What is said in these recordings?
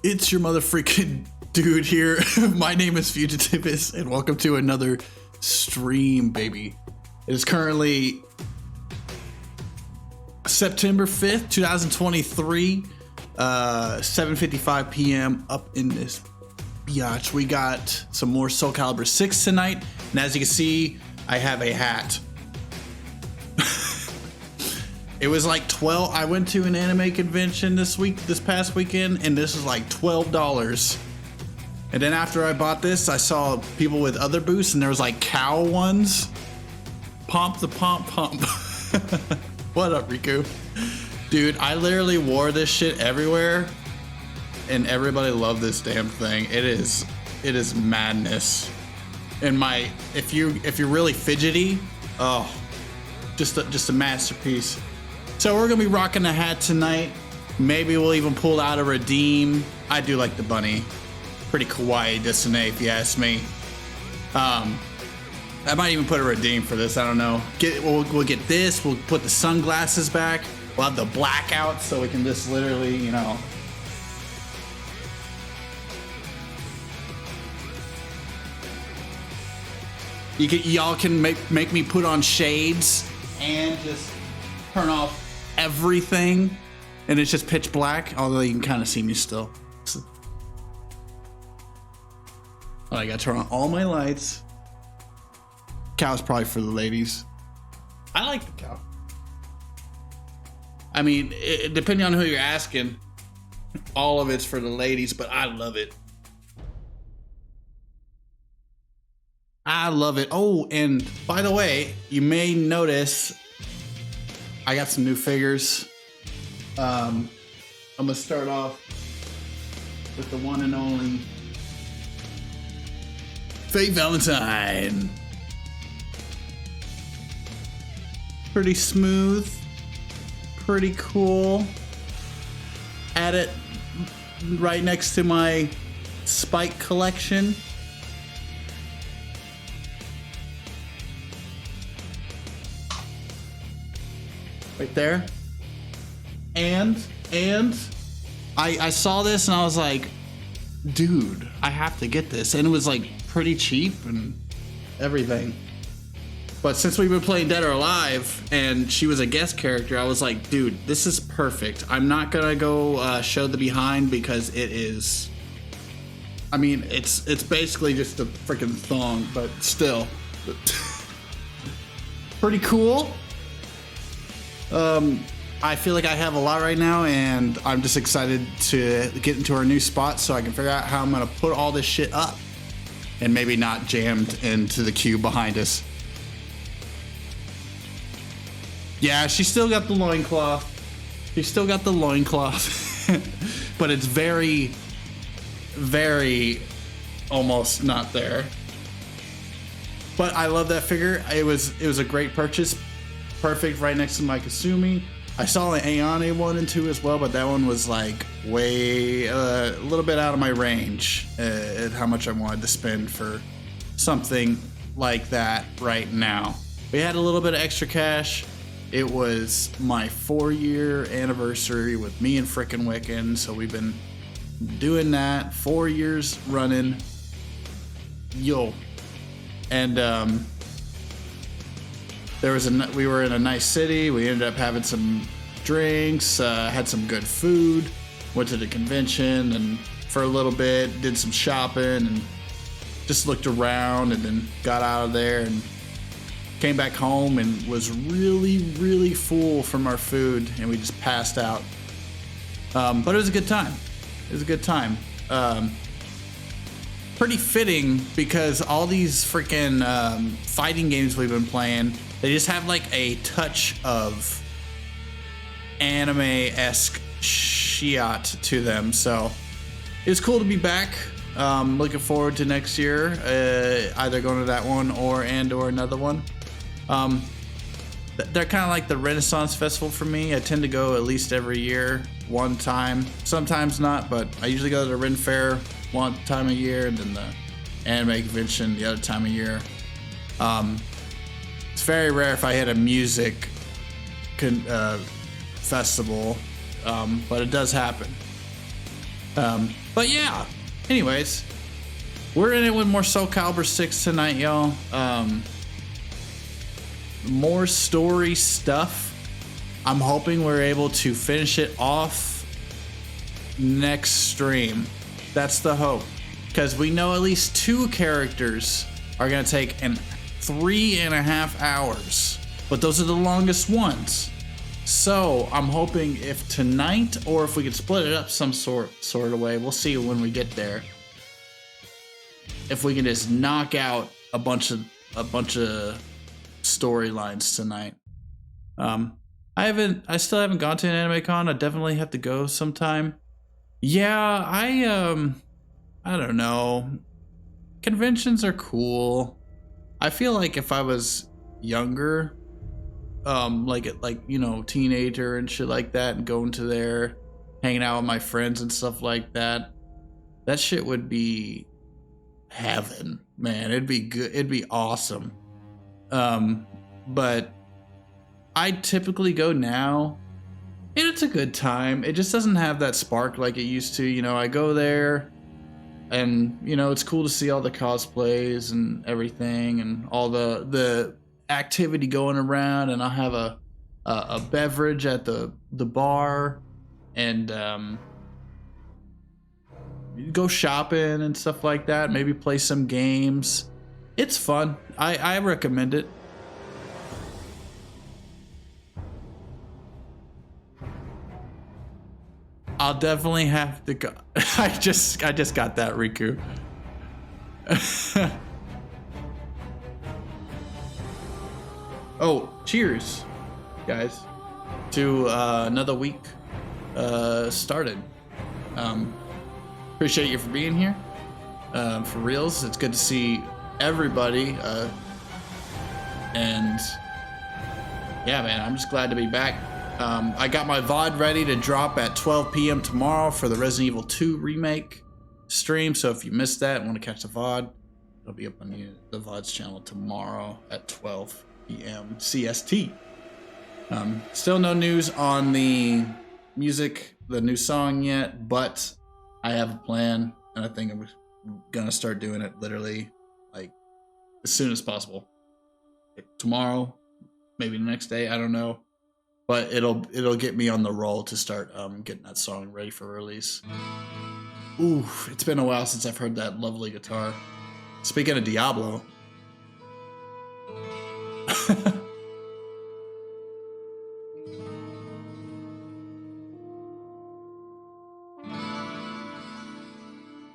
It's your mother freaking dude here. My name is Fugitivist, and welcome to another stream, baby. It is currently September 5th, 2023, 7:55 p.m. up in this biatch. We got some more Soul Calibur 6 tonight, and as you can see, I have a hat. It was like 12. I went to an anime convention this past weekend, and this was like $12. And then after I bought this, I saw people with other booths, and there was like cow ones. Pomp the pomp pump. What up, Riku? Dude, I literally wore this shit everywhere, and everybody loved this damn thing. It is madness. And if you're really fidgety, oh, just a masterpiece. So we're gonna be rocking the hat tonight. Maybe we'll even pull out a redeem. I do like the bunny. Pretty kawaii Disney, if you ask me. I might even put a redeem for this. I don't know. We'll get this. We'll put the sunglasses back. We'll have the blackout so we can just literally, you know. Y'all can make me put on shades and just turn off everything, and it's just pitch black, although you can kind of see me still. Oh, I gotta turn on all my lights. Cow's probably for the ladies. I like the cow. I mean, depending on who you're asking, all of it's for the ladies, but I love it. I love it. Oh, and by the way, you may notice I got some new figures. I'm gonna start off with the one and only Fake Valentine. Pretty smooth, pretty cool. Add it right next to my Spike collection. Right there. And I saw this and I was like, dude, I have to get this. And it was like pretty cheap and everything. But since we've been playing Dead or Alive and she was a guest character, I was like, dude, this is perfect. I'm not gonna go show the behind because it is, I mean, it's basically just a freaking thong, but still. Pretty cool. I feel like I have a lot right now, and I'm just excited to get into our new spot so I can figure out how I'm gonna put all this shit up and maybe not jammed into the queue behind us. Yeah, she still got the loincloth. She still got the loincloth, but it's very, very almost not there. But I love that figure. It was a great purchase. Perfect right next to my Kasumi. I saw an Ayane 1 and 2 as well, but that one was like way a little bit out of my range at how much I wanted to spend for something like that right now. We had a little bit of extra cash. It was my 4-year anniversary with me and frickin' Wiccan, so we've been doing that 4 years running. Yo. And we were in a nice city. We ended up having some drinks, had some good food, went to the convention and for a little bit, did some shopping and just looked around, and then got out of there and came back home and was really, really full from our food, and we just passed out. But it was a good time. It was a good time. Pretty fitting because all these freaking fighting games we've been playing, they just have like a touch of anime-esque shiat to them. So it was cool to be back. Looking forward to next year, either going to that one or another one. They're kind of like the Renaissance Festival for me. I tend to go at least every year, one time. Sometimes not, but I usually go to the Ren Fair one time a year, and then the anime convention the other time a year. It's very rare if I hit a music festival, but it does happen. But yeah, anyways, we're in it with more Soul Calibur 6 tonight, y'all. More story stuff. I'm hoping we're able to finish it off next stream. That's the hope. Because we know at least 2 characters are going to take 3.5 hours. But those are the longest ones. So I'm hoping if tonight, or if we could split it up some sort of way, we'll see when we get there. If we can just knock out a bunch of storylines tonight. I still haven't gone to an anime con. I definitely have to go sometime. Yeah, I don't know. Conventions are cool. I feel like if I was younger, like you know, teenager and shit like that, and going to there, hanging out with my friends and stuff like that, that shit would be heaven, man. It'd be good. It'd be awesome. But I typically go now, and it's a good time. It just doesn't have that spark like it used to. You know, I go there, and you know, it's cool to see all the cosplays and everything, and all the activity going around. And I'll have a beverage at the bar, and go shopping and stuff like that. Maybe play some games. It's fun. I recommend it. I'll definitely have to go. I just got that, Riku. Oh, cheers, guys, to another week started. Appreciate you for being here. For reals, it's good to see everybody. And yeah, man, I'm just glad to be back. I got my VOD ready to drop at 12 p.m. tomorrow for the Resident Evil 2 remake stream. So if you missed that and want to catch the VOD, it'll be up on the VOD's channel tomorrow at 12 p.m. CST. Still no news on the music, the new song yet, but I have a plan, and I think I'm gonna start doing it literally like as soon as possible. Tomorrow, maybe the next day, I don't know. But it'll get me on the roll to start getting that song ready for release. Ooh, it's been a while since I've heard that lovely guitar. Speaking of Diablo.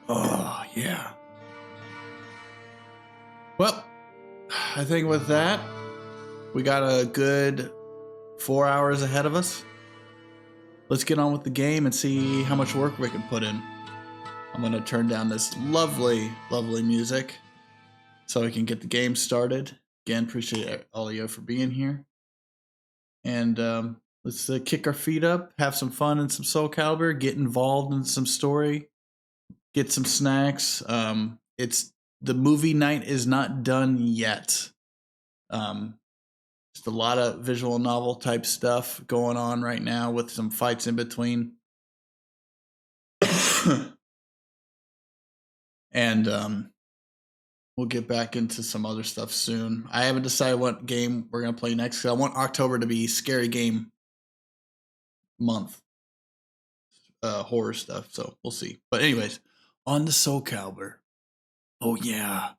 Oh, yeah. Well, I think with that, we got a good 4 hours ahead of us. Let's get on with the game and see how much work we can put in. I'm gonna turn down this lovely, lovely music so we can get the game started. Again, appreciate all of you for being here. And let's kick our feet up, have some fun in some Soul Calibur, get involved in some story, get some snacks. It's the movie night is not done yet. Just a lot of visual novel type stuff going on right now with some fights in between. And we'll get back into some other stuff soon. I haven't decided what game we're going to play next. I want October to be Scary Game Month. Horror stuff, so we'll see. But anyways, on the Soul Calibur. Oh, yeah.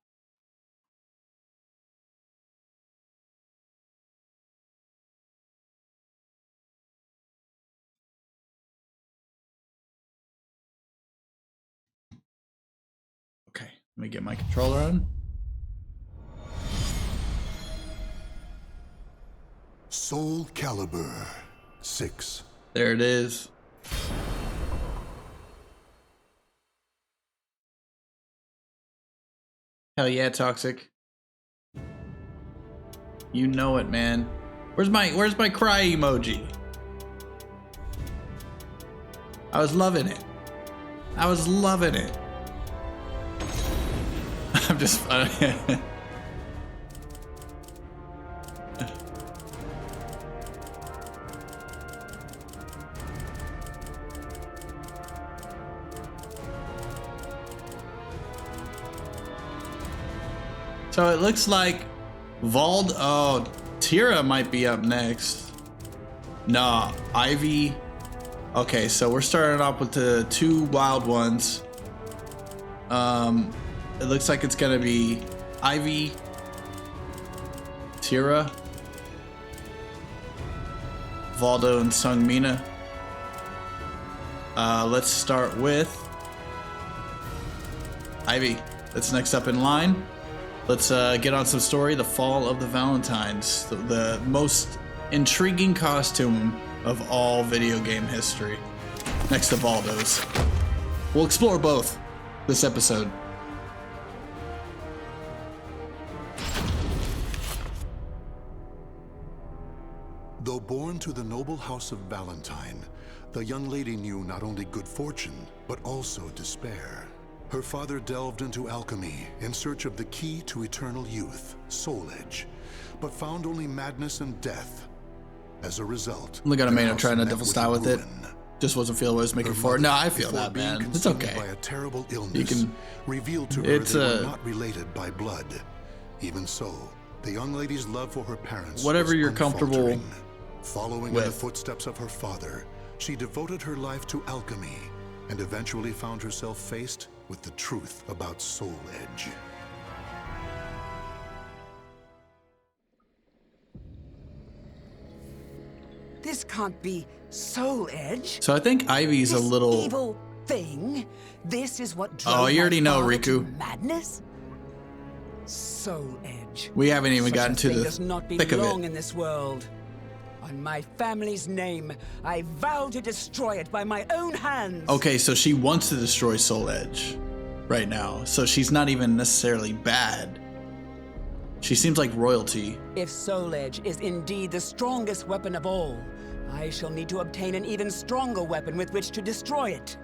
Okay, let me get my controller on. Soul Calibur 6. There it is. Hell yeah, Toxic. You know it, man. Where's my cry emoji? I was loving it. I was loving it. I'm just So it looks like Tira might be up next. Nah, Ivy. Okay, so we're starting off with the 2 wild ones. It looks like it's gonna be Ivy, Tira, Valdo, and Sungmina. Let's start with Ivy. That's next up in line. Let's get on some story. The Fall of the Valentines, the most intriguing costume of all video game history, next to Valdo's. We'll explore both this episode. Though born to the noble house of Valentine, the young lady knew not only good fortune, but also despair. Her father delved into alchemy in search of the key to eternal youth, Soul Edge, but found only madness and death. As a result, Look at Amanda trying to met different style with it. Just wasn't feeling what I was making for it. No, I feel that, man. It's okay. By a terrible illness, You can. revealed to her they were not related by blood. Even so, the young lady's love for her parents Whatever was you're comfortable unfaltering. Following in the with. footsteps of her father, she devoted her life to alchemy and eventually found herself faced with the truth about Soul Edge. This can't be Soul Edge. So I think Ivy's a This little. evil thing. This is what drove Oh, you already my know, father to Riku. madness. Soul Edge. We haven't even Such gotten a to thing the does not thick of belong it. in this world. On my family's name, I vow to destroy it by my own hands. Okay, so she wants to destroy Soul Edge right now. So she's not even necessarily bad. She seems like royalty. If Soul Edge is indeed the strongest weapon of all, I shall need to obtain an even stronger weapon with which to destroy it.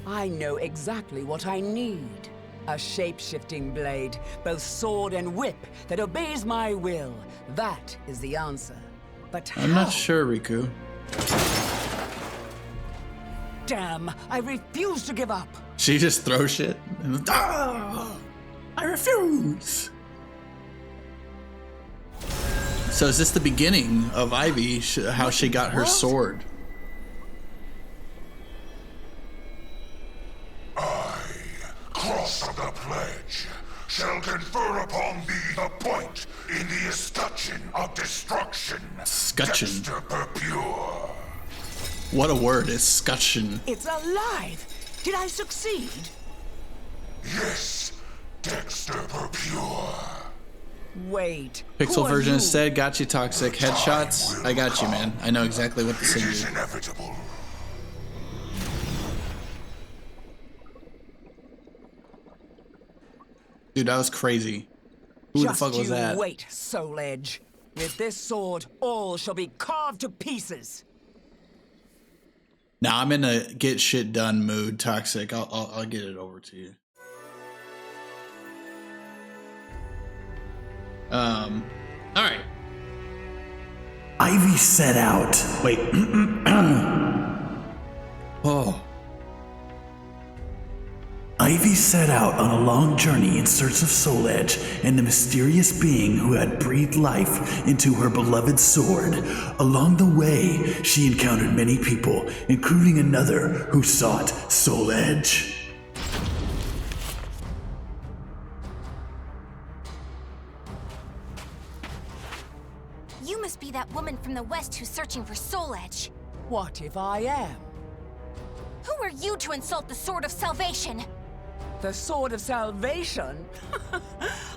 I know exactly what I need. A shape-shifting blade, both sword and whip, that obeys my will. That is the answer. But how? I'm not sure, Riku. Damn, I refuse to give up. She just throws shit. I refuse. So is this the beginning of Ivy, how she got her sword? Cross of the pledge shall confer upon thee the point in the escutcheon of destruction. Scutcheon. Dexter Purpure. What a word, escutcheon. It's alive. Did I succeed? Yes, Dexter Purpure. Wait. Pixel who are version you? instead, got you toxic. Headshots, I got you, man. I know exactly what to It send is you. inevitable. Dude, that was crazy. Who the Just fuck was you that? wait, Soul Edge. With this sword, all shall be carved to pieces. Now I'm in a get shit done mood, toxic. I'll get it over to you. All right. Ivy set out. Wait. Oh, Ivy set out on a long journey in search of Soul Edge and the mysterious being who had breathed life into her beloved sword. Along the way, she encountered many people, including another who sought Soul Edge. You must be that woman from the West who's searching for Soul Edge. What if I am? Who are you to insult the Sword of Salvation? The Sword of Salvation?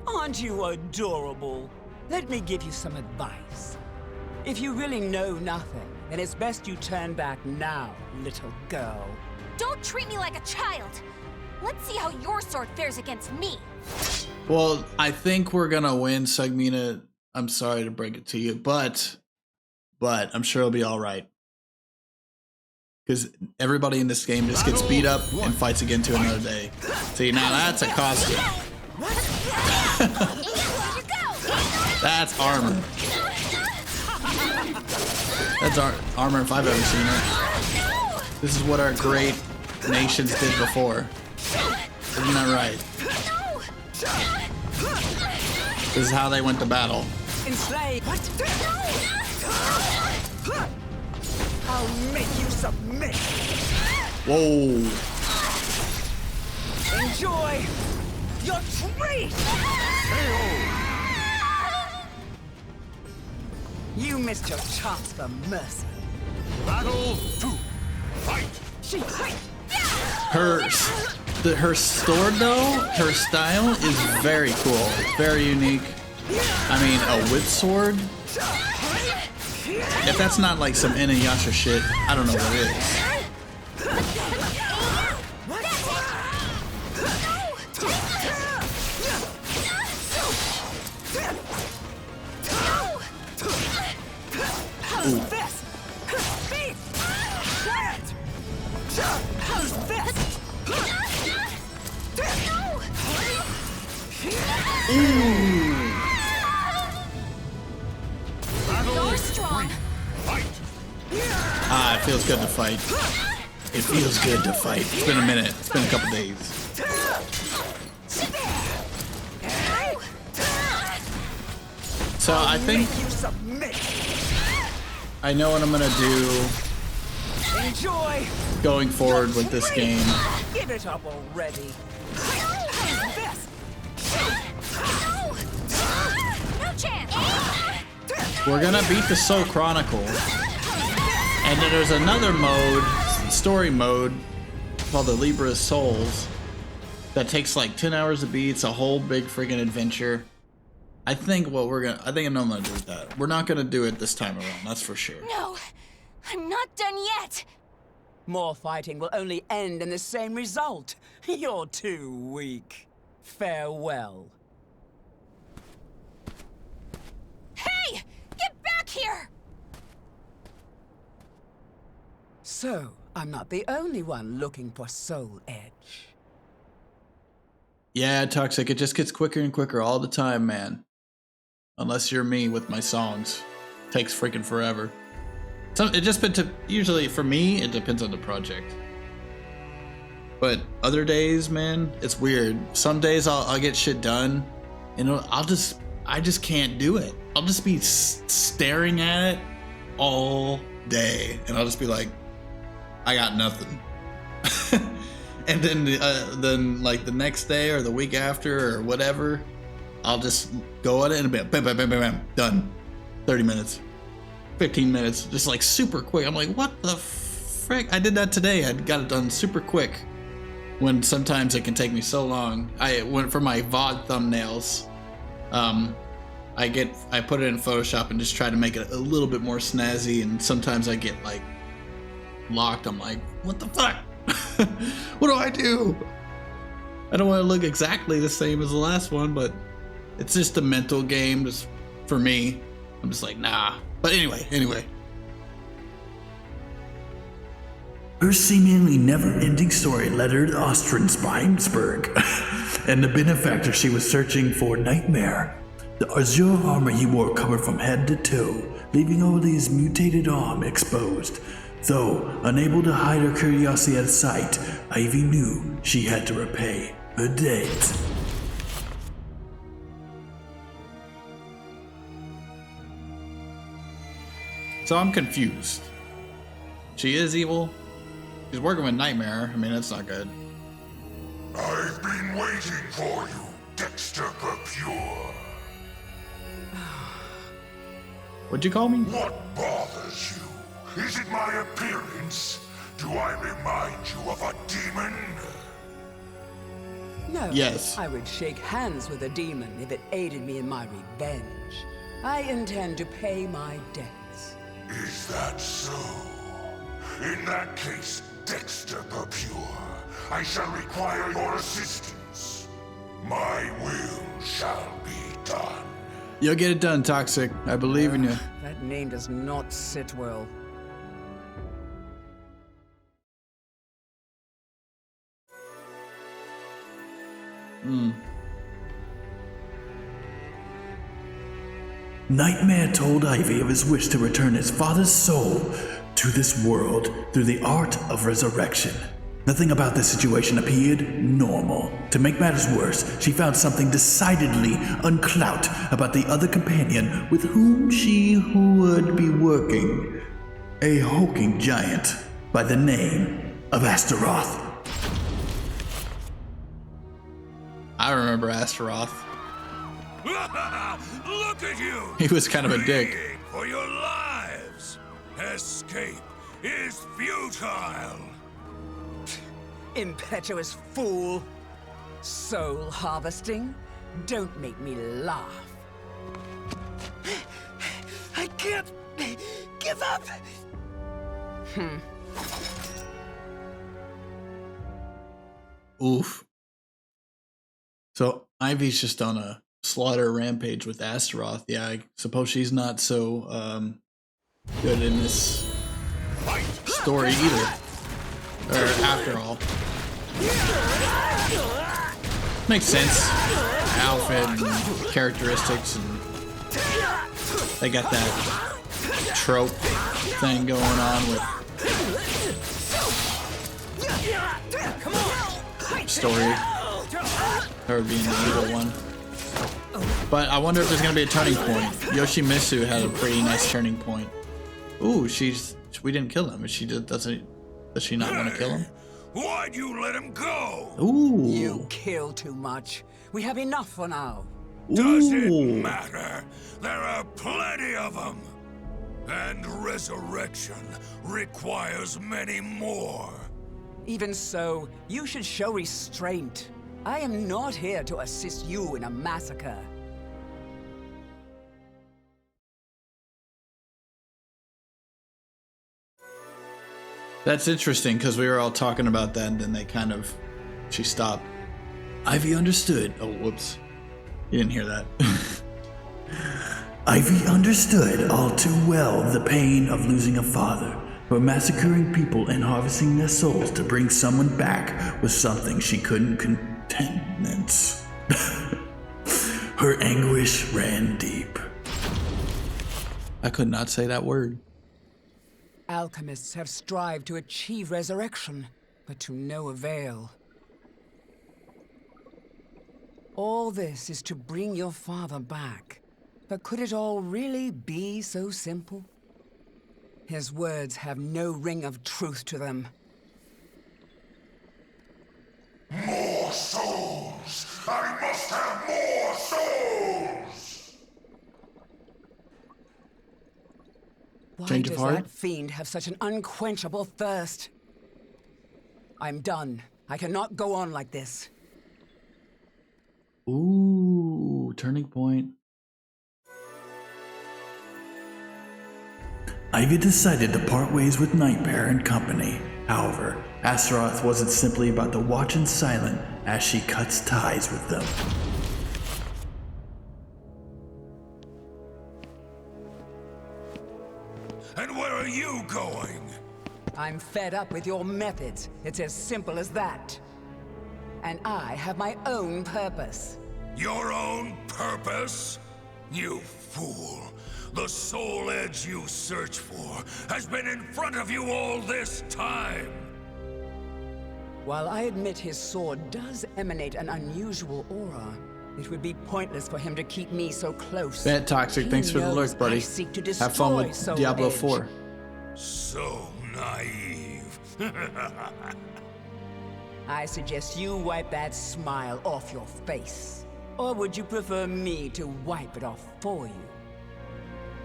Aren't you adorable? Let me give you some advice. If you really know nothing, then it's best you turn back now, little girl. Don't treat me like a child. Let's see how your sword fares against me. well, I think we're gonna win, Sugmina. I'm sorry to break it to you, but I'm sure it'll be all right. Because everybody in this game just gets beat up and fights again to another day. See, now that's a costume. That's armor. That's armor if I've ever seen it. This is what our great nations did before. Isn't that right? This is how they went to battle. Enslave. What? I'll make you submit. Whoa. Enjoy your treat. You missed your chance for mercy. Battle 2. Fight! Her sword though, her style is very cool, very unique. I mean, a whip sword. If that's not like some Inuyasha shit, I don't know what it is. How's this? Beat! Quiet! How's this? You're strong. Fight! Ah, it feels good to fight. It feels good to fight. It's been a minute. It's been a couple days. So I think You submit. I know what I'm gonna do Enjoy. going forward with this game. Give it up already. How's this? No chance. We're gonna beat the Soul Chronicle. And then there's another mode, story mode, called the Libra Souls, that takes like 10 hours to beat. It's a whole big freaking adventure. I think what we're gonna, I know I'm gonna do with that. We're not gonna do it this time around, that's for sure. No, I'm not done yet. More fighting will only end in the same result. You're too weak. Farewell. Hey, get back here! So, I'm not the only one looking for Soul Edge. Yeah, Toxic, it just gets quicker and quicker all the time, man. Unless you're me with my songs. Takes freaking forever. So it just usually for me, it depends on the project. But other days, man, it's weird. Some days I'll get shit done, and I just can't do it. I'll just be staring at it all day, and I'll just be like, I got nothing. And then like the next day or the week after or whatever, I'll just go at it and bam, bam, bam, bam, bam, done. 30 minutes, 15 minutes, just like super quick. I'm like, what the frick? I did that today. I got it done super quick. When sometimes it can take me so long. I went for my VOD thumbnails. I put it in Photoshop and just try to make it a little bit more snazzy. And sometimes I get like locked. I'm like, what the fuck? What do I do? I don't want to look exactly the same as the last one, but it's just a mental game just for me. I'm just like, nah. But anyway. Her seemingly never-ending story led her to Ostrensbeinsberg, and the benefactor she was searching for, Nightmare. The azure armor he wore covered from head to toe, leaving only his mutated arm exposed. Though unable to hide her curiosity at sight, Ivy knew she had to repay her debt. So I'm confused. She is evil. She's working with Nightmare. I mean, that's not good. I've been waiting for you, Dexter Pure. What'd you call me? What bothers you? Is it my appearance? Do I remind you of a demon? No. Yes. I would shake hands with a demon if it aided me in my revenge. I intend to pay my debts. Is that so? In that case, Dexter Pure, I shall require your assistance. My will shall be done. You'll get it done, Toxic. I believe in you. That name does not sit well. Nightmare told Ivy of his wish to return his father's soul to this world through the art of resurrection. Nothing about the situation appeared normal. To make matters worse, she found something decidedly unclout about the other companion with whom she would be working. A hulking giant by the name of Astaroth. I remember Astaroth. Look at you! He was kind of a dick. Fleeing for your lives! Escape is futile! Impetuous fool! Soul harvesting? Don't make me laugh. I can't give up! Oof. So Ivy's just on a slaughter rampage with Astaroth. Yeah, I suppose she's not so good in this story either. Or after all. Makes sense. Outfit and characteristics, and they got that trope thing going on with story. Her being the evil one. But I wonder if there's gonna be a turning point. Yoshimitsu had a pretty nice turning point. Ooh, we didn't kill him. Does she not want to kill him? Why'd you let him go? Ooh. You kill too much. We have enough for now. Does it matter? There are plenty of them. And resurrection requires many more. Even so, you should show restraint. I am not here to assist you in a massacre. That's interesting because we were all talking about that, and then she stopped. Ivy understood. Oh, whoops. You didn't hear that. Ivy understood all too well the pain of losing a father, but massacring people and harvesting their souls to bring someone back was something she couldn't countenance. Her anguish ran deep. I could not say that word. Alchemists have strived to achieve resurrection, but to no avail. All this is to bring your father back. But could it all really be so simple? His words have no ring of truth to them. More souls! I must have more souls! Why Change of does heart? that fiend have such an unquenchable thirst? I'm done. I cannot go on like this. Ooh, turning point. Ivy decided to part ways with Nightmare and company. However, Astaroth wasn't simply about to watch in silence as she cuts ties with them. And where are you going? I'm fed up with your methods. It's as simple as that. And I have my own purpose. Your own purpose? You fool. The soul edge you search for has been in front of you all this time. While I admit his sword does emanate an unusual aura, it would be pointless for him to keep me so close. Bad Toxic, thanks for the lurk, buddy. I seek to Have fun destroy with Soul Diablo Edge. 4. So naive. I suggest you wipe that smile off your face. Or would you prefer me to wipe it off for you?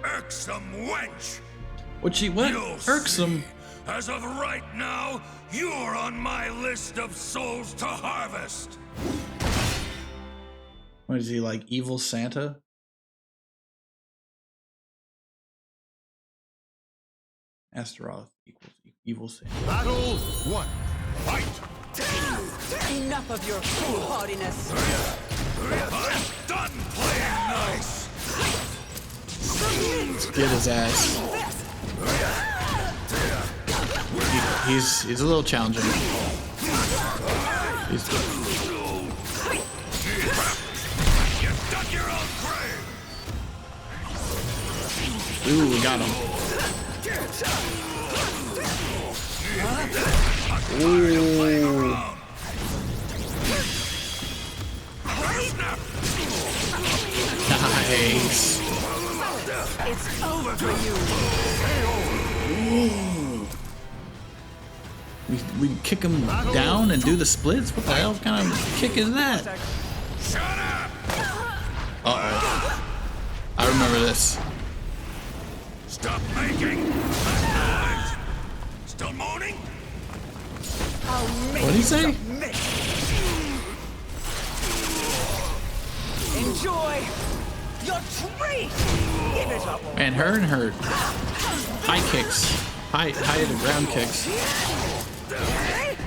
Irksome wench! What? You'll Irksome. see. As of right now, you're on my list of souls to harvest. What is he, like evil Santa? Astaroth equals evil Santa. Battle 1. Fight! Enough of your foolhardiness. I'm done playing nice. Get his ass. He's a little challenging. You dug your own grave. Ooh, we got him. A Ooh. Nice. It's over for you. We kick him down and do the splits? What the hell kind of kick is that? Shut up! Uh-oh. I remember this. Stop making that noise! Still moaning? What did he say? Enjoy your treat. Give it up. Man, her and her high kicks. High to the ground kicks.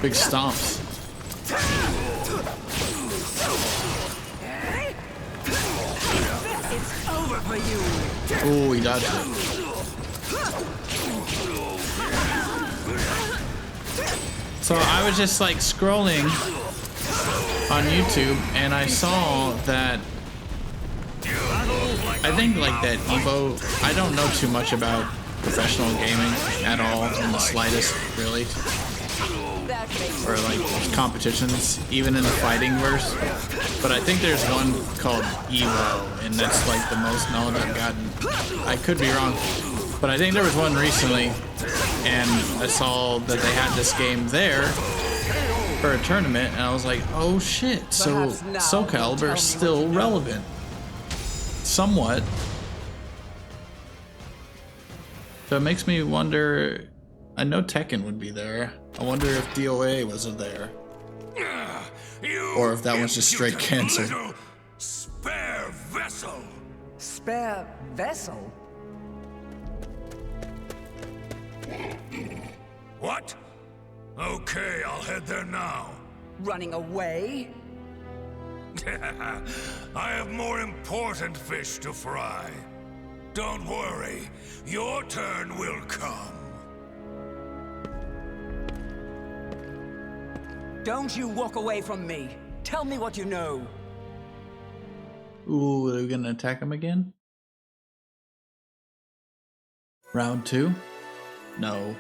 Big stomps. It's over for you. Oh, he dodged it. So I was just like scrolling on YouTube and I saw that I think like that Evo, I don't know too much about professional gaming at all in the slightest, really. Or like competitions, even in the fighting verse. But I think there's one called Evo, and that's like the most knowledge I've gotten. I could be wrong, but I think there was one recently, and I saw that they had this game there for a tournament, and I was like, oh shit, so Soul Calibur is still relevant. Somewhat. So it makes me wonder, I know Tekken would be there. I wonder if DOA was there. Or if that was just straight cancer. Spare vessel. Spare vessel? What? Okay, I'll head there now. Running away? I have more important fish to fry. Don't worry, your turn will come. Don't you walk away from me. Tell me what you know. Ooh, are we gonna attack him again? Round 2? No.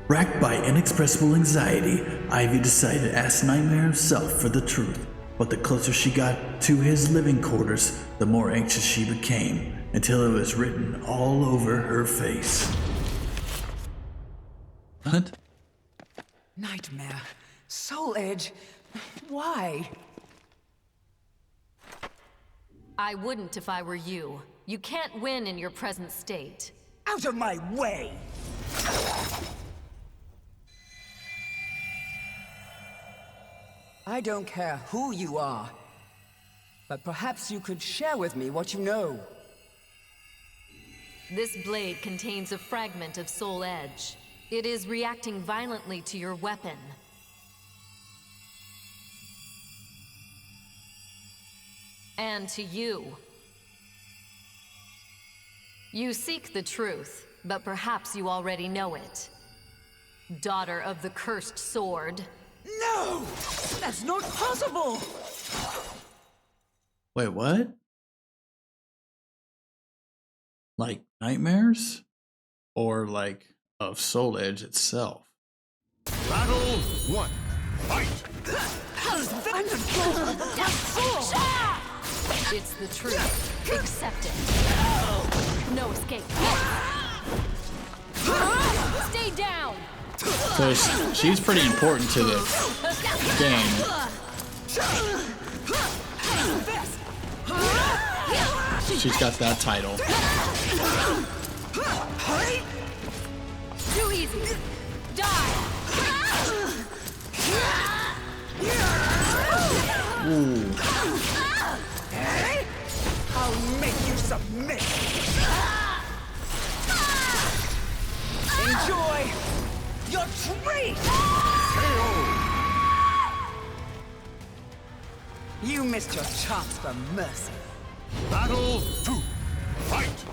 Racked by inexpressible anxiety, Ivy decided to ask Nightmare himself for the truth. But the closer she got to his living quarters, the more anxious she became, until it was written all over her face. What? Nightmare. Soul Edge. Why? I wouldn't if I were you. You can't win in your present state. Out of my way! I don't care who you are, but perhaps you could share with me what you know. This blade contains a fragment of Soul Edge. It is reacting violently to your weapon. And to you. You seek the truth, but perhaps you already know it. Daughter of the cursed sword. No! That's not possible! Wait, what? Like nightmares? Or like of Soul Edge itself? Battle 1. Fight! I'm the soul of the soul! It's the truth. Accept it. No escape. Stay down! So she's pretty important to the game. She's got that title. Too easy. Die! Ooh. I'll make you submit! Enjoy your treat! You missed your chance for mercy. Battle 2. Fight!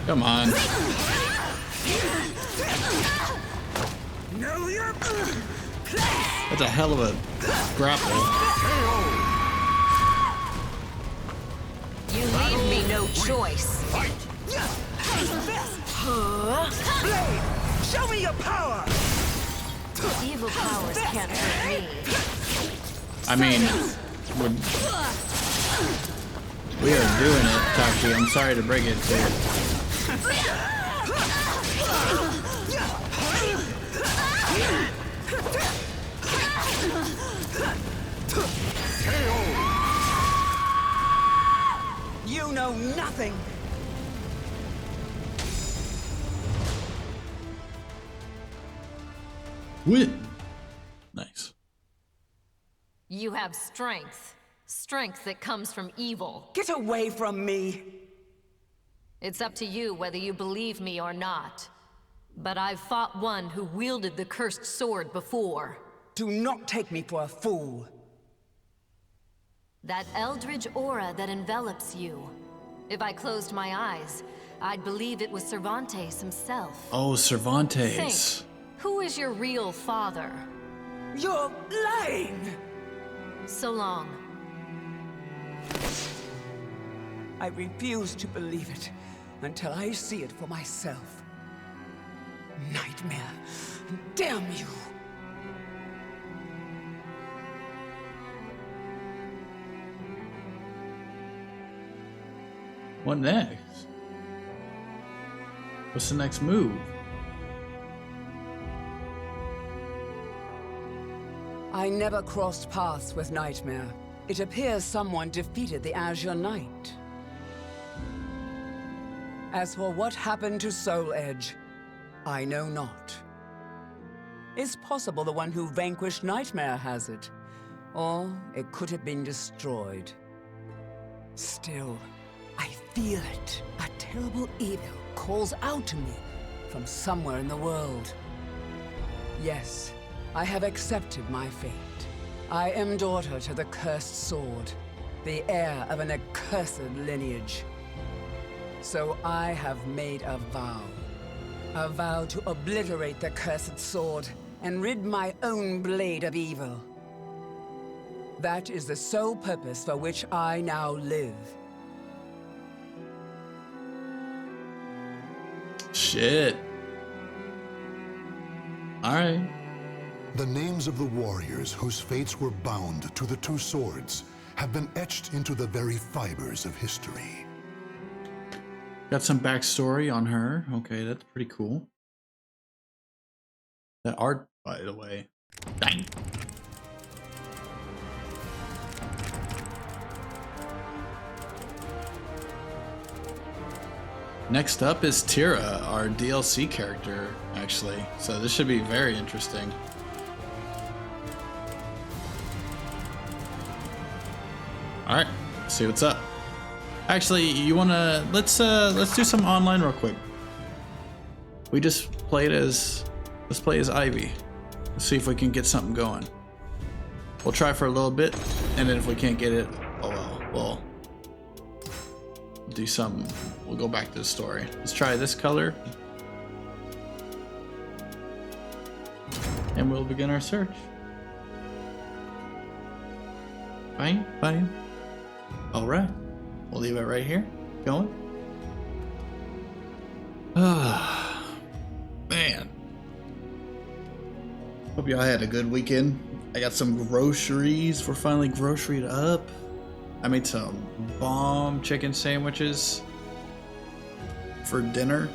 Come on. Know your That's a hell of a grapple. You leave me no choice. Blade, show me your power! Evil powers can't hurt me. I mean, we are doing it, Taki. I'm sorry to break it to you. You know nothing! Win. Nice. You have strength. Strength that comes from evil. Get away from me! It's up to you whether you believe me or not. But I've fought one who wielded the cursed sword before. Do not take me for a fool. That eldritch aura that envelops you. If I closed my eyes, I'd believe it was Cervantes himself. Oh, Cervantes. Think, who is your real father? You're lying! So long. I refuse to believe it until I see it for myself. Nightmare. Damn you! What next? What's the next move? I never crossed paths with Nightmare. It appears someone defeated the Azure Knight. As for what happened to Soul Edge, I know not. It's possible the one who vanquished Nightmare has it, or it could have been destroyed. Still, I feel it. A terrible evil calls out to me from somewhere in the world. Yes, I have accepted my fate. I am daughter to the cursed sword, the heir of an accursed lineage. So I have made a vow to obliterate the cursed sword and rid my own blade of evil. That is the sole purpose for which I now live. Shit. Alright. The names of the warriors whose fates were bound to the two swords have been etched into the very fibers of history. Got some backstory on her. Okay, that's pretty cool. That art, by the way. Dang. Next up is Tira, our DLC character, actually. So this should be very interesting. All right, see what's up. Actually, you wanna let's do some online real quick. We just played as let's play as Ivy. Let's see if we can get something going. We'll try for a little bit, and then if we can't get it, oh well, we'll do something. We'll go back to the story. Let's try this color, and we'll begin our search. Fine, fine. All right. We'll leave it right here. Going. Ah, man. Hope y'all had a good weekend. I got some groceries. We're finally groceried up. I made some bomb chicken sandwiches for dinner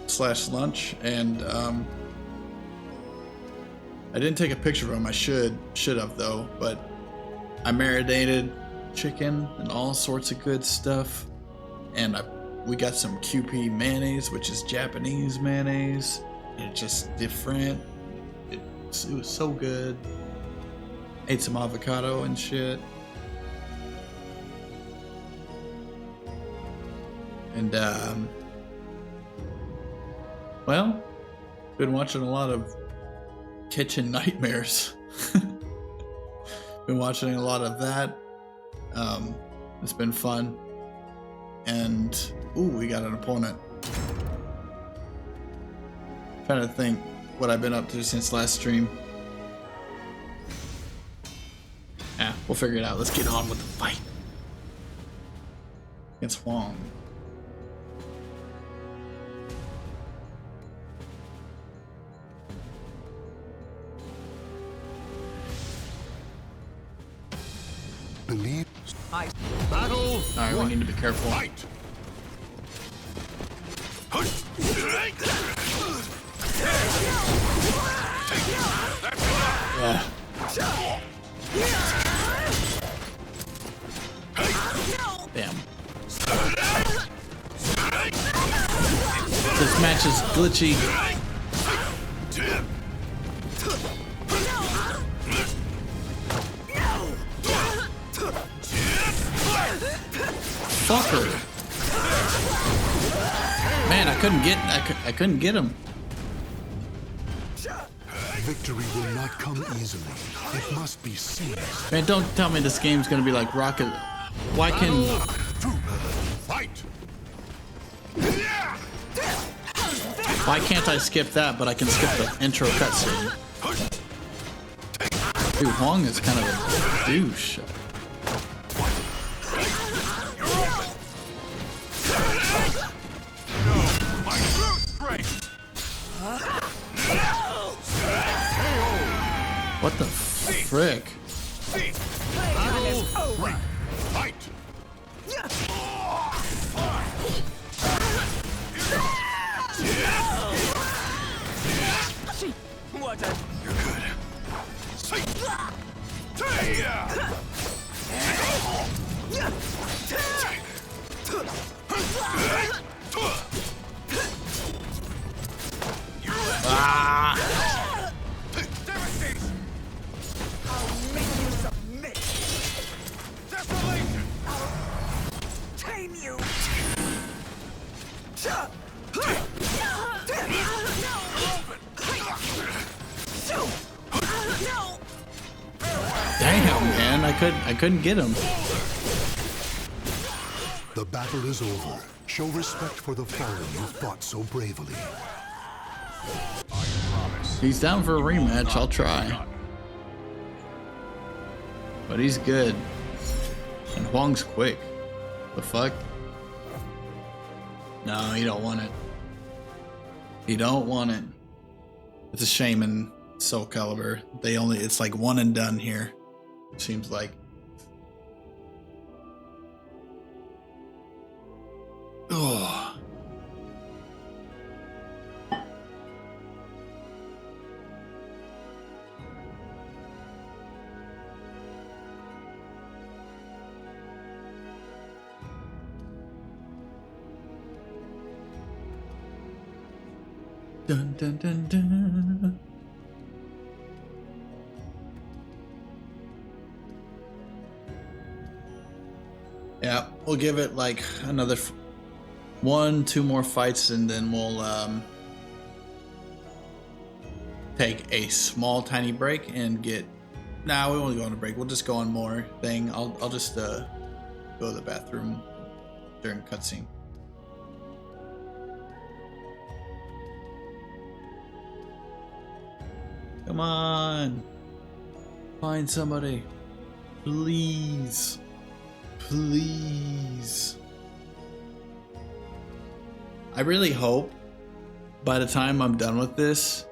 / lunch, and I didn't take a picture of them. I should have though, but I marinated chicken and all sorts of good stuff, and we got some QP mayonnaise, which is Japanese mayonnaise. It's just different. It was so good. Ate some avocado and shit, and well, been watching a lot of Kitchen Nightmares. Been watching a lot of that. It's been fun. And ooh, we got an opponent. Trying to think what I've been up to since last stream. Yeah, we'll figure it out. Let's get on with the fight. Against Huang. Believe. Battle. Alright, we need to be careful. Fight. Yeah. Damn. This match is glitchy. Fucker. Man, I couldn't get him. Victory will not come easily. It must be seized. Man, don't tell me this game's gonna be like Rocket. Why can... Fight. Why can't I skip that, but I can skip the intro cutscene? Dude, Huang is kind of a douche. What the frick? Fight. What a... You're good. I'll make you submit. Desolation. Tame you. Damn, man, I couldn't get him. The battle is over. Show respect for the fallen who fought so bravely. He's down for a rematch. I'll try. But he's good. And Huang's quick. The fuck? No, you don't want it. You don't want it. It's a shame in Soul Calibur. It's like one and done here. Seems like. Oh. Dun dun dun dun. Yeah, we'll give it like another 1-2 more fights, and then we'll take a small tiny break and get. Nah, we won't go on a break. We'll just go on more thing. I'll just go to the bathroom during cutscene. Come on. Find somebody. Please. Please. I really hope by the time I'm done with this,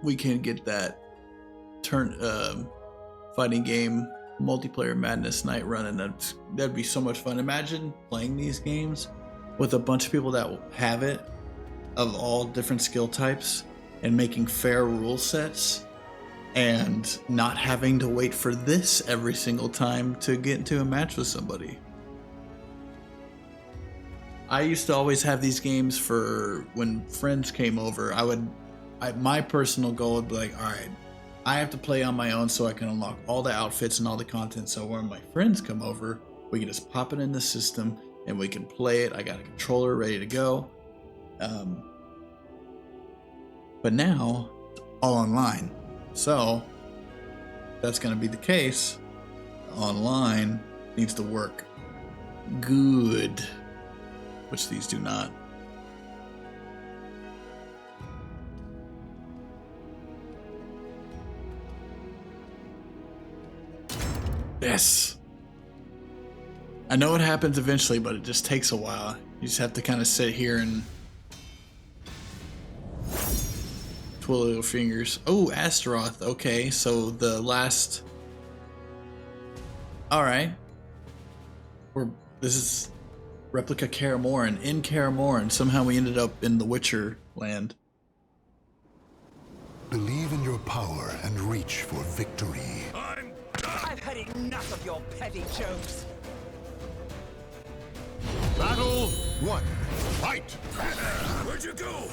we can get that fighting game multiplayer madness night running. That'd be so much fun. Imagine playing these games with a bunch of people that have it, of all different skill types, and making fair rule sets, and not having to wait for this every single time to get into a match with somebody. I used to always have these games for when friends came over. My personal goal would be like, all right, I have to play on my own so I can unlock all the outfits and all the content. So when my friends come over, we can just pop it in the system and we can play it. I got a controller ready to go. But now, all online. So, that's going to be the case. Online needs to work good, which these do not. Yes. I know it happens eventually, but it just takes a while. You just have to kind of sit here and twiddle your fingers. Oh, Astaroth. Okay, so the last... Alright. This is Replica Kaer Morhen. In Kaer Morhen, somehow we ended up in the Witcher land. Believe in your power and reach for victory. I've had enough of your petty jokes. Battle 1. Fight! Where'd you go?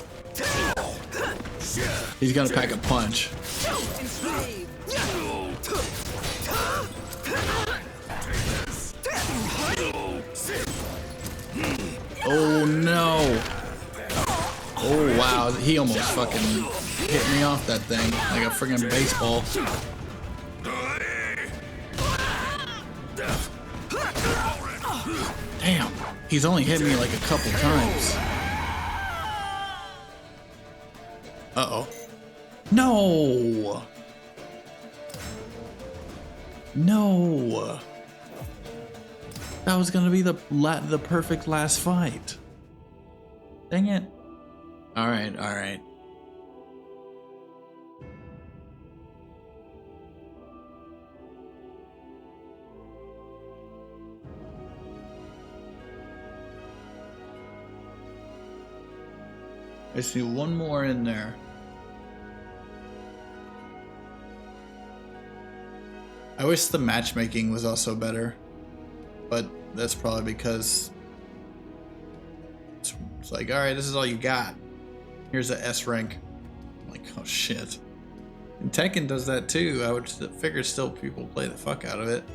He's gonna pack a punch. Enslave. Oh no! Oh wow, he almost fucking hit me off that thing like a friggin' baseball. Damn, he's only hit me like a couple times. Uh-oh. No! No! That was gonna be the perfect last fight. Dang it. Alright, alright. I see one more in there. I wish the matchmaking was also better, but that's probably because it's like, all right, this is all you got. Here's a S rank. I'm like, oh shit. And Tekken does that too. I would figure still people play the fuck out of it.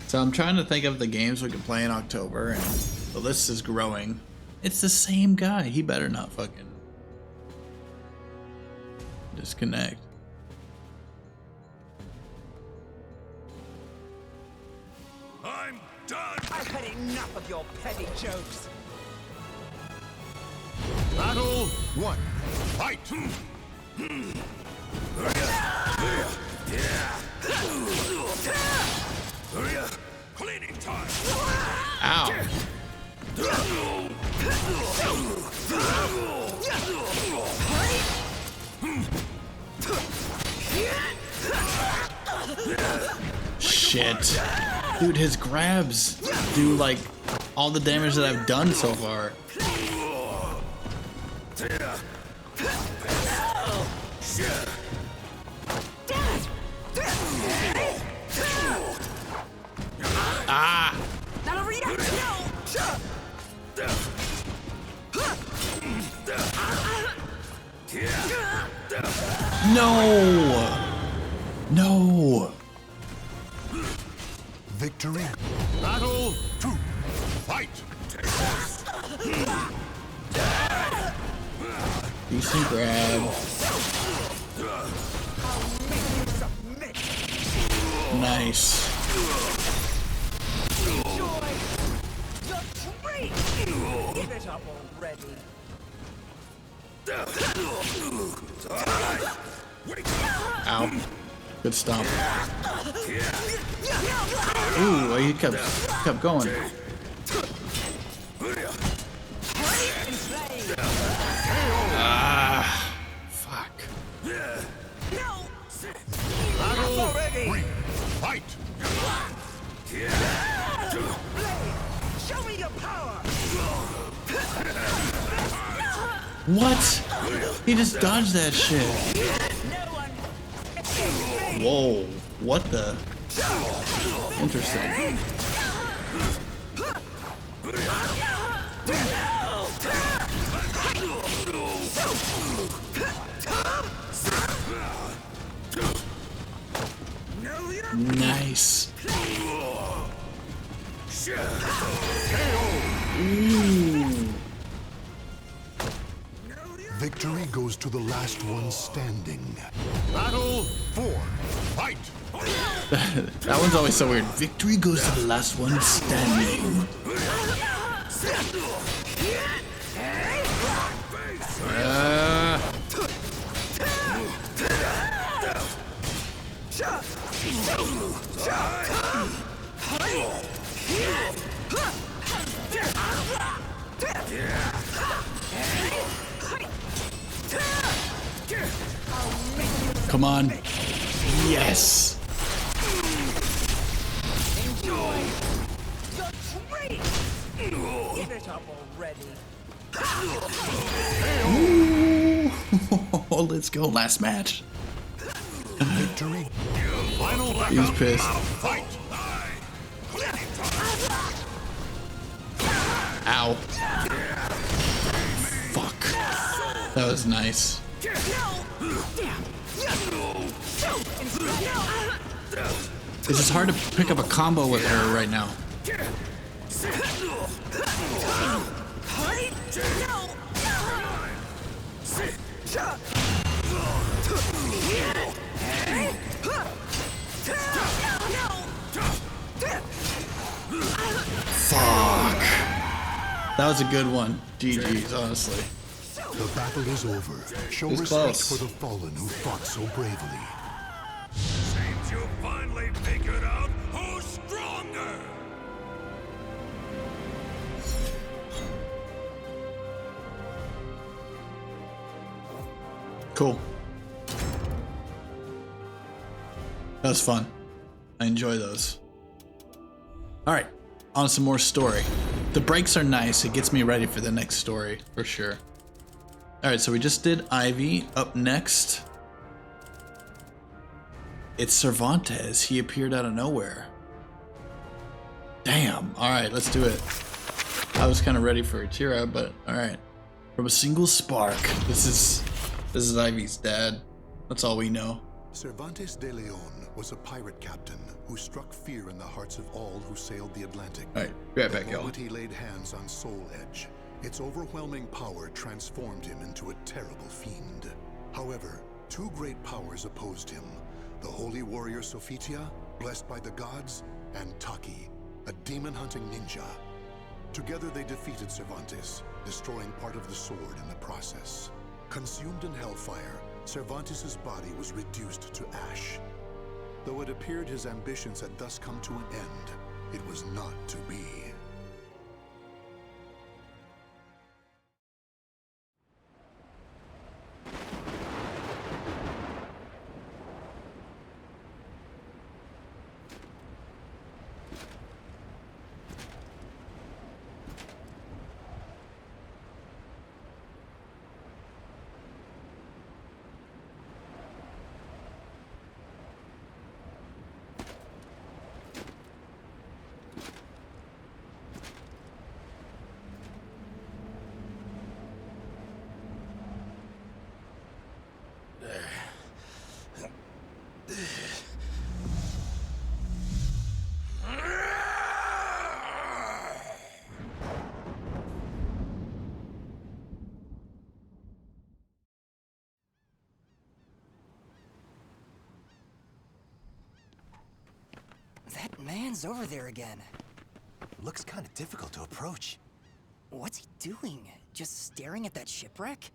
So I'm trying to think of the games we can play in October, and the list is growing. It's the same guy. He better not fucking disconnect. I'm done! I've had enough of your petty jokes. Battle 1. Fight! Cleaning time! Ow. Shit. Dude, his grabs do like all the damage that I've done so far. Ah! No! No! Victory. Battle 2. Fight! Decent grab. Nice. Give it up already. Ow. Good stomp. Ooh, he kept going. Ah, fuck. Battle 3. Fight! Show me your power. What? He just dodged that shit. Whoa. What the? Interesting. Nice. Ooh. Victory goes to the last one standing. Battle 4. Fight! That one's always so weird. Victory goes to the last one standing. Come on. Yes. Enjoy your treat! Give it up already. Ooh. Let's go. Last match. Victory. Final He's pissed. fight! Ow. Fuck. That was nice. It's just hard to pick up a combo with her right now. Fuck. That was a good one. GG's, honestly. The battle is over. Show It's respect close. for the fallen who fought so bravely. Seems you finally figured out who's stronger! Cool. That was fun. I enjoy those. Alright, on to some more story. The breaks are nice. It gets me ready for the next story, for sure. Alright, so we just did Ivy. Up next, it's Cervantes. He appeared out of nowhere. Damn. Alright, let's do it. I was kind of ready for Tira, but alright. From a single spark. This is Ivy's dad. That's all we know. Cervantes de Leon was a pirate captain who struck fear in the hearts of all who sailed the Atlantic. Alright, be right back, The y'all. moment he laid hands on Soul Edge, its overwhelming power transformed him into a terrible fiend. However, two great powers opposed him. The holy warrior Sophitia, blessed by the gods, and Taki, a demon-hunting ninja. Together they defeated Cervantes, destroying part of the sword in the process. Consumed in hellfire, Cervantes' body was reduced to ash. Though it appeared his ambitions had thus come to an end, it was not to be. That man's over there again. Looks kind of difficult to approach. What's he doing? Just staring at that shipwreck?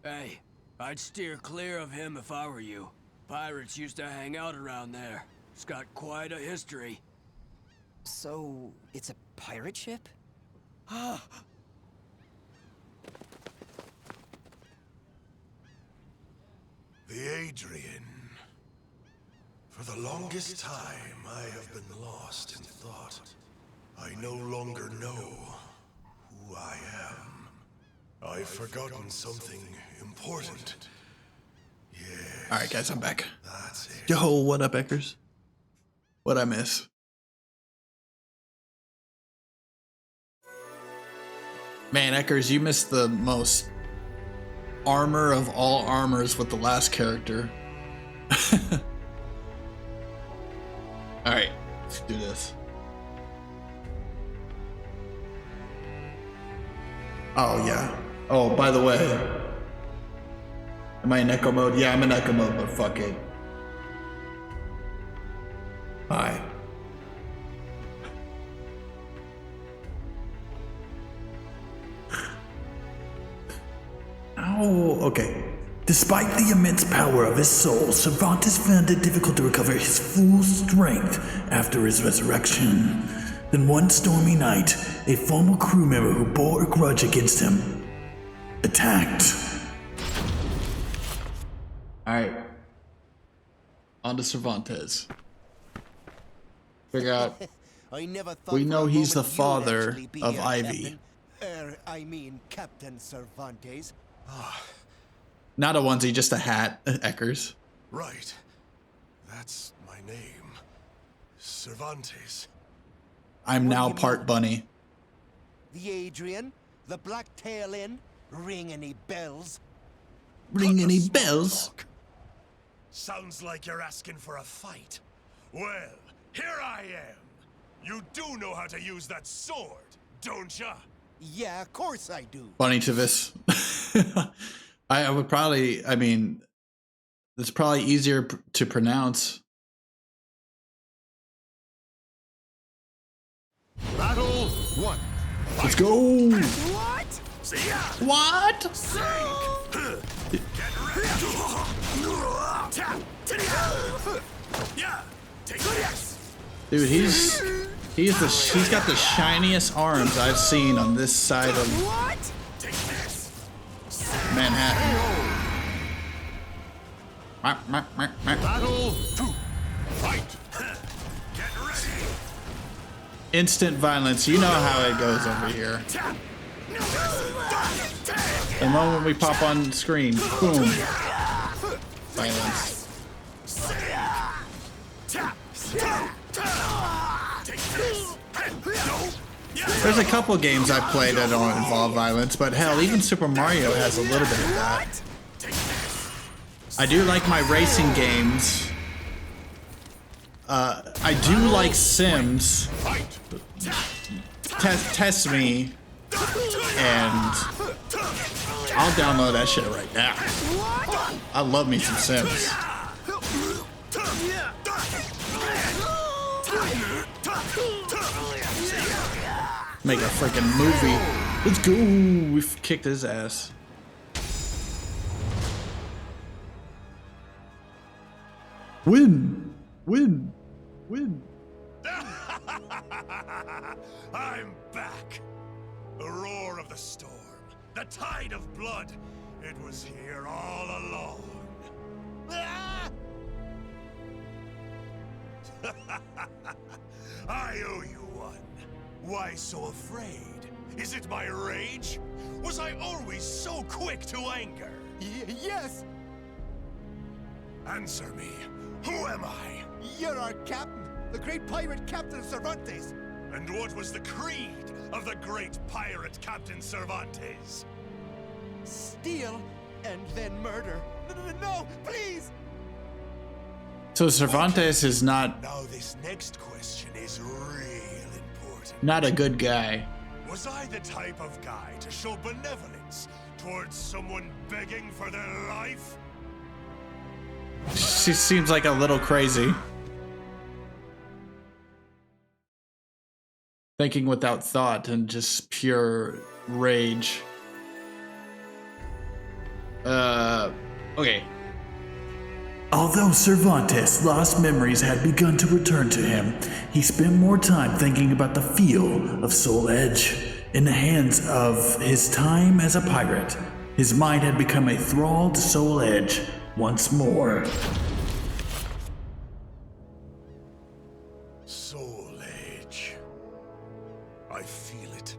Hey, I'd steer clear of him if I were you. Pirates used to hang out around there. It's got quite a history. So, it's a pirate ship? The Adrian. For the longest time, I have been lost in thought. I no longer know who I am. I've forgotten something important. Yes. Alright, guys, I'm back. That's it. Yo, what up, Eckers? What'd I miss? Man, Eckers, you missed the most armor of all armors with the last character. Alright, let's do this. Oh, yeah. Oh, by the way. Am I in echo mode? Yeah, I'm in echo mode, but fuck it. Hi. Oh, okay. Despite the immense power of his soul, Cervantes found it difficult to recover his full strength after his resurrection. Then one stormy night, a former crew member who bore a grudge against him attacked. Alright. On to Cervantes. Figure out. I never thought We for know a he's the moment you'd father actually be of here, Ivy. Captain. I mean, Captain Cervantes. Not a onesie, just a hat, Eckers. Right. That's my name. Cervantes. I'm What do now you part mean? bunny. The Adrian? The Black Tail Inn? Ring any bells? Ring Cut the any small bells? talk. Sounds like you're asking for a fight. Well, here I am. You do know how to use that sword, don't ya? Yeah, of course I do. Bunny to this. I would probably, I mean, it's probably easier to pronounce. Battle 1. Let's go! What? See ya! What? Get ready! Tap! Yeah! Take this! Dude, he's got the shiniest arms I've seen on this side of What? Take this! Manhattan. Battle 2. Fight! Get ready! Instant violence. You know how it goes over here. Tap! The moment we pop on screen, boom. Violence. Tap! Take this! No! There's a couple games I've played that don't involve violence, but hell, even Super Mario has a little bit of that. I do like my racing games. I do like Sims. Test me, and I'll download that shit right now. I love me some Sims. Make a freaking movie. Let's go. We've kicked his ass. Win. Win. Win. I'm back. The roar of the storm, the tide of blood. It was here all along. Ah! I owe you one. Why so afraid? Is it my rage? Was I always so quick to anger? Yes! Answer me. Who am I? You're our captain, the great pirate Captain Cervantes. And what was the creed of the great pirate Captain Cervantes? Steal and then murder. No, please! So Cervantes is not Now this next question is real important. not a good guy. Was I the type of guy to show benevolence towards someone begging for their life? She seems like a little crazy. Thinking without thought and just pure rage. Okay. Although Cervantes' lost memories had begun to return to him, he spent more time thinking about the feel of Soul Edge. In the hands of his time as a pirate, his mind had become a thrall to Soul Edge once more. Soul Edge. I feel it.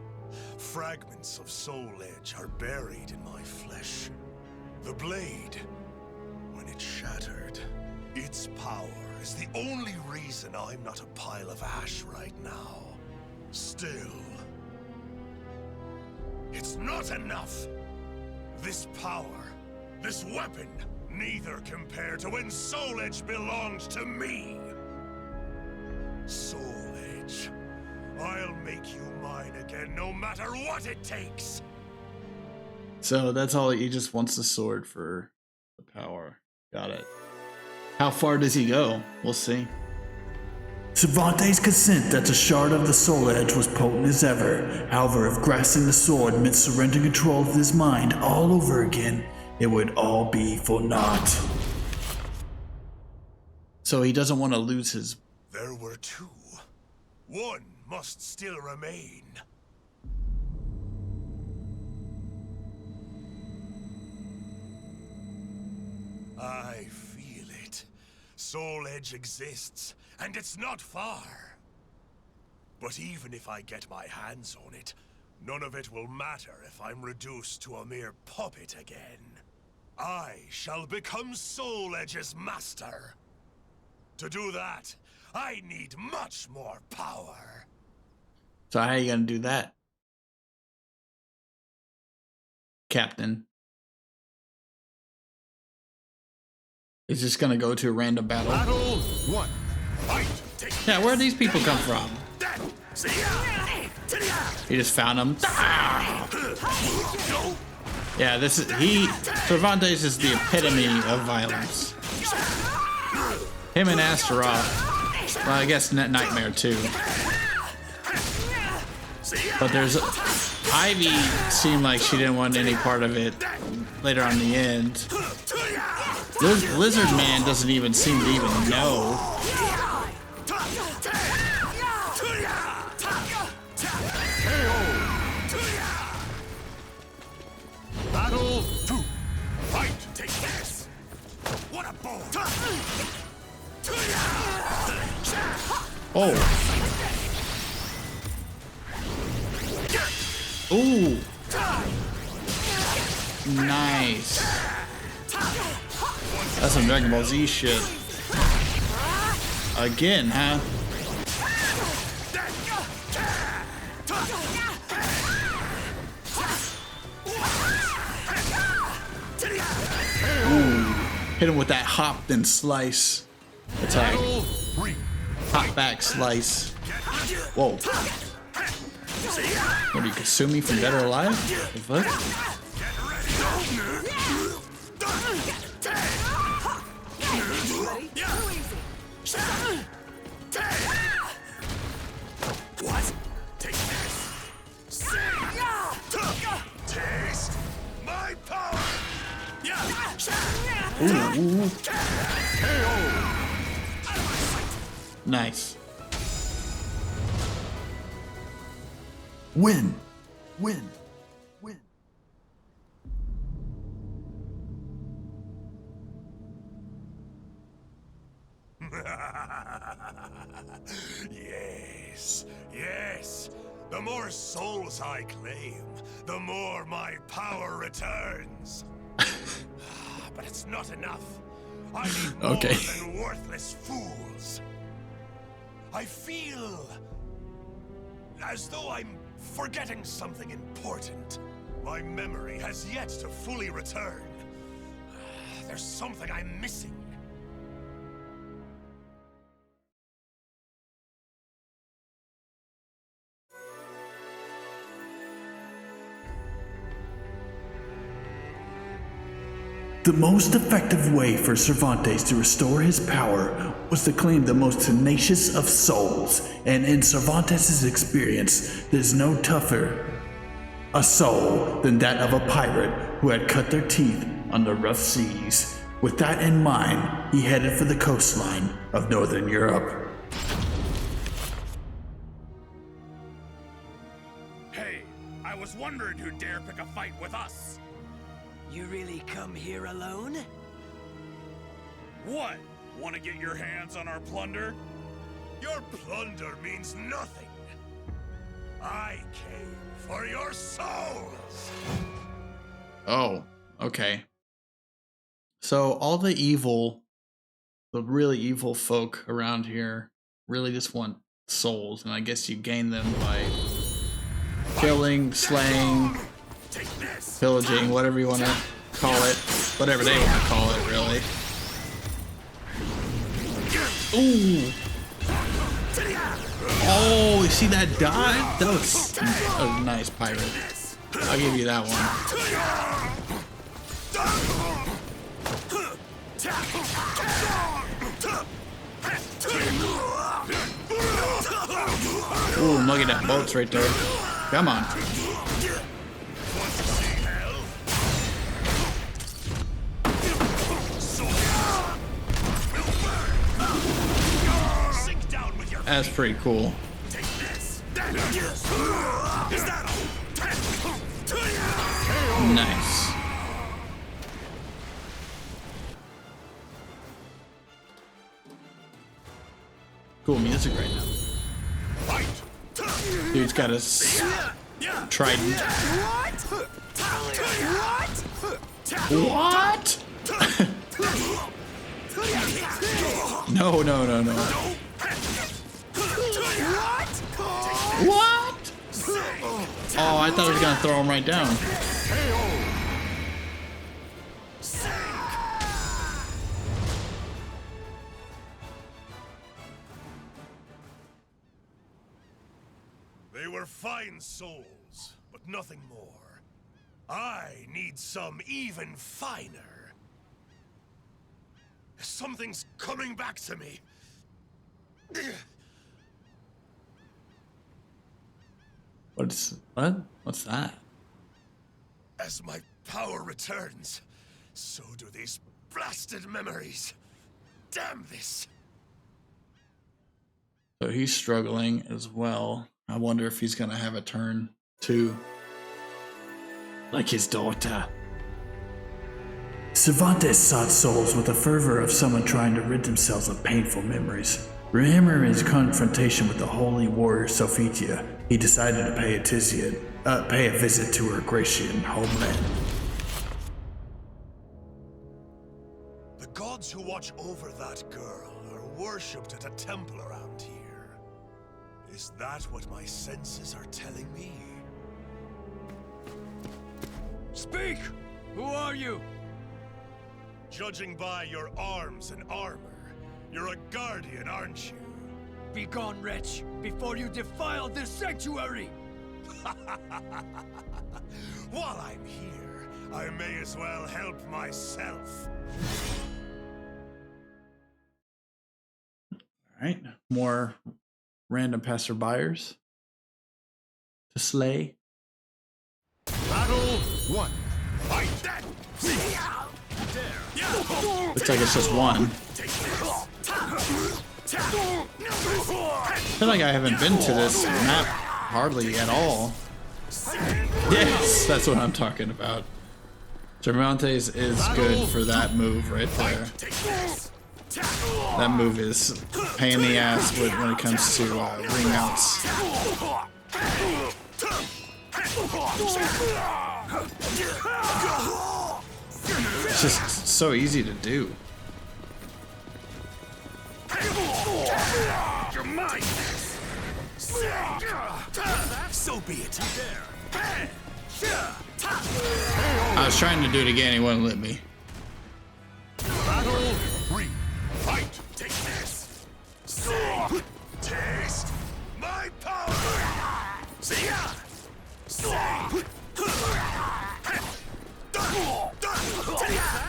Fragments of Soul Edge are buried in my flesh. The blade, when it shattered, its power is the only reason I'm not a pile of ash right now. Still, it's not enough. This power, this weapon, neither compare to when Soul Edge belonged to me. Soul Edge, I'll make you mine again no matter what it takes. So that's all. He just wants the sword for the power. Got it. How far does he go? We'll see. Cervantes could sense that the shard of the soul edge was potent as ever. However, if grasping the sword meant surrendering control of his mind all over again, it would all be for naught. So he doesn't want to lose his... There were two. One must still remain. I feel it. Soul Edge exists, and it's not far. But even if I get my hands on it, none of it will matter if I'm reduced to a mere puppet again. I shall become Soul Edge's master. To do that, I need much more power. So how are you going to do that, Captain? He's just going to go to a random battle. Battle 1. Fight. Yeah, where do these people come from? He just found them. Yeah, this is Cervantes is the epitome of violence. Him and Astaroth. Well, I guess Nightmare too. But there's Ivy seemed like she didn't want any part of it later on in the end. Lizard Man doesn't even seem to even know. Battle 2. Fight. Take this. What a ball. Oh. Ooh. Nice. That's some Dragon Ball Z shit. Again, huh? Ooh. Hit him with that hop then slice attack. Hop back slice. Whoa. What are you, Kasumi from Dead or Alive? The fuck? What? Take this. Taste my power. Ooh. Nice. Win. Win. Win. Yes, yes. The more souls I claim, the more my power returns. But it's not enough. I need more than worthless fools. I feel as though I'm forgetting something important. My memory has yet to fully return. There's something I'm missing. The most effective way for Cervantes to restore his power was to claim the most tenacious of souls, and in Cervantes' experience, there's no tougher a soul than that of a pirate who had cut their teeth on the rough seas. With that in mind, he headed for the coastline of Northern Europe. Hey, I was wondering who'd dare pick a fight with us. You really come here alone? What? Want to get your hands on our plunder? Your plunder means nothing. I came for your souls. Oh, okay. So all the really evil folk around here really just want souls, and I guess you gain them by killing, slaying, pillaging, whatever you want to call it. Whatever they want to call it, really. Ooh. Oh, you see that dive? That was a nice pirate. I'll give you that one. Ooh, look at that bolts right there. Come on. That's pretty cool. Nice. Cool music right now. Dude's got a trident. What? No, no, no, no. What? Oh, I thought I was gonna throw him right down. They were fine souls, but nothing more. I need some even finer. Something's coming back to me. What's that? As my power returns, so do these blasted memories. Damn this. So he's struggling as well. I wonder if he's gonna have a turn too. Like his daughter. Cervantes sought souls with the fervor of someone trying to rid themselves of painful memories. Remembering his confrontation with the holy warrior Sophitia, he decided to pay a visit to her Grecian homeland. The gods who watch over that girl are worshipped at a temple around here. Is that what my senses are telling me? Speak! Who are you? Judging by your arms and armor, you're a guardian, aren't you? Begone, wretch, before you defile this sanctuary! While I'm here, I may as well help myself. Alright, more random passerbyers to slay. Battle 1. Fight! Looks like it's just one. I feel like I haven't been to this map hardly at all. Yes, that's what I'm talking about. Cervantes is good for that move right there. That move is a pain in the ass when it comes to remounts. It's just so easy to do. You're mine! So be it. I was trying to do it again, he wouldn't let me. Battle 3. Fight! Take this! Taste my power!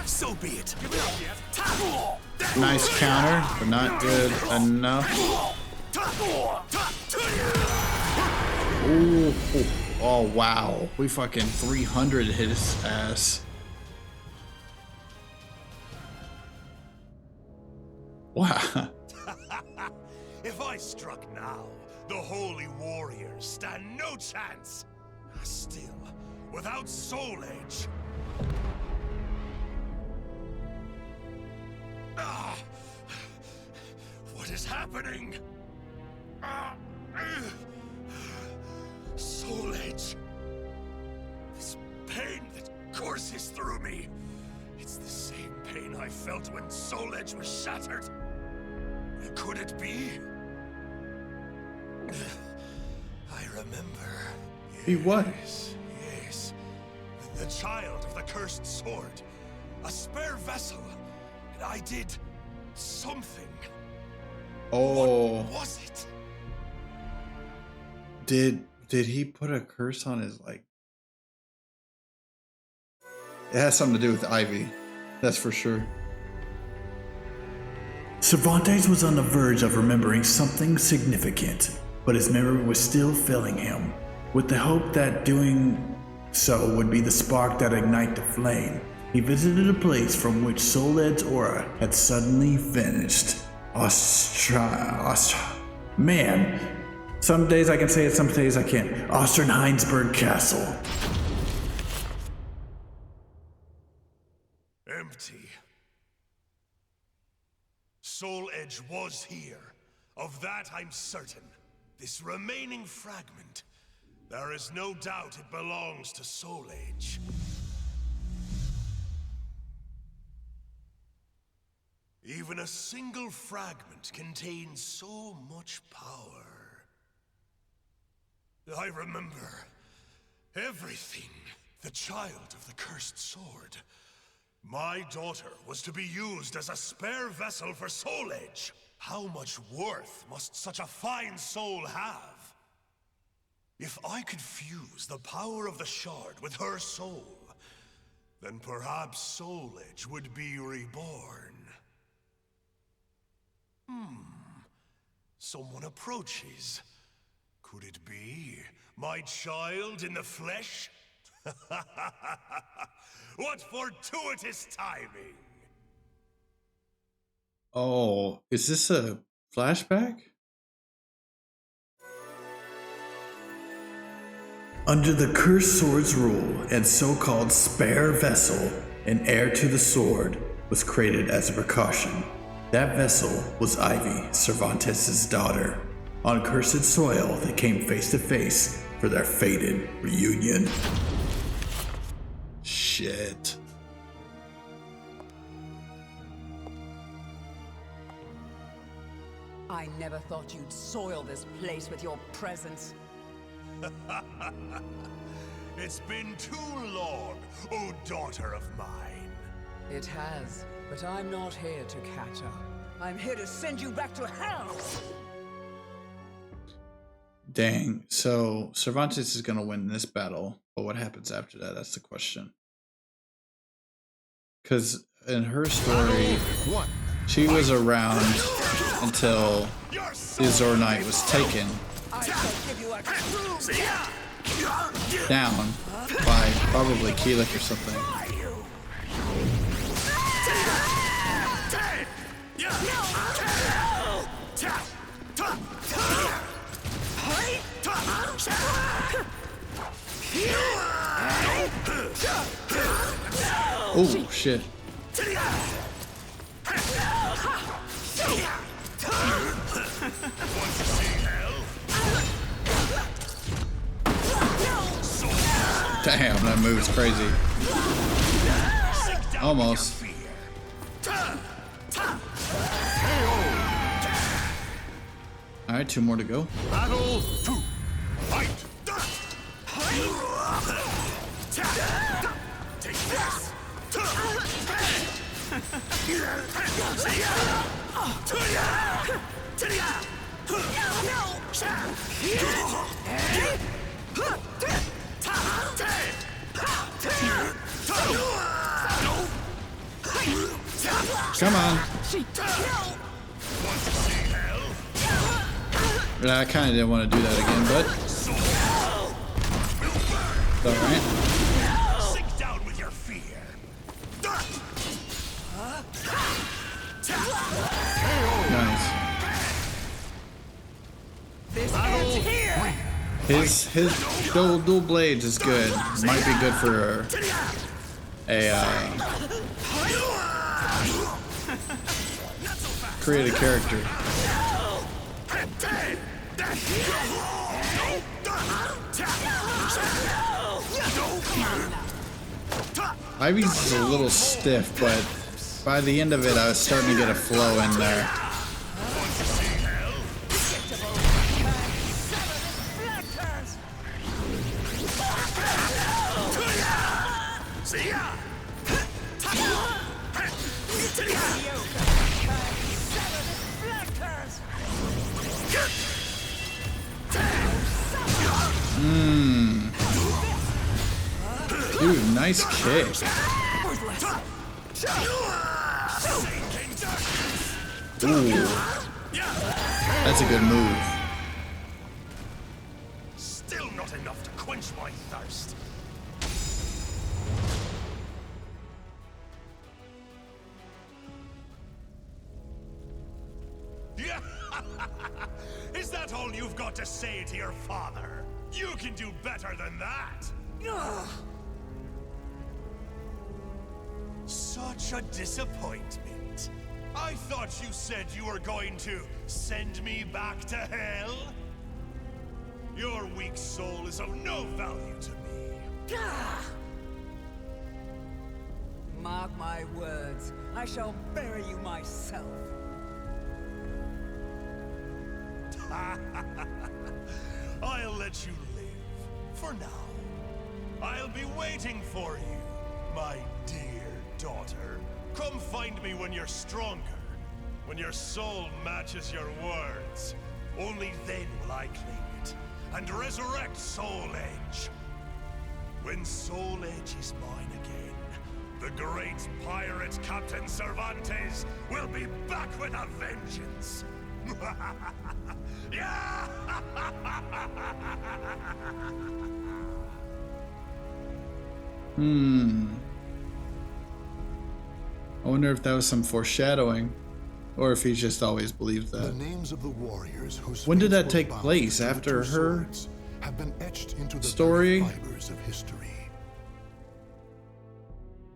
So be it. Nice counter, but not good enough. Ooh, oh wow, we fucking 300 hit his ass. Wow. If I struck now, the holy warriors stand no chance. Still, without Soul Edge. What is happening? Soul Edge. This pain that courses through me. It's the same pain I felt when Soul Edge was shattered. Could it be? I remember. Be what? Yes. The child of the cursed sword. A spare vessel. And I did something. Oh. What was it? Did he put a curse on his It has something to do with Ivy. That's for sure. Cervantes was on the verge of remembering something significant, but his memory was still failing him. With the hope that doing so would be the spark that ignite the flame, he visited a place from which Soul Edge's aura had suddenly vanished. Man, some days I can say it, some days I can't. Osternheinsberg Castle. Empty. Soul Edge was here. Of that I'm certain. This remaining fragment, there is no doubt it belongs to Soul Edge. Even a single fragment contains so much power. I remember everything. The child of the cursed sword. My daughter was to be used as a spare vessel for Soul Edge. How much worth must such a fine soul have? If I could fuse the power of the shard with her soul, then perhaps Soul Edge would be reborn. Someone approaches. Could it be my child in the flesh? What fortuitous timing! Oh, is this a flashback? Under the cursed sword's rule and so-called spare vessel, an heir to the sword was created as a precaution. That vessel was Ivy, Cervantes' daughter. On cursed soil, they came face to face for their fated reunion. Shit. I never thought you'd soil this place with your presence. It's been too long, oh daughter of mine. It has, but I'm not here to catch up. I'm here to send you back to hell! Dang. So Cervantes is going to win this battle, but what happens after that? That's the question. Because in her story, she was around until the Azor Knight was taken down by probably Keelik or something. Oh shit. Damn, that move's crazy. Almost. Alright, 2 more to go. Battle 2. Fight! Take this! Come on. I kind of didn't want to do that again, but it's alright. Sink down with your fear. Nice. His dual blades is good. Might be good for a create a character. Ivy's is a little stiff, but by the end of it, I was starting to get a flow in there. Dude, nice kick. Ooh. That's a good move. Still not enough to quench my thirst. Is that all you've got to say to your father? You can do better than that. Such a disappointment. I thought you said you were going to send me back to hell? Your weak soul is of no value to me. Mark my words, I shall bury you myself. I'll let you live, for now. I'll be waiting for you, my dear daughter. Come find me when you're stronger, when your soul matches your words. Only then will I claim it, and resurrect Soul Edge. When Soul Edge is mine again, the great pirate Captain Cervantes will be back with a vengeance. Yeah! I wonder if that was some foreshadowing, or if he just always believed The that. names of the warriors whose When did fates that were take bound place? to the After two her swords have been etched into the story? very fibers of history.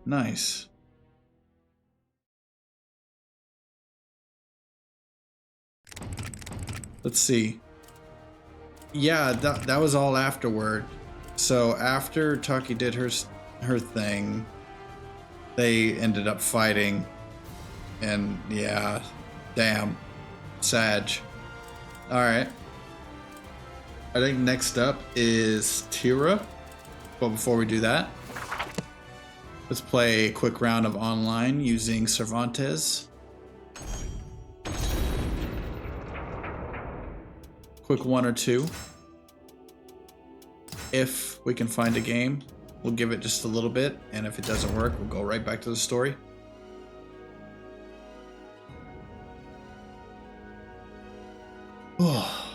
Nice. Let's see. Yeah, that was all afterward. So after Taki did her thing, they ended up fighting, and yeah, damn, Sag. All right. I think next up is Tira. But before we do that, let's play a quick round of online using Cervantes. Quick 1 or 2. If we can find a game, we'll give it just a little bit, and if it doesn't work, we'll go right back to the story. Oh.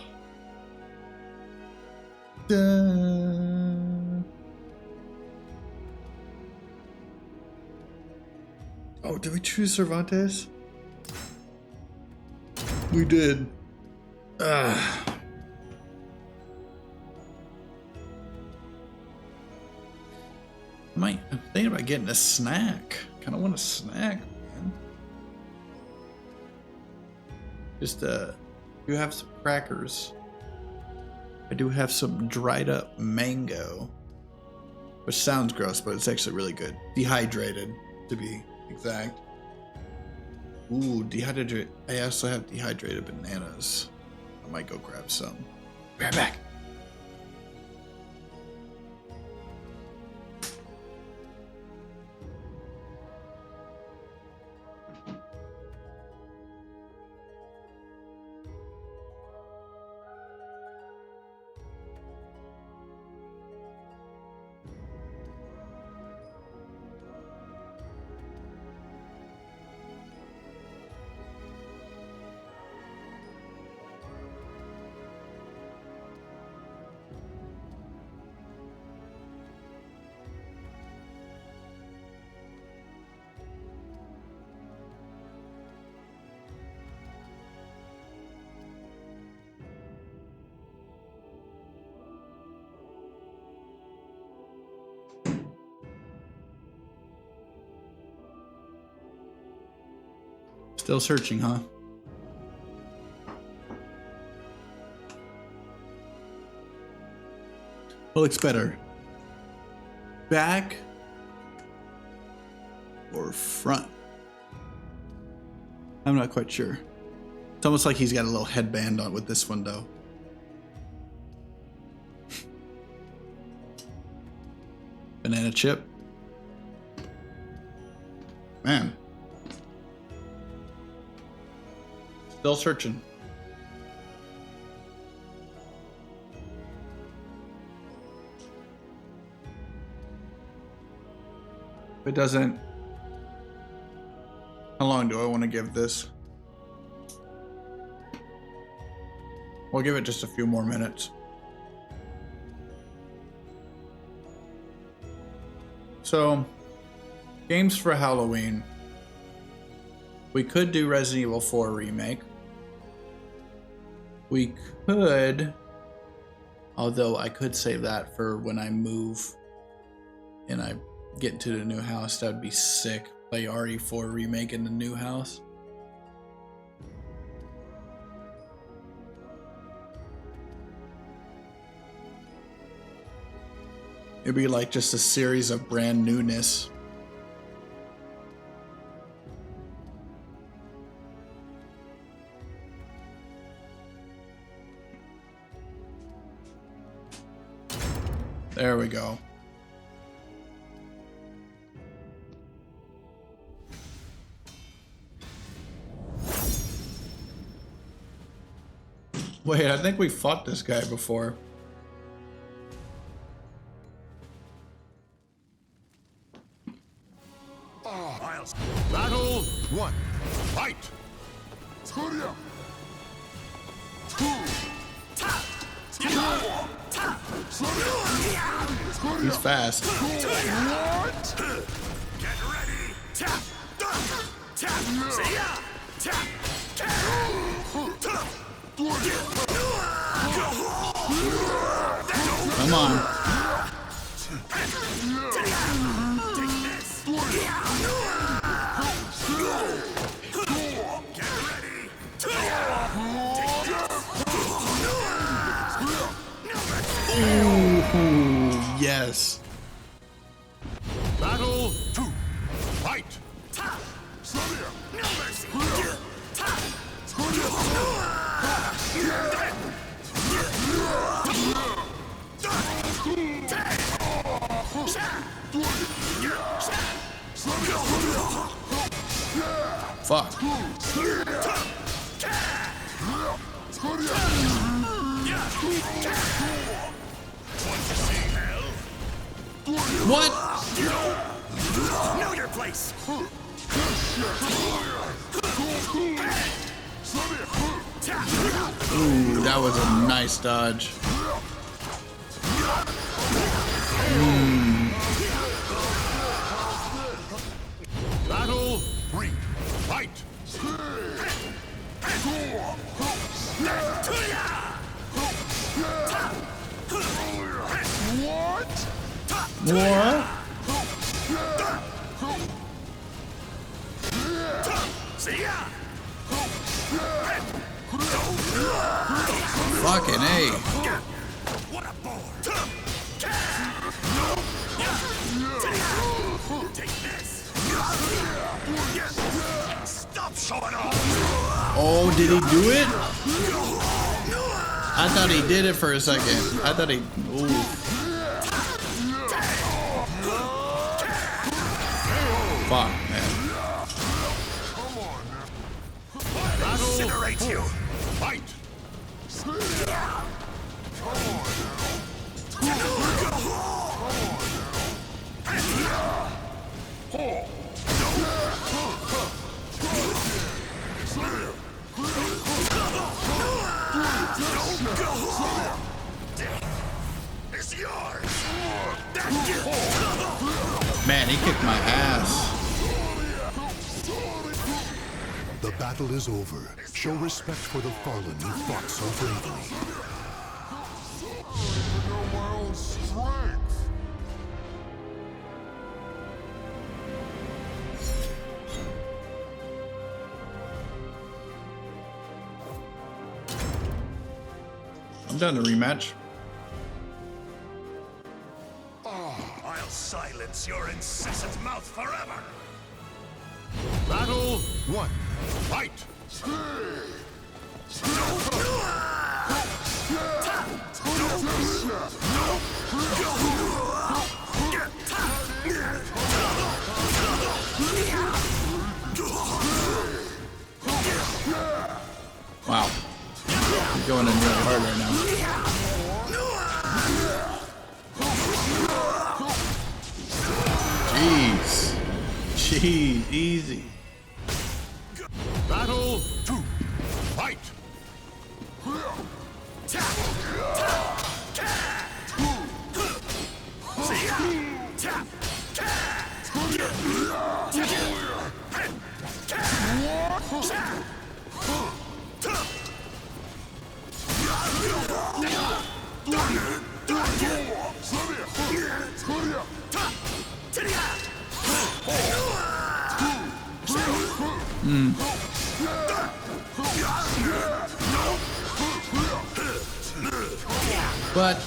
Oh, did we choose Cervantes? We did. I'm thinking about getting a snack. Kind of want a snack, man. Just you have some crackers. I do have some dried up mango, which sounds gross, but it's actually really good. Dehydrated, to be exact. Ooh, dehydrated. I also have dehydrated bananas. I might go grab some. Be right back. Still searching, huh? What looks better? Back or front? I'm not quite sure. It's almost like he's got a little headband on with this one, though. Banana chip. Man. Still searching. If it doesn't How long do I want to give this? We'll give it just a few more minutes. So, games for Halloween. We could do Resident Evil 4 Remake. We could, although I could save that for when I move and I get into the new house. That'd be sick. Play RE4 Remake in the new house. It'd be like just a series of brand newness. There we go. Wait, I think we fought this guy before. Battle 1. Fight! He's fast. Get ready! Come on. Ooh, yes. Battle 2. Fight! No mercy! Fuck. What? Know your place! Ooh, that was a nice dodge. Battle 3. Fight! What? Fucking A. What a bore! Take this! Stop showing off! Oh, did he do it? I thought he did it for a second. I thought he... Ooh. Fuck, man. Incinerate you! Fight! It's yours! Man, he kicked my ass. The battle is over. Show respect for the fallen who fought so bravely. I'm done the rematch. I'll silence your incessant mouth forever! Battle 1. Fight! Wow. He's going in really hard right now. Jeez. Jeez, easy. Battle 2. Fight! But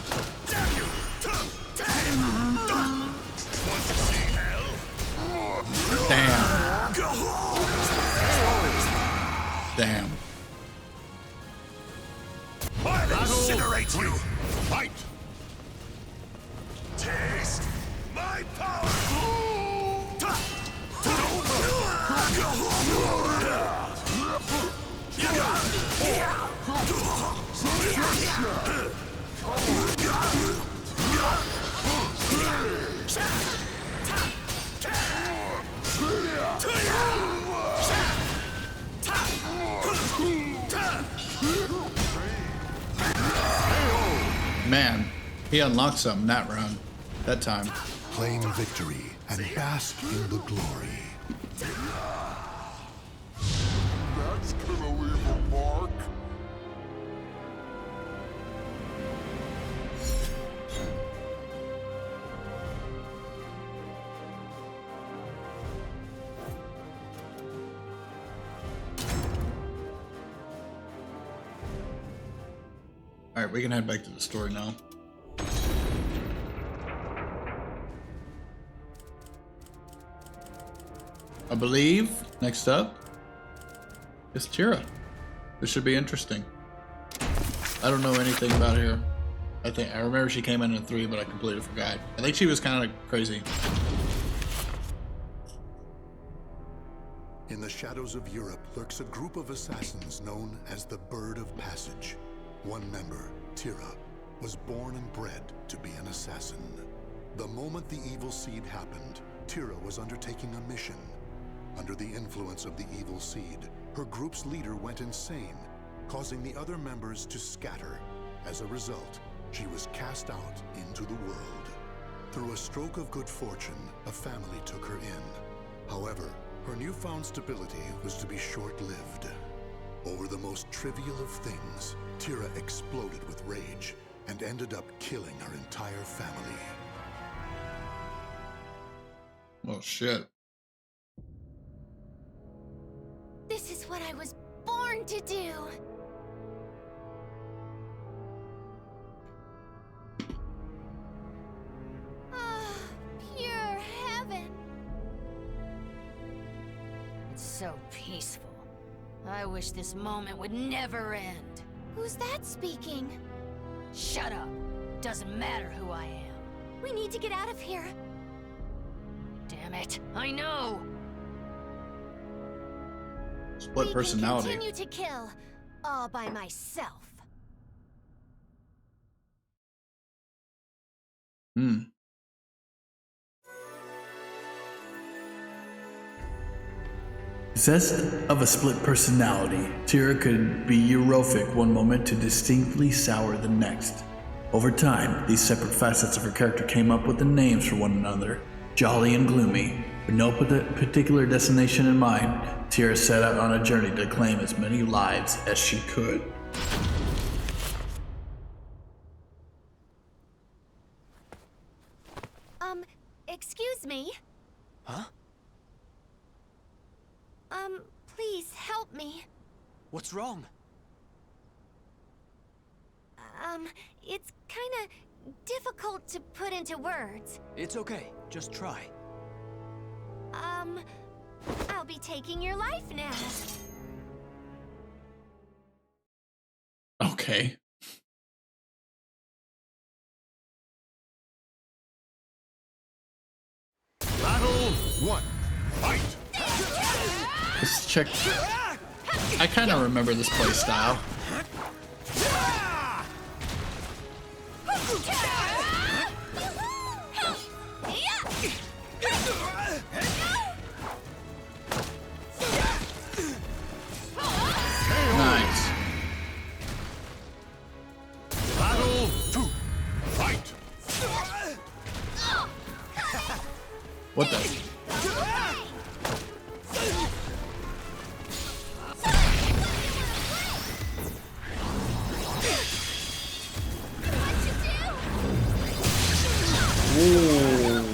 damn. Damn. Incinerate you! Fight! Taste my power! Man, he unlocked something that round. That time. Claim victory and bask in the glory. That's gonna leave a mark. Alright, we can head back to the story now. I believe next up is Tira. This should be interesting. I don't know anything about her. I remember she came in 3, but I completely forgot. I think she was kind of crazy. In the shadows of Europe lurks a group of assassins known as the Bird of Passage. One member, Tira, was born and bred to be an assassin. The moment the evil seed happened, Tira was undertaking a mission. Under the influence of the evil seed, her group's leader went insane, causing the other members to scatter. As a result, she was cast out into the world. Through a stroke of good fortune, a family took her in. However, her newfound stability was to be short-lived. Over the most trivial of things, Tira exploded with rage and ended up killing her entire family. Oh shit. This is what I was born to do. Ah, pure heaven. It's so peaceful. I wish this moment would never end. Who's that speaking? Shut up. Doesn't matter who I am. We need to get out of here. Damn it. I know. Split personality. We can continue to kill all by myself. Possessed of a split personality, Tira could be euphoria one moment to distinctly sour the next. Over time, these separate facets of her character came up with the names for one another, jolly and gloomy. With no particular destination in mind, Tira set out on a journey to claim as many lives as she could. Excuse me? Huh? Please help me. What's wrong? It's kinda difficult to put into words. It's okay. Just try. I'll be taking your life now. Okay. Battle 1. Fight! Let's check. I kind of remember this play style. What the? Ooh.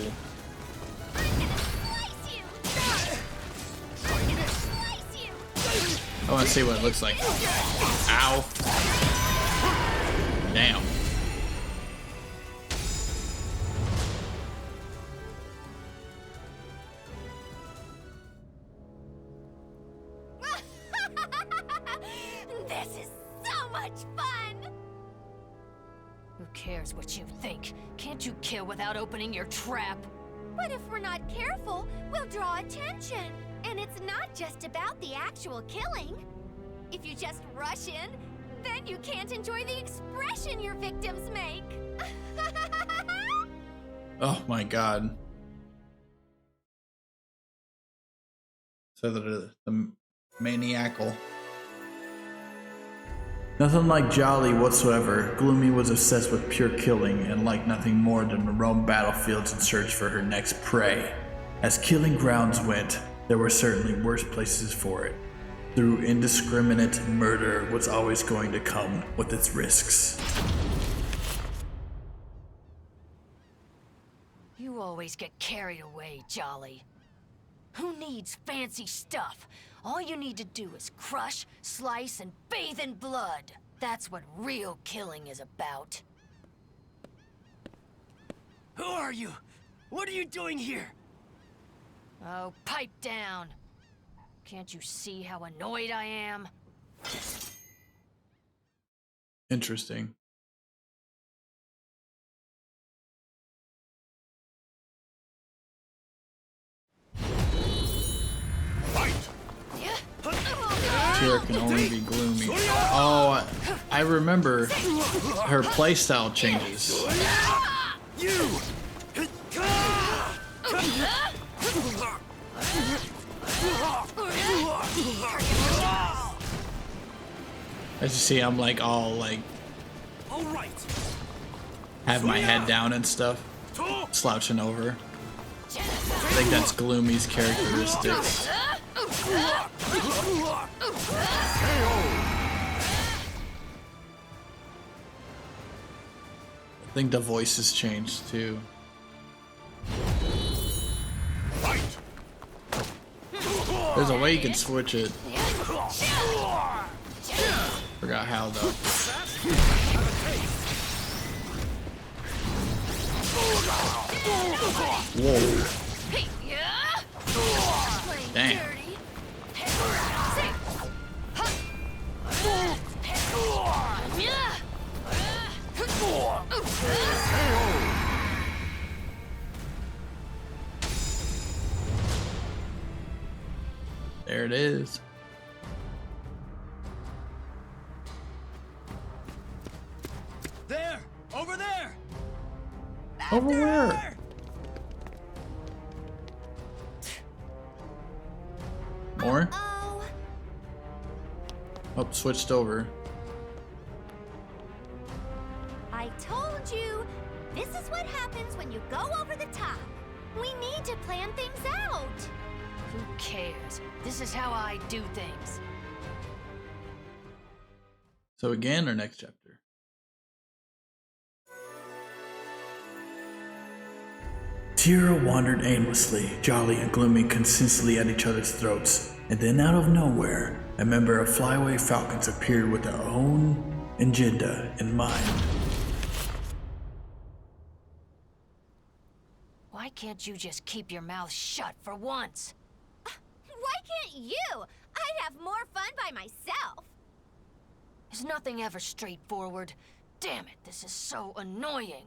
I want to see what it looks like. Ow. Damn. This is so much fun! Who cares what you think? Can't you kill without opening your trap? But if we're not careful, we'll draw attention. And it's not just about the actual killing. If you just rush in, then you can't enjoy the expression your victims make. Oh my god. So the maniacal. Nothing like Jolly whatsoever, Gloomy was obsessed with pure killing and liked nothing more than to roam battlefields in search for her next prey. As killing grounds went, there were certainly worse places for it. Through indiscriminate murder was always going to come with its risks. You always get carried away, Jolly. Who needs fancy stuff? All you need to do is crush, slice, and bathe in blood. That's what real killing is about. Who are you? What are you doing here? Oh, pipe down. Can't you see how annoyed I am? Interesting. Tira can only be Gloomy. Oh, I remember her playstyle changes. As you see, I'm like all like have my head down and stuff, slouching over. I think that's Gloomy's characteristics. I think the voice has changed too. There's a way you can switch it. Forgot how though. Whoa. Damn. There it is. There! Over there! Over where? More? Oh, switched over. I told you, this is what happens when you go over the top. We need to plan things out. Who cares? This is how I do things. So again, or next chapter? Tira wandered aimlessly, Jolly and Gloomy consistently at each other's throats, and then out of nowhere, a member of Flyaway Falcons appeared with their own agenda in mind. Why can't you just keep your mouth shut for once? Why can't you? I'd have more fun by myself. Is nothing ever straightforward? Damn it, this is so annoying.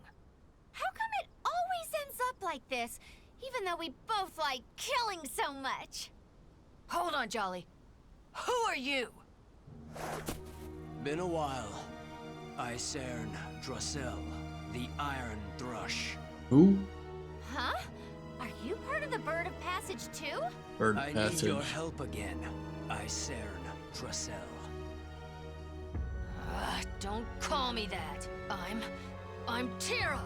How come it always ends up like this, even though we both like killing so much? Hold on, Jolly. Who are you? Been a while. Icern Drossel, the Iron Thrush. Who? Huh? Are you part of the Bird of Passage too? Bird I Passage. need your help again, Icern Drossel. Don't call me that. I'm Tira.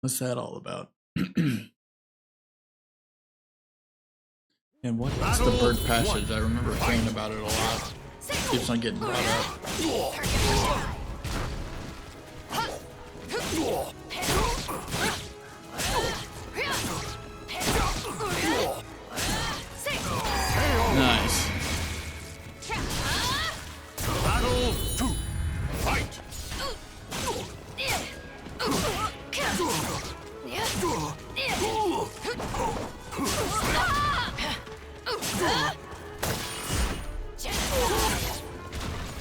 What's that all about? And what's the bird passage? I remember hearing about it a lot. Keeps on getting brought up. Nice. Battle 2. Fight!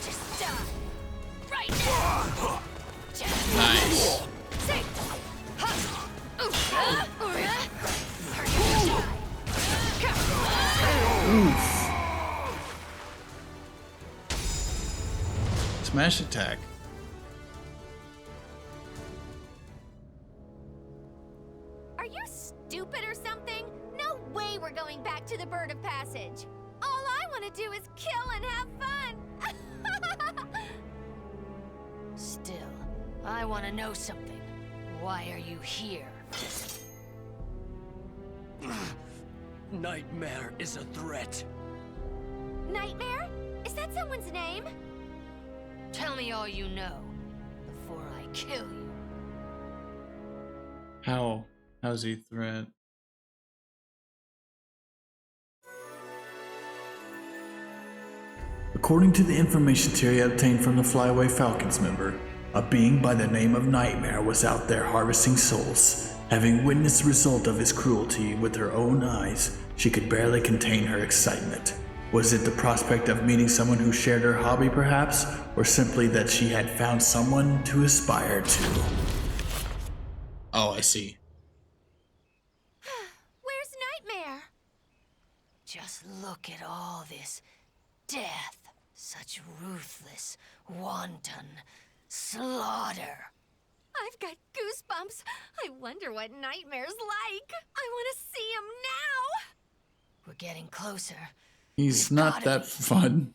Just die right now. Nice. Oof. Smash attack. Are you stupid or something? No way we're going back to the Bird of Passage. All I want to do is kill and have fun. Still, I want to know something. Why are you here? Nightmare is a threat. Nightmare? Is that someone's name? Tell me all you know before I kill you. How's he threat? According to the information Terry obtained from the Flyaway Falcons member, a being by the name of Nightmare was out there harvesting souls. Having witnessed the result of his cruelty with her own eyes, she could barely contain her excitement. Was it the prospect of meeting someone who shared her hobby perhaps, or simply that she had found someone to aspire to? Oh, I see. Where's Nightmare? Just look at all this death. Such ruthless, wanton slaughter. I've got goosebumps. I wonder what Nightmare's like. I want to see him now. We're getting closer. He's not that fun.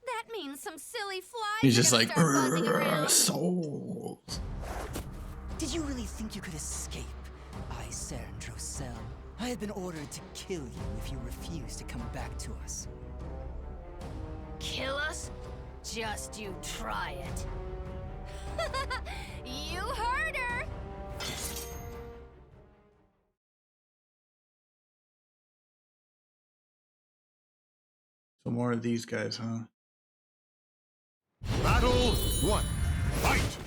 That means some silly flies. He's just like, buzzing around. souls. Did you really think you could escape? I, Saren Drosel. I had been ordered to kill you if you refused to come back to us. Kill us? Just you try it. You heard her. So more of these guys, huh? Battle 1. Fight!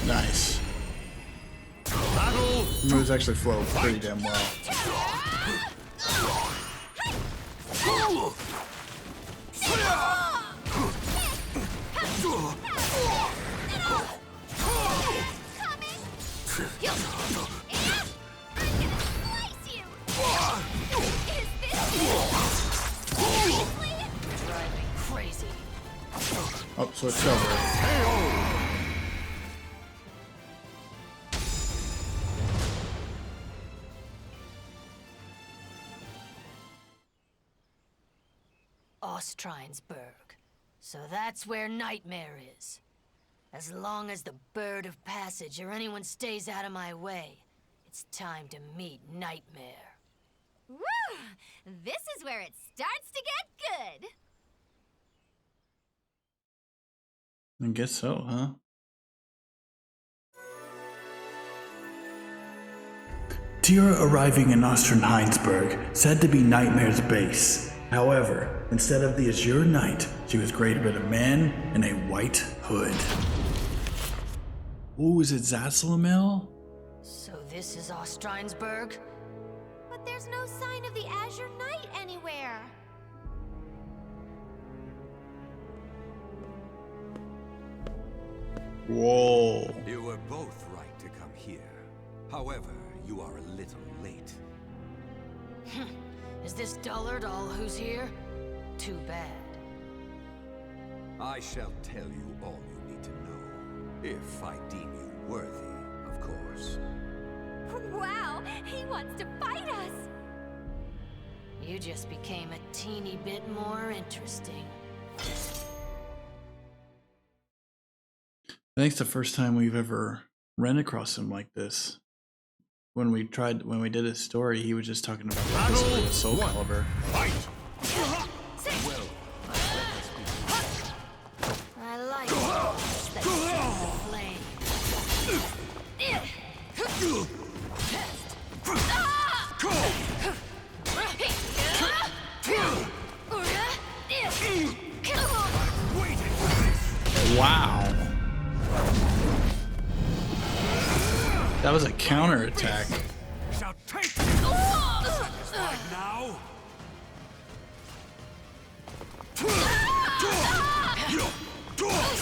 Nice. Battle Moves actually flow pretty damn well. Drive me crazy. Oh, switch over. Ostrinesburg. So that's where Nightmare is. As long as the Bird of Passage or anyone stays out of my way, it's time to meet Nightmare. Woo! This is where it starts to get good. I guess so, huh? Tira arriving in Ostrinesburg said to be Nightmare's base. However, instead of the Azure Knight, she was greeted with a man in a white hood. Oh, is it Zasalamel? So this is Ostrinesburg? But there's no sign of the Azure Knight anywhere. Whoa. You were both right to come here. However, you are a little late. Is this dullard all who's here? Too bad. I shall tell you all you need to know. If I deem you worthy, of course. Wow, he wants to fight us! You just became a teeny bit more interesting. I think it's the first time we've ever ran across him like this. When we did his story, he was just talking about the history of Soul Calibur. Well, I like that flame. Wow. That was a counterattack. Shall take it. Satisfied now?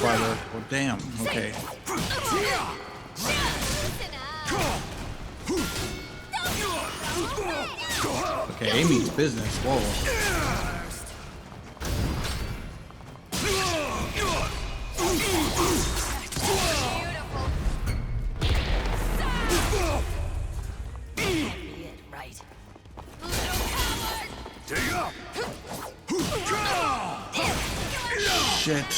Right, well, damn. Okay. Okay, Amy's business. Whoa. Right. Shit.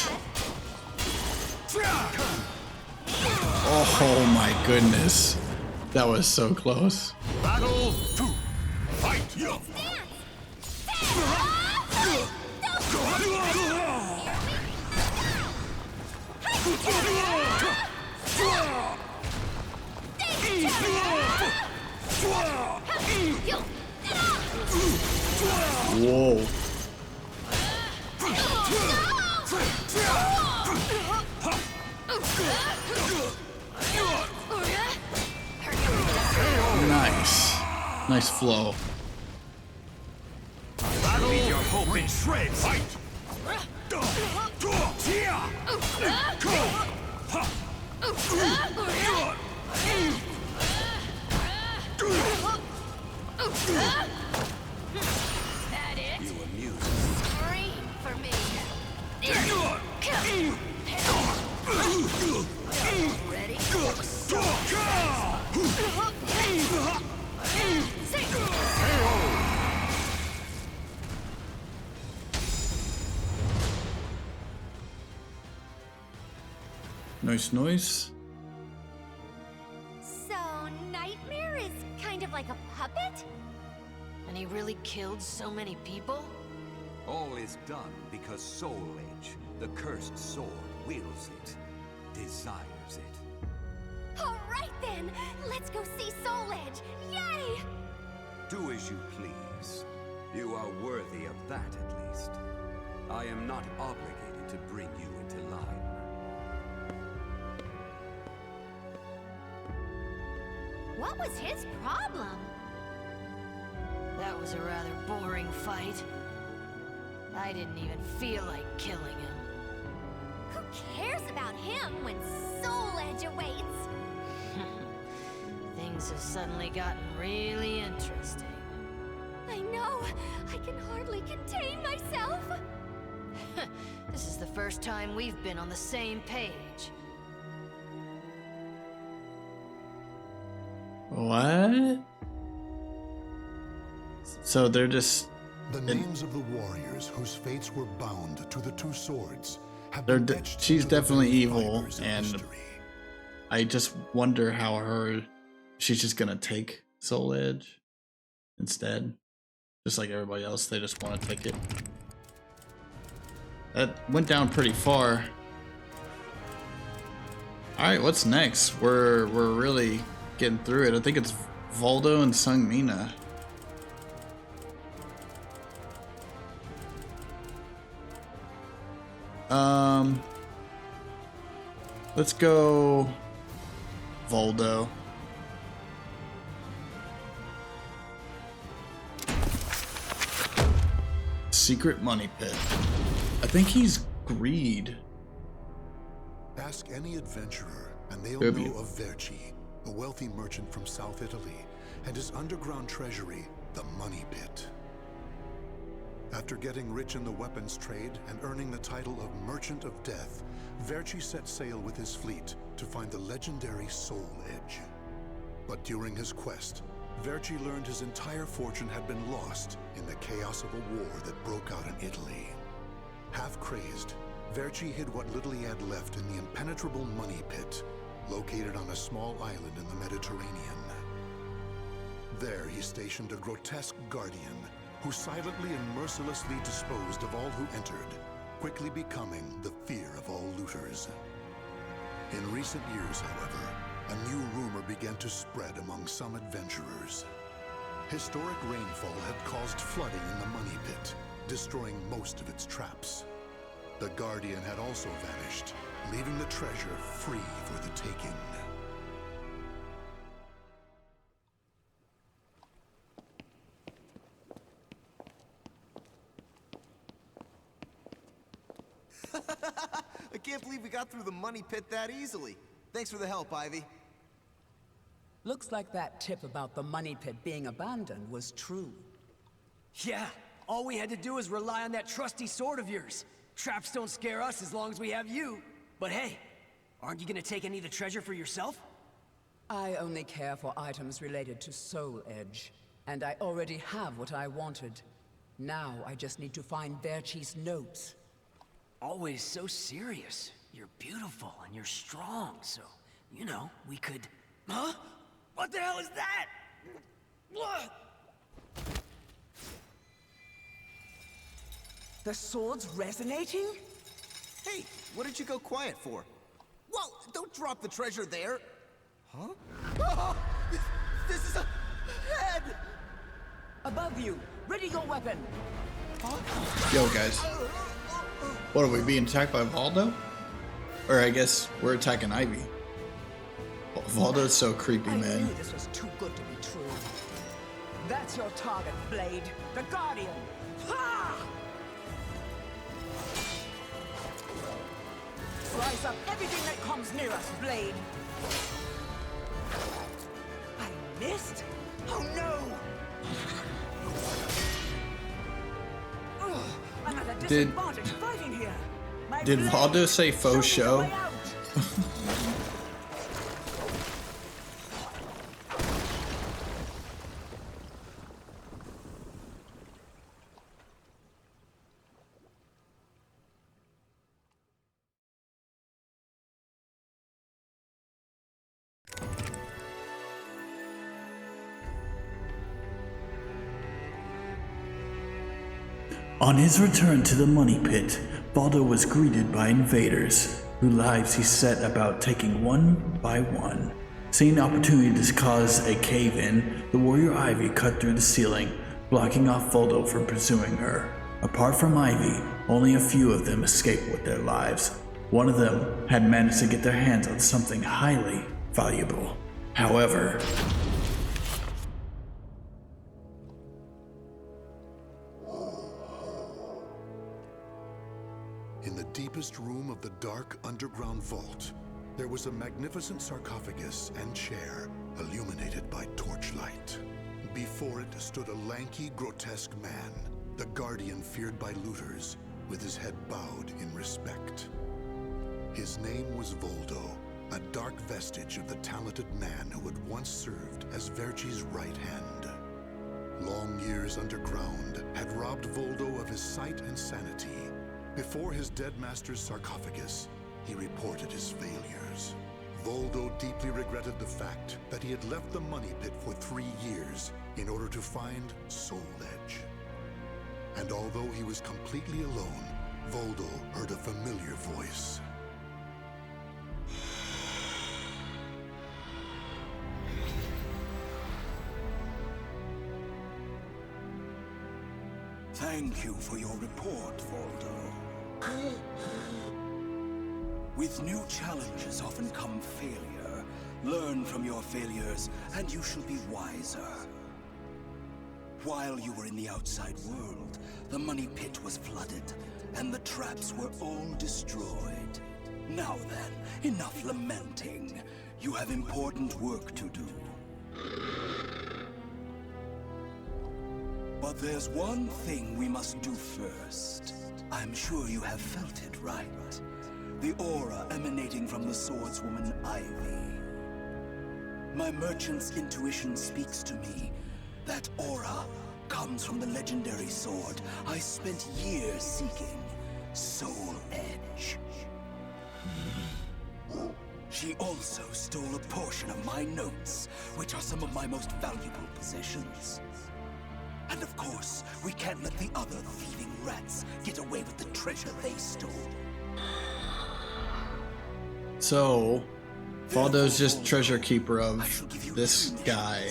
Oh my goodness. That was so close. Battle 2. Fight! Whoa. Nice. Nice flow. Leave your hope in shreds. Fight! That it? you amuse Scream for me. Ready? Nice, nice. So, Nightmare is kind of like a puppet? And he really killed so many people? All is done because Soul Edge, the cursed sword, wills it, desires it. Alright then, let's go see Soul Edge! Yay! Do as you please. You are worthy of that at least. I am not obligated to bring you into line. What was his problem? That was a rather boring fight. I didn't even feel like killing him. Who cares about him when Soul Edge awaits? Things have suddenly gotten really interesting. I know, I can hardly contain myself. This is the first time we've been on the same page. What? So they're just... The names of the warriors whose fates were bound to the two swords have They're been etched she's into the definitely very evil, fibers of and history. I just wonder how she's just gonna take Soul Edge instead. Just like everybody else, they just want to take it. That went down pretty far. Alright, what's next? We're really getting through it. I think it's Voldo and Sung Mina. Let's go Voldo. Secret money pit. I think he's greed. Ask any adventurer, and they'll Maybe. know of Verci, a wealthy merchant from South Italy, and his underground treasury, the Money Pit. After getting rich in the weapons trade and earning the title of Merchant of Death, Verci set sail with his fleet to find the legendary Soul Edge. But during his quest, Verci learned his entire fortune had been lost in the chaos of a war that broke out in Italy. Half crazed, Verci hid what little he had left in the impenetrable money pit, located on a small island in the Mediterranean. There he stationed a grotesque guardian who silently and mercilessly disposed of all who entered, quickly becoming the fear of all looters. In recent years, however, a new rumor began to spread among some adventurers. Historic rainfall had caused flooding in the money pit, destroying most of its traps. The Guardian had also vanished, leaving the treasure free for the taking. I can't believe we got through the money pit that easily. Thanks for the help, Ivy. Looks like that tip about the money pit being abandoned was true. Yeah, all we had to do was rely on that trusty sword of yours. Traps don't scare us as long as we have you. But hey, aren't you gonna take any of the treasure for yourself? I only care for items related to Soul Edge, and I already have what I wanted. Now I just need to find Verci's notes. Always so serious. You're beautiful and you're strong, so, you know, we could... Huh? What the hell is that? What? The sword's resonating? Hey, what did you go quiet for? Whoa, don't drop the treasure there! Huh? Oh, this is a head! Above you! Ready your weapon! Yo, guys. What, are we being attacked by Valdo? Or I guess we're attacking Ivy. Valdo's so creepy, I man. knew this was too good to be true. That's your target, Blade. The Guardian. Ha! Slice up everything that comes near us, Blade. I missed? Oh no! Ugh, I'm at a disadvantage fighting here. Did Valdo say faux show? On his return to the money pit, Baldo was greeted by invaders, whose lives he set about taking one by one. Seeing an opportunity to cause a cave-in, the warrior Ivy cut through the ceiling, blocking off Voldo from pursuing her. Apart from Ivy, only a few of them escaped with their lives. One of them had managed to get their hands on something highly valuable. However, in the deepest room of the dark underground vault, there was a magnificent sarcophagus and chair illuminated by torchlight. Before it stood a lanky, grotesque man, the guardian feared by looters, with his head bowed in respect. His name was Voldo, a dark vestige of the talented man who had once served as Verci's right hand. Long years underground had robbed Voldo of his sight and sanity. Before his dead master's sarcophagus, he reported his failures. Voldo deeply regretted the fact that he had left the money pit for 3 years in order to find Soul Edge. And although he was completely alone, Voldo heard a familiar voice. Thank you for your report, Voldo. With new challenges often come failure. Learn from your failures, and you shall be wiser. While you were in the outside world, the money pit was flooded, and the traps were all destroyed. Now then, enough lamenting. You have important work to do. But there's one thing we must do first. I'm sure you have felt it, right? The aura emanating from the swordswoman Ivy. My merchant's intuition speaks to me. That aura comes from the legendary sword I spent years seeking, Soul Edge. She also stole a portion of my notes, which are some of my most valuable possessions. And of course, we can't let the other thieving rats get away with the treasure they stole. So, Valdo's just treasure keeper of this guy,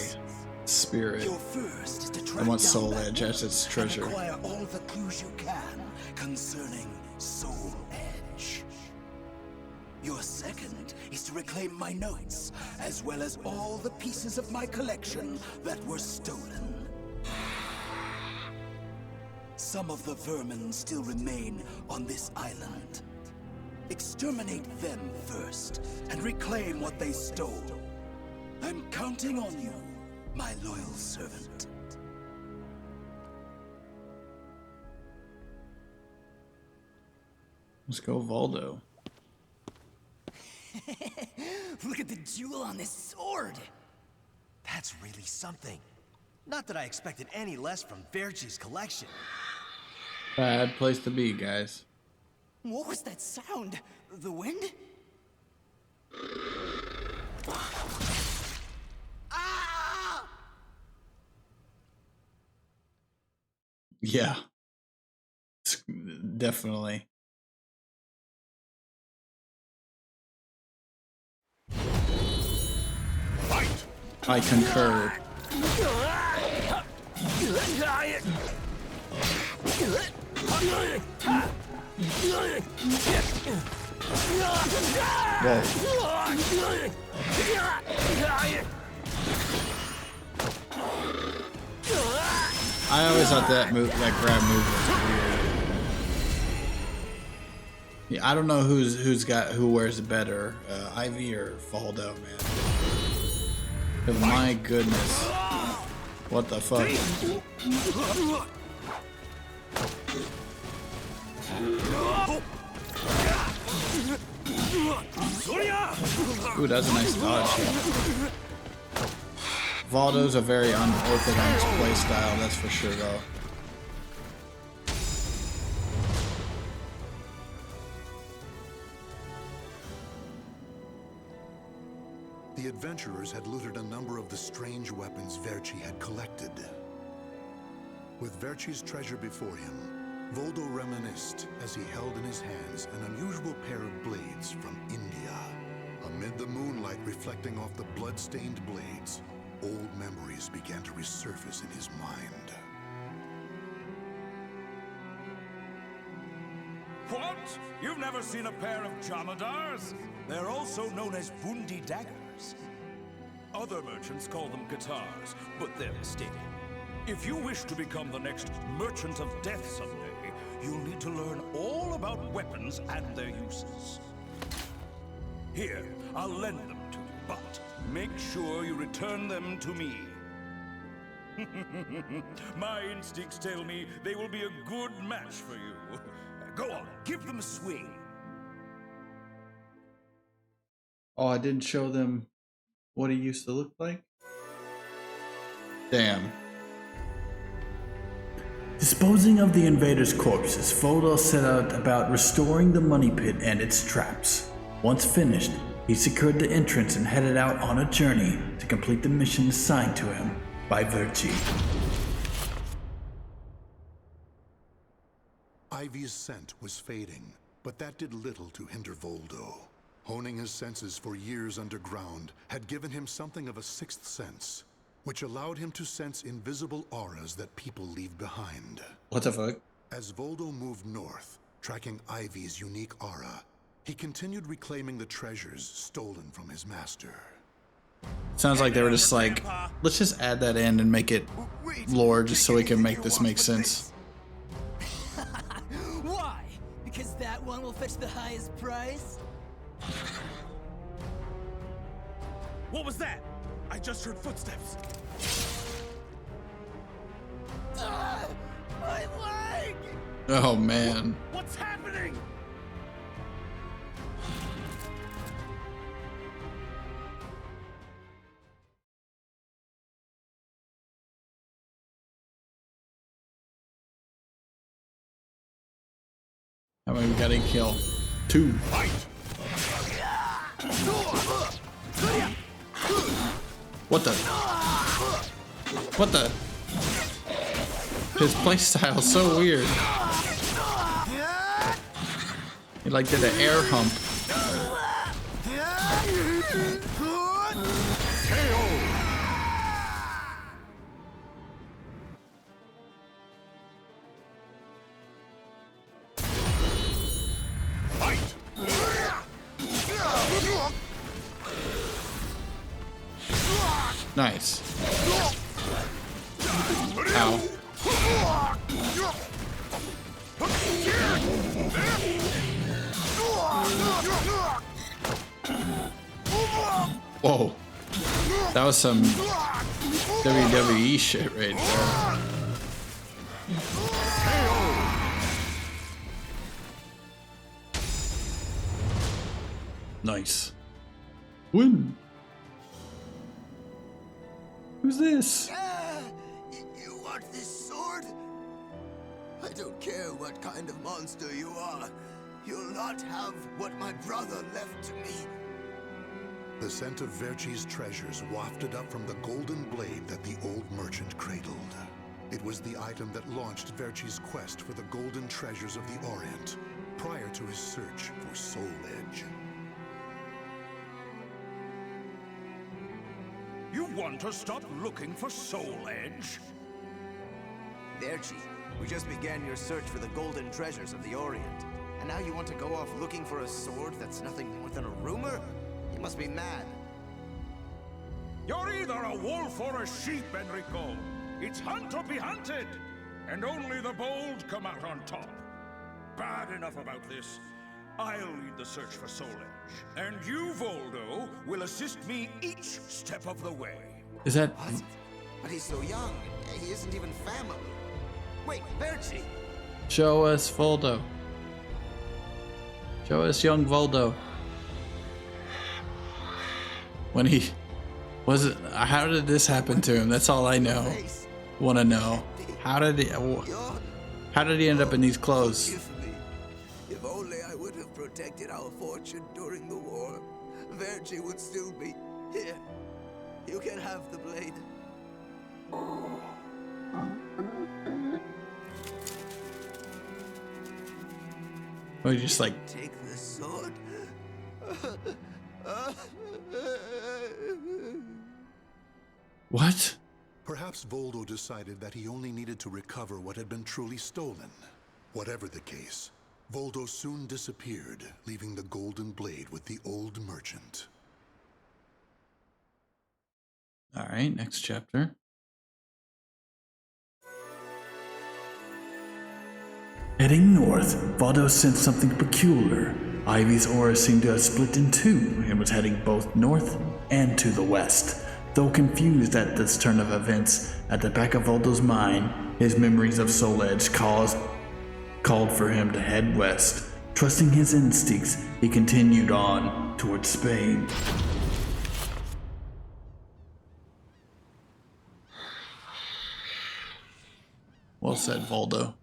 Spirit. I want Soul Edge as its treasure. Acquire all the clues you can concerning Soul Edge. Your second is to reclaim my notes, as well as all the pieces of my collection that were stolen. Some of the vermin still remain on this island. Exterminate them first, and reclaim what they stole. I'm counting on you, my loyal servant. Let's go, Valdo. Look at the jewel on this sword! That's really something. Not that I expected any less from Verci's collection. Bad place to be, guys. What was that sound? The wind? Ah! Yeah. Definitely. Fight! I concur. I always thought that grab move was weird. Yeah, I don't know who wears it better, Ivy or Valdo, man. But my goodness, what the fuck? Ooh, that's a nice dodge. Valdo's a very unorthodox playstyle, that's for sure, though. The adventurers had looted a number of the strange weapons Verci had collected. With Verci's treasure before him, Voldo reminisced as he held in his hands an unusual pair of blades from India. Amid the moonlight reflecting off the blood-stained blades, old memories began to resurface in his mind. What? You've never seen a pair of Jamadars? They're also known as Bundi daggers. Other merchants call them guitars, but they're mistaken. If you wish to become the next Merchant of Death someday, you'll need to learn all about weapons and their uses. Here, I'll lend them to you, but make sure you return them to me. My instincts tell me they will be a good match for you. Go on, give them a swing. Oh, I didn't show them what he used to look like? Damn. Disposing of the invaders' corpses, Voldo set out about restoring the money pit and its traps. Once finished, he secured the entrance and headed out on a journey to complete the mission assigned to him by Verci. Ivy's scent was fading, but that did little to hinder Voldo. Honing his senses for years underground had given him something of a sixth sense, which allowed him to sense invisible auras that people leave behind. What the fuck? As Voldo moved north, tracking Ivy's unique aura, he continued reclaiming the treasures stolen from his master. Sounds like they were just like, let's just add that in and make it lore just so we can make this make sense. Why? Because that one will fetch the highest price? What was that? I just heard footsteps. My leg! Oh man. What's happening? How many we gotta kill? 2. What the? What the? His playstyle is so weird. He like did an air hump. Nice. Ow. Whoa. That was some WWE shit right there. Nice. Win. Who's this? You want this sword? I don't care what kind of monster you are. You'll not have what my brother left to me. The scent of Verci's treasures wafted up from the golden blade that the old merchant cradled. It was the item that launched Verci's quest for the golden treasures of the Orient, prior to his search for Soul Edge. You want to stop looking for Soul Edge? Verci, we just began your search for the golden treasures of the Orient. And now you want to go off looking for a sword that's nothing more than a rumor? You must be mad. You're either a wolf or a sheep, Enrico. It's hunt or be hunted. And only the bold come out on top. Bad enough about this. I'll lead the search for Soul Edge. And you, Voldo, will assist me each step of the way. Is that... What? But he's so young. He isn't even family. Wait, Verci! Show us Voldo. Show us young Voldo. When he... Was it... How did this happen to him? That's all I know. Want to know. How did he end up in these clothes? If only I would have protected our fortune during the war, Verci would still be here. You can have the blade. Or just like... Take the sword. What? Perhaps Voldo decided that he only needed to recover what had been truly stolen. Whatever the case, Voldo soon disappeared, leaving the golden blade with the old merchant. Alright, next chapter. Heading north, Voldo sensed something peculiar. Ivy's aura seemed to have split in two and was heading both north and to the west. Though confused at this turn of events, at the back of Voldo's mind, his memories of Soul Edge called for him to head west. Trusting his instincts, he continued on towards Spain. Well said, Voldo.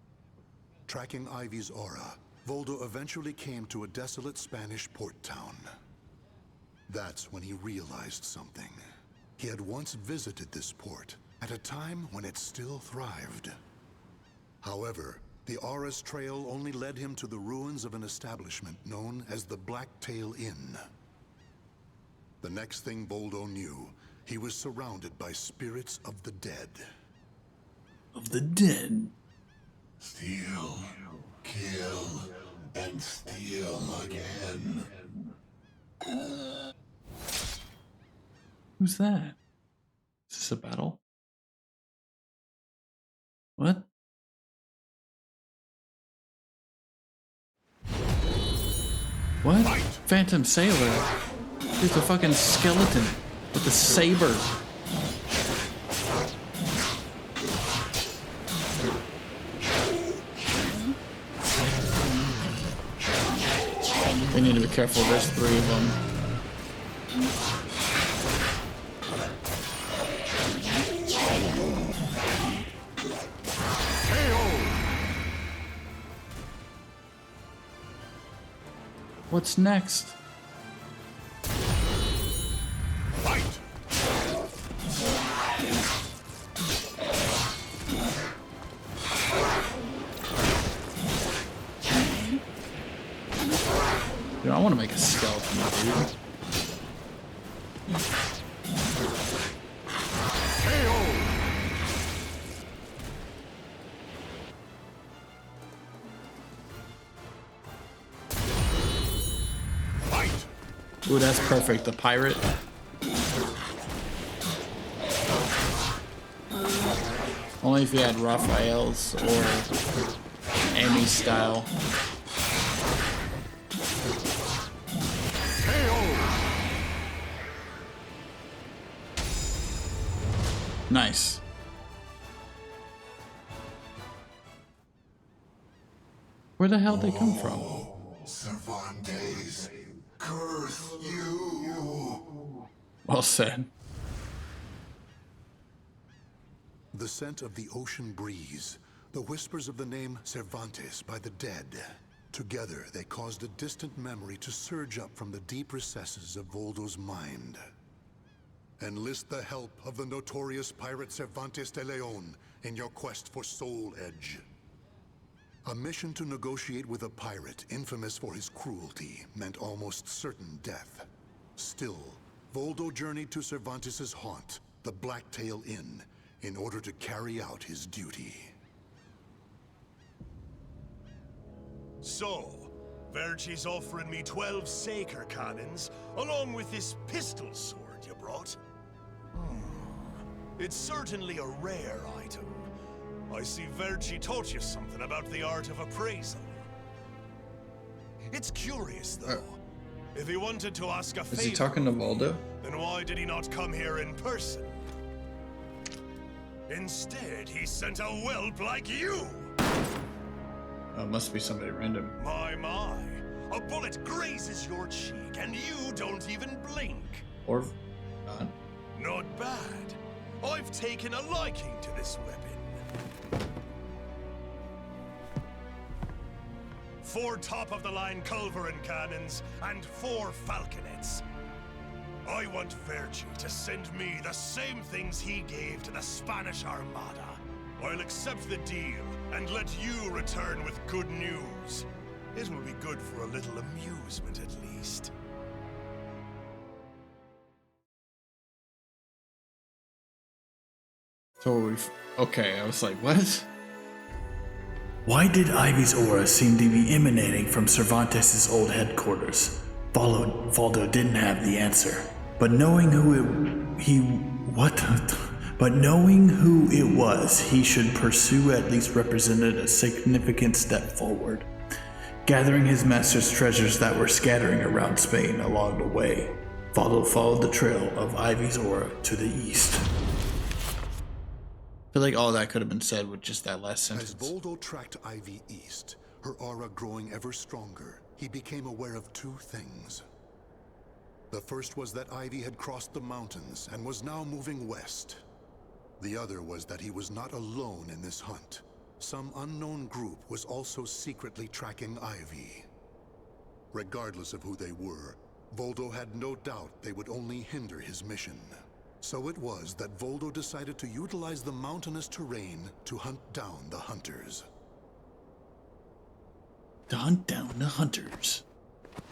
Tracking Ivy's aura, Voldo eventually came to a desolate Spanish port town. That's when he realized something. He had once visited this port, at a time when it still thrived. However, the aura's trail only led him to the ruins of an establishment known as the Blacktail Inn. The next thing Voldo knew, he was surrounded by spirits of the dead. Of the dead? Steal, kill, and steal again. Who's that? Is this a battle? What? What? Phantom Sailor? He's a fucking skeleton with a saber. We need to be careful. There's 3 of them. What's next? Fight! Dude, I want to make a skeleton, dude. Ooh, that's perfect. The pirate. Only if you had Raphael's or Amy's style. Nice. Where the hell did they come from? Cervantes, curse you! Well said. The scent of the ocean breeze, the whispers of the name Cervantes by the dead. Together, they caused a distant memory to surge up from the deep recesses of Voldo's mind. Enlist the help of the notorious pirate Cervantes de Leon in your quest for Soul Edge. A mission to negotiate with a pirate infamous for his cruelty meant almost certain death. Still, Voldo journeyed to Cervantes' haunt, the Blacktail Inn, in order to carry out his duty. So, Verci's offering me 12 Saker cannons, along with this pistol sword you brought. It's certainly a rare item. I see Verci taught you something about the art of appraisal. It's curious, though. If he wanted to ask a favor, Is he talking to Voldo? then why did he not come here in person? Instead, he sent a whelp like you! Oh, it must be somebody random. My. A bullet grazes your cheek, and you don't even blink. Or... Not bad. I've taken a liking to this weapon. 4 top-of-the-line Culverin cannons, and 4 falconets. I want Verci to send me the same things he gave to the Spanish Armada. I'll accept the deal, and let you return with good news. It will be good for a little amusement, at least. So okay, I was like, what? Why did Ivy's aura seem to be emanating from Cervantes' old headquarters? Voldo didn't have the answer, but knowing who it was, he should pursue at least represented a significant step forward. Gathering his master's treasures that were scattering around Spain along the way, Voldo followed the trail of Ivy's aura to the east. I feel like all that could have been said with just that last sentence. As Voldo tracked Ivy east, her aura growing ever stronger, he became aware of 2 things. The first was that Ivy had crossed the mountains and was now moving west. The other was that he was not alone in this hunt. Some unknown group was also secretly tracking Ivy. Regardless of who they were, Voldo had no doubt they would only hinder his mission. So it was that Voldo decided to utilize the mountainous terrain to hunt down the hunters. To hunt down the hunters.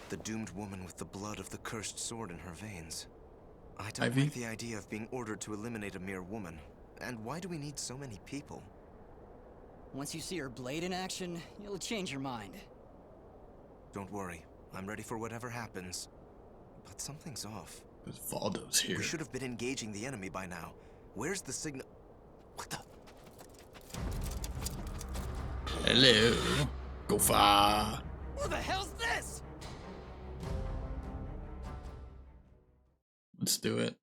The doomed woman with the blood of the cursed sword in her veins. I don't like the idea of being ordered to eliminate a mere woman. And why do we need so many people? Once you see her blade in action, you'll change your mind. Don't worry, I'm ready for whatever happens. But something's off. Because Voldo's here. We should have been engaging the enemy by now. Where's the signal? What the? Hello. Go far. What the hell's this? Let's do it.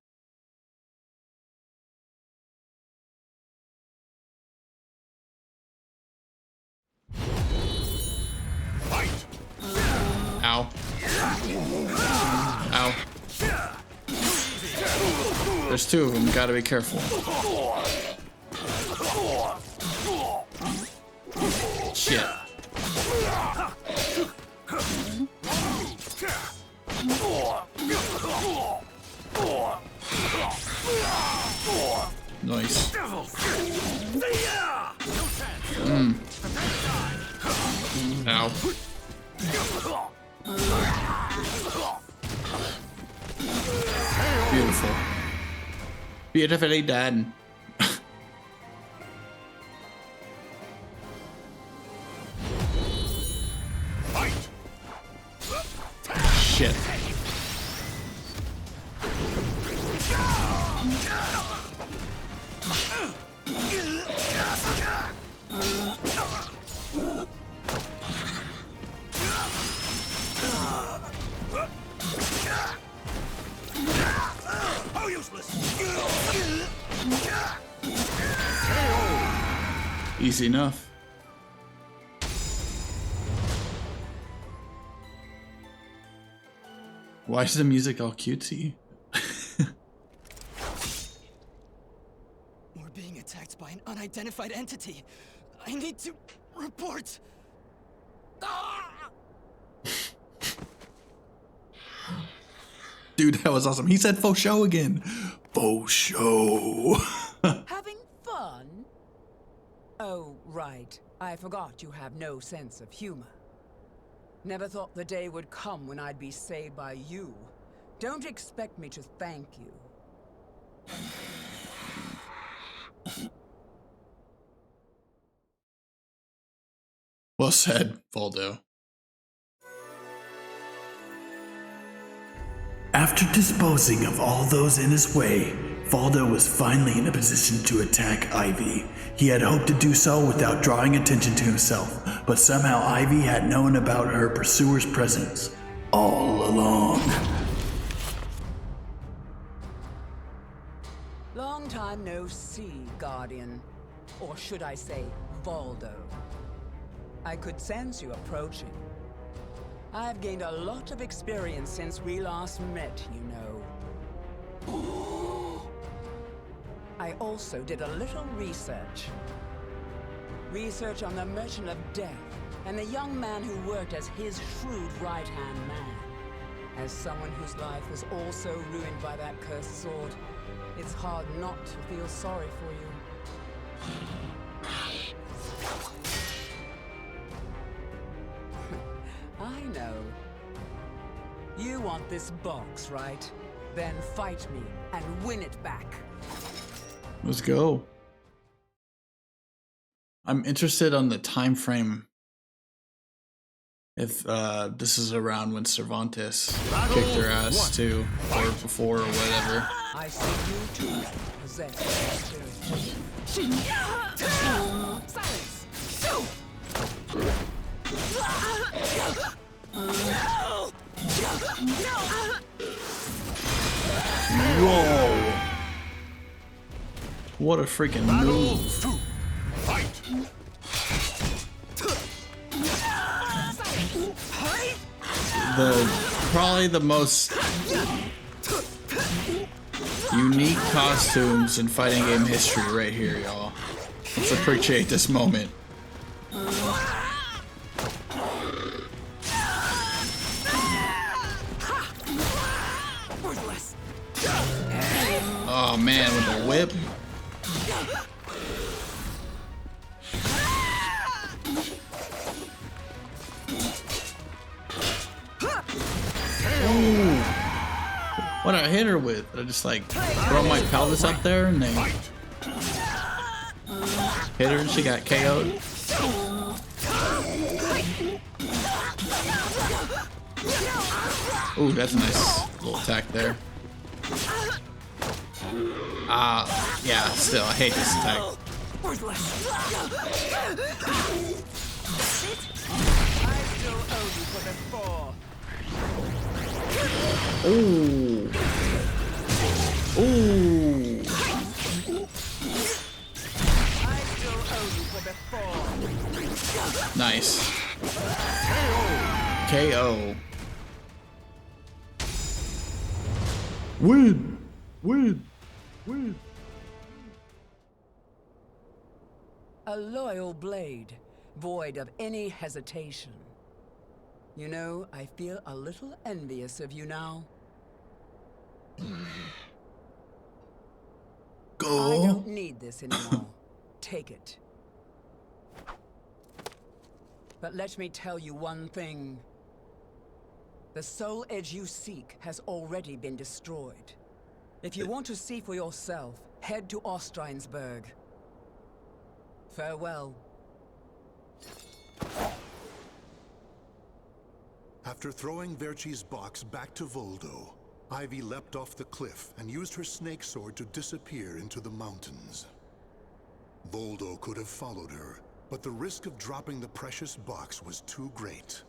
Fight! Ow. Ow. There's two of them, gotta be careful. Shit. Nice. Ow. Beautiful. Beautifully done. Shit. How useless! Easy enough. Why is the music all cutesy? We're being attacked by an unidentified entity. I need to report. Dude, that was awesome. He said faux show again. Faux show. Having fun? Oh, right. I forgot you have no sense of humor. Never thought the day would come when I'd be saved by you. Don't expect me to thank you. Well said, Voldo. After disposing of all those in his way, Voldo was finally in a position to attack Ivy. He had hoped to do so without drawing attention to himself, but somehow Ivy had known about her pursuer's presence all along. Long time no see, Guardian. Or should I say, Voldo. I could sense you approaching. I've gained a lot of experience since we last met, you know. I also did a little research. Research on the Merchant of Death and the young man who worked as his shrewd right-hand man. As someone whose life was also ruined by that cursed sword, it's hard not to feel sorry for you. I know. You want this box, right? Then fight me and win it back. Let's go. I'm interested on the time frame. If this is around when Cervantes kicked her ass too, or before, or whatever. I see you too possess the spirit. Silence! Whoa! What a freaking move! Probably the most unique costumes in fighting game history right here, y'all. Let's appreciate this moment. Oh man, with the whip. Ooh. What did I hit her with? I just like throw my pelvis up there and they hit her and she got KO'd. Ooh, that's a nice little attack there. Yeah, still, I hate this attack. Ooh. Ooh. Nice. KO. Win! Win! Win! A loyal blade, void of any hesitation. You know, I feel a little envious of you now. Go! I don't need this anymore. Take it. But let me tell you one thing. The soul edge you seek has already been destroyed. If you want to see for yourself, head to Ostrheinsburg. Farewell. After throwing Verci's box back to Voldo, Ivy leapt off the cliff and used her snake sword to disappear into the mountains. Voldo could have followed her, but the risk of dropping the precious box was too great.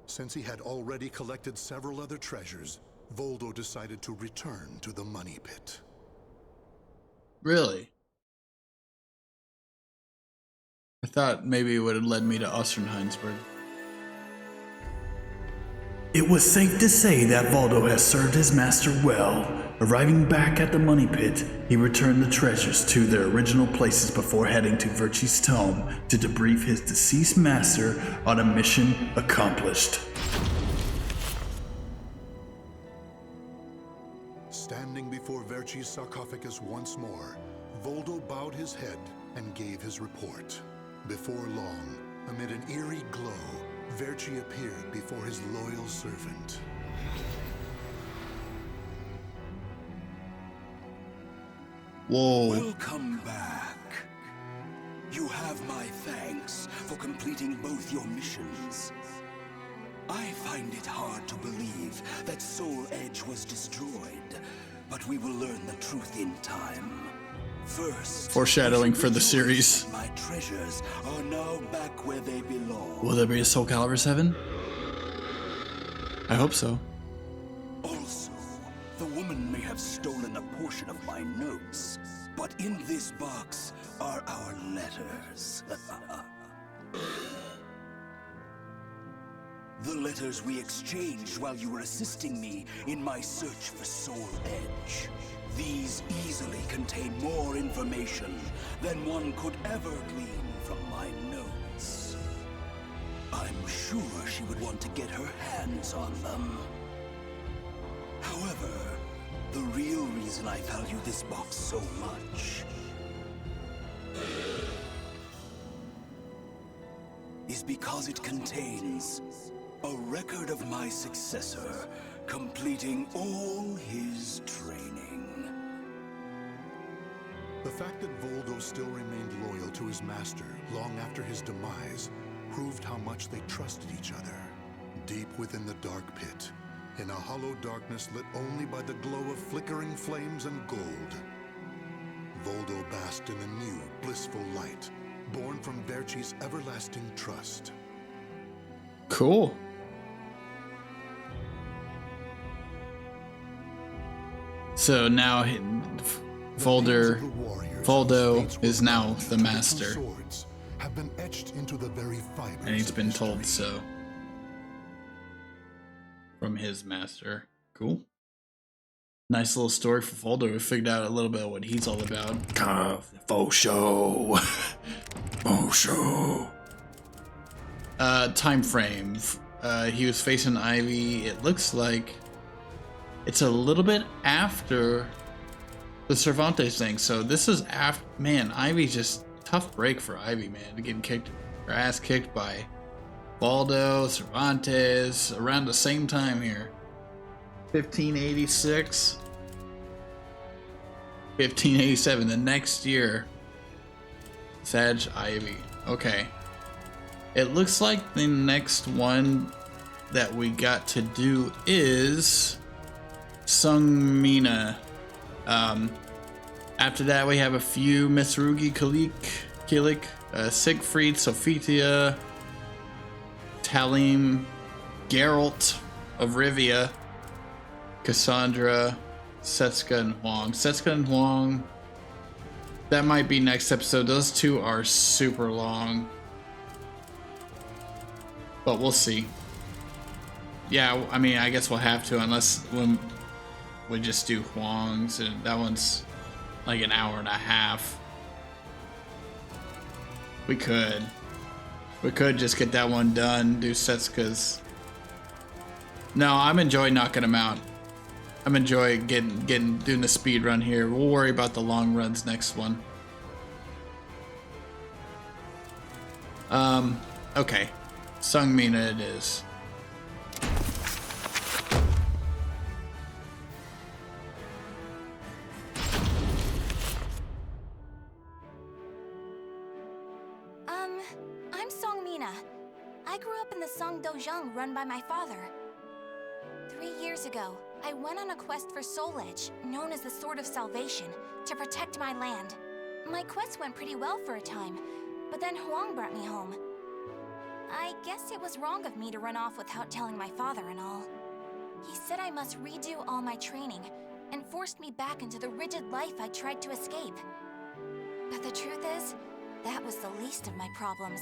Since he had already collected several other treasures, Voldo decided to return to the money pit. Really? I thought maybe it would have led me to Ostrheinsburg. It was safe to say that Voldo has served his master well. Arriving back at the money pit, he returned the treasures to their original places before heading to Verci's tomb to debrief his deceased master on a mission accomplished. Standing before Verci's sarcophagus once more, Voldo bowed his head and gave his report. Before long, amid an eerie glow, Verci appeared before his loyal servant. Whoa. Welcome back. You have my thanks for completing both your missions. I find it hard to believe that Soul Edge was destroyed, but we will learn the truth in time. First, foreshadowing for the series. My treasures are now back where they belong. Will there be a Soul Calibur 7? I hope so. Also, the woman may have stolen a portion of my notes, but in this box are our letters. The letters we exchanged while you were assisting me in my search for Soul Edge. These easily contain more information than one could ever glean from my notes. I'm sure she would want to get her hands on them. However, the real reason I value this box so much is because it contains a record of my successor completing all his training. The fact that Voldo still remained loyal to his master long after his demise proved how much they trusted each other. Deep within the dark pit, in a hollow darkness lit only by the glow of flickering flames and gold, Voldo basked in a new, blissful light, born from Verci's everlasting trust. Cool. So now Voldo is now the master. Have been etched into the very fibers, and he's been told so from his master. Cool. Nice little story for Voldo. We figured out a little bit of what he's all about. Faux show. Faux show. Time frame. He was facing Ivy. It looks like it's a little bit after the Cervantes thing. So this is after. Man, Ivy just tough break for Ivy, man. Getting kicked, her ass kicked by Baldo, Cervantes around the same time here. 1586, 1587. The next year, Sag Ivy. Okay. It looks like the next one that we got to do is Sung Mina. After that, we have a few Misrugi, Kilik, Siegfried, Sophia, Talim, Geralt of Rivia, Cassandra, Setsuka, and Huang. Setsuka and Huang, that might be next episode. Those two are super long, but we'll see. Yeah, I mean, I guess we'll have to, unless when we just do Huang's, and that one's like an hour and a half. We could just get that one done, do Setsuka's. No, I'm enjoying knocking them out. I'm enjoying doing the speed run here. We'll worry about the long runs next one. Okay. Sungmina it is. I'm Songmina. I grew up in the Song Dojang run by my father. 3 years ago, I went on a quest for Soul Edge, known as the Sword of Salvation, to protect my land. My quest went pretty well for a time, but then Huang brought me home. I guess it was wrong of me to run off without telling my father and all. He said I must redo all my training, and forced me back into the rigid life I tried to escape. But the truth is, that was the least of my problems.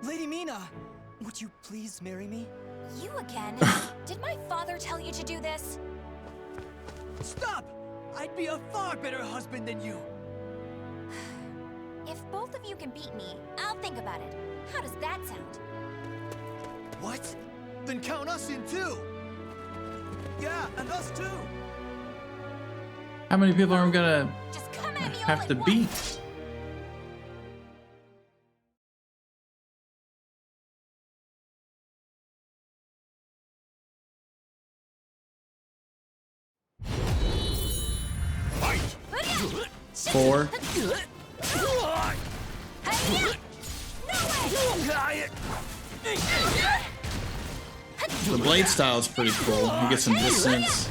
Lady Mina, would you please marry me? You again? Did my father tell you to do this? Stop! I'd be a far better husband than you. If both of you can beat me, I'll think about it. How does that sound? What? Then count us in too! Yeah, and us too! How many people are we gonna Just come at me have to beat? Four. The blade style is pretty cool. You get some distance.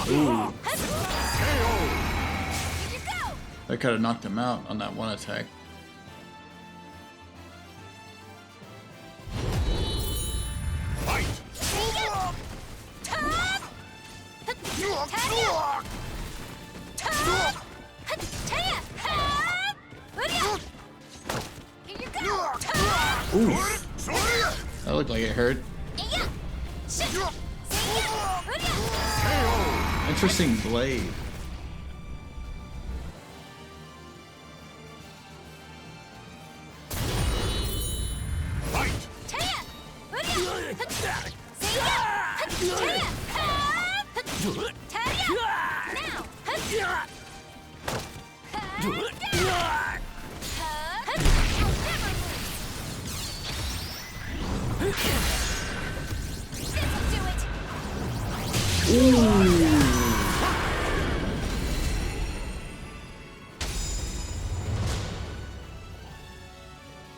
Ooh. I could have knocked him out on that one attack. Ooh. That looked like it hurt. Interesting blade.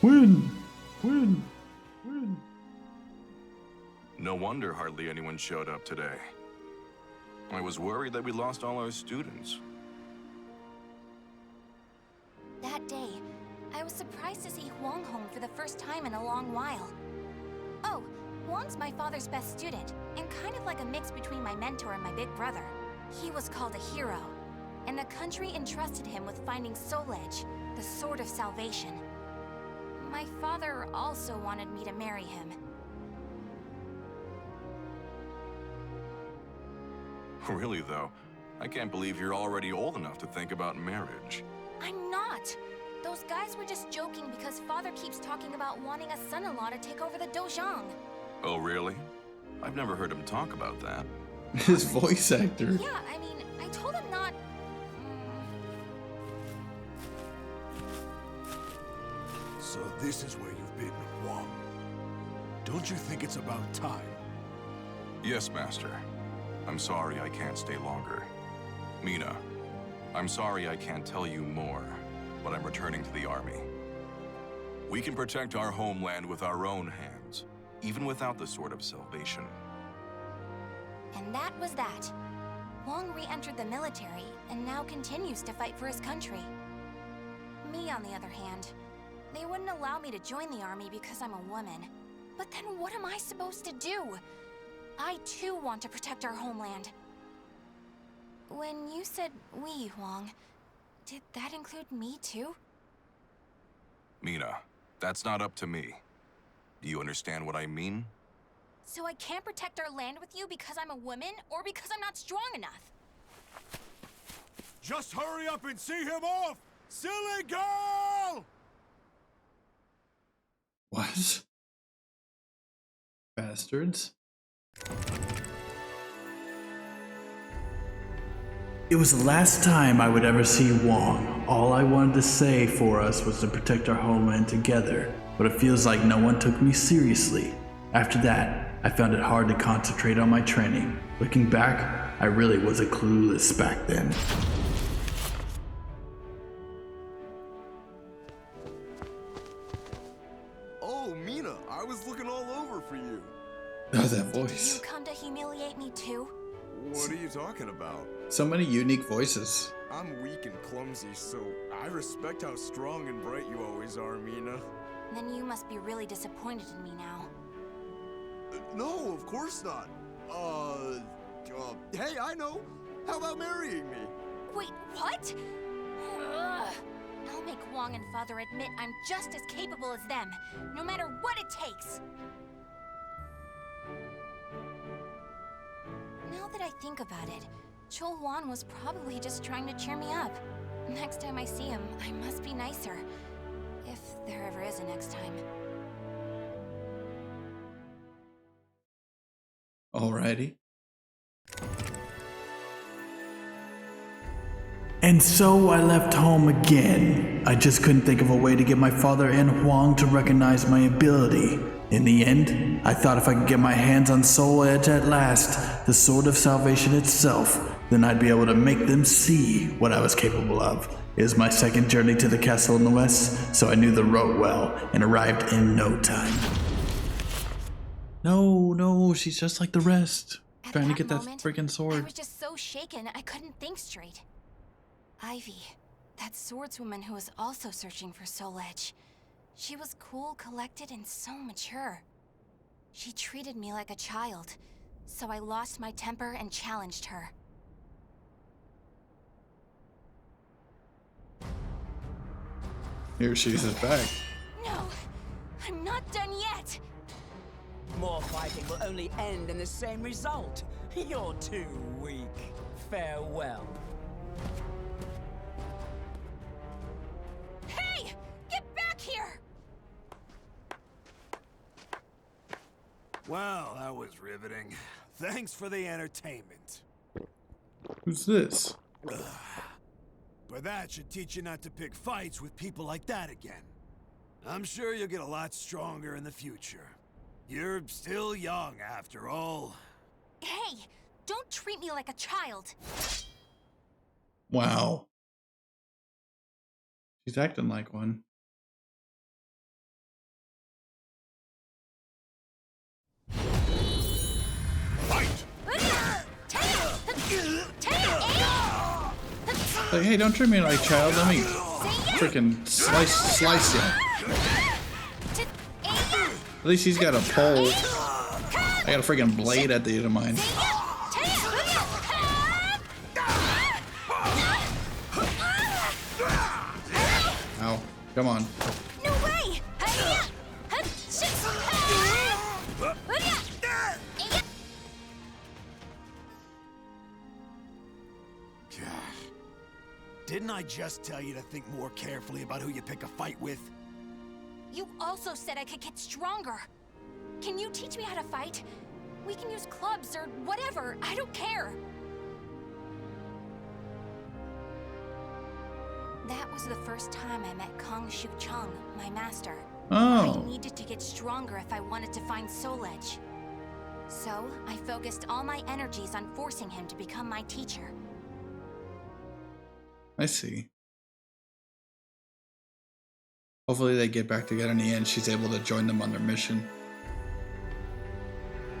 Win! Win! Win! No wonder hardly anyone showed up today. I was worried that we lost all our students. That day, I was surprised to see Huang home for the first time in a long while. Oh, Huang's my father's best student, and kind of like a mix between my mentor and my big brother. He was called a hero, and the country entrusted him with finding Soul Edge, the Sword of Salvation. My father also wanted me to marry him. Really, though, I can't believe you're already old enough to think about marriage. I'm not! Those guys were just joking because father keeps talking about wanting a son-in-law to take over the Dojang. Oh, really? I've never heard him talk about that. His voice actor. Yeah, I mean, I told him not... So this is where you've been, Huang. Don't you think it's about time? Yes, Master. I'm sorry I can't stay longer. Mina, I'm sorry I can't tell you more, but I'm returning to the army. We can protect our homeland with our own hands, even without the Sword of Salvation. And that was that. Wong re-entered the military and now continues to fight for his country. Me, on the other hand, they wouldn't allow me to join the army because I'm a woman. But then what am I supposed to do? I too want to protect our homeland. When you said we, Huang, did that include me too? Mina, that's not up to me. Do you understand what I mean? So I can't protect our land with you because I'm a woman, or because I'm not strong enough? Just hurry up and see him off! Silly girl! What? Bastards. It was the last time I would ever see Wong. All I wanted to say for us was to protect our homeland together, but it feels like no one took me seriously. After that, I found it hard to concentrate on my training. Looking back, I really was a clueless back then. Oh, Mina, I was looking all over for you. Oh, that voice. You come to humiliate me too? What are you talking about? So many unique voices. I'm weak and clumsy, so I respect how strong and bright you always are, Mina. Then you must be really disappointed in me now. No, of course not. Hey, I know. How about marrying me? Wait, what? Ugh. I'll make Wong and Father admit I'm just as capable as them, no matter what it takes. Now that I think about it, Chol Wan was probably just trying to cheer me up. Next time I see him, I must be nicer. If there ever is a next time. Alrighty. And so I left home again. I just couldn't think of a way to get my father and Huang to recognize my ability. In the end, I thought if I could get my hands on Soul Edge at last, the Sword of Salvation itself, then I'd be able to make them see what I was capable of. It was my second journey to the castle in the west, so I knew the road well and arrived in no time. No, she's just like the rest. At Trying to that get that moment, freaking I sword. was just so shaken I couldn't think straight. Ivy, that swordswoman who was also searching for Soul Edge. She was cool, collected, and so mature. She treated me like a child, so I lost my temper and challenged her. Here she is back. No, I'm not done yet. More fighting will only end in the same result. You're too weak. Farewell. Hey! Get back here! Well, that was riveting. Thanks for the entertainment. Who's this? But that should teach you not to pick fights with people like that again. I'm sure you'll get a lot stronger in the future. You're still young, after all. Hey! Don't treat me like a child! Wow. She's acting like one. Like, hey, don't treat me like a child. Let me freaking slice you. At least he's got a pole. I got a freaking blade at the end of mine. Ow. Come on. No way! Didn't I just tell you to think more carefully about who you pick a fight with? You also said I could get stronger. Can you teach me how to fight? We can use clubs or whatever. I don't care. That was the first time I met Kong Shu Chung, my master. Oh. I needed to get stronger if I wanted to find Soul Edge. So, I focused all my energies on forcing him to become my teacher. I see. Hopefully they get back together in the end. She's able to join them on their mission.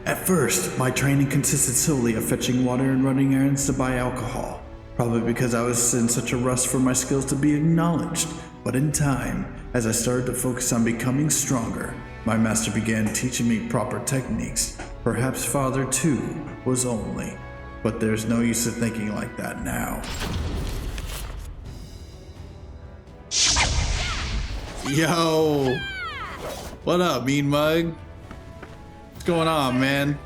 At first, my training consisted solely of fetching water and running errands to buy alcohol, probably because I was in such a rush for my skills to be acknowledged. But in time, as I started to focus on becoming stronger, my master began teaching me proper techniques. Perhaps Father too was only, but there's no use of thinking like that now. Yo, what up, Mean Mug? What's going on, man?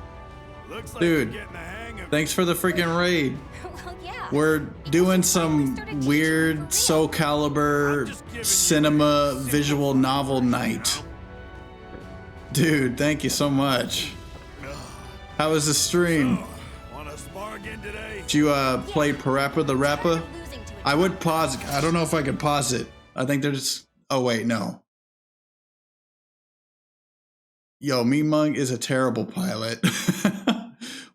Dude, thanks for the freaking raid. We're doing some weird Soul Calibur cinema visual novel night. Dude, thank you so much. How was the stream? Did you play Parappa the Rappa? I would pause. I don't know if I could pause it. I think there's... Oh wait, no. Yo, Mean Mug is a terrible pilot.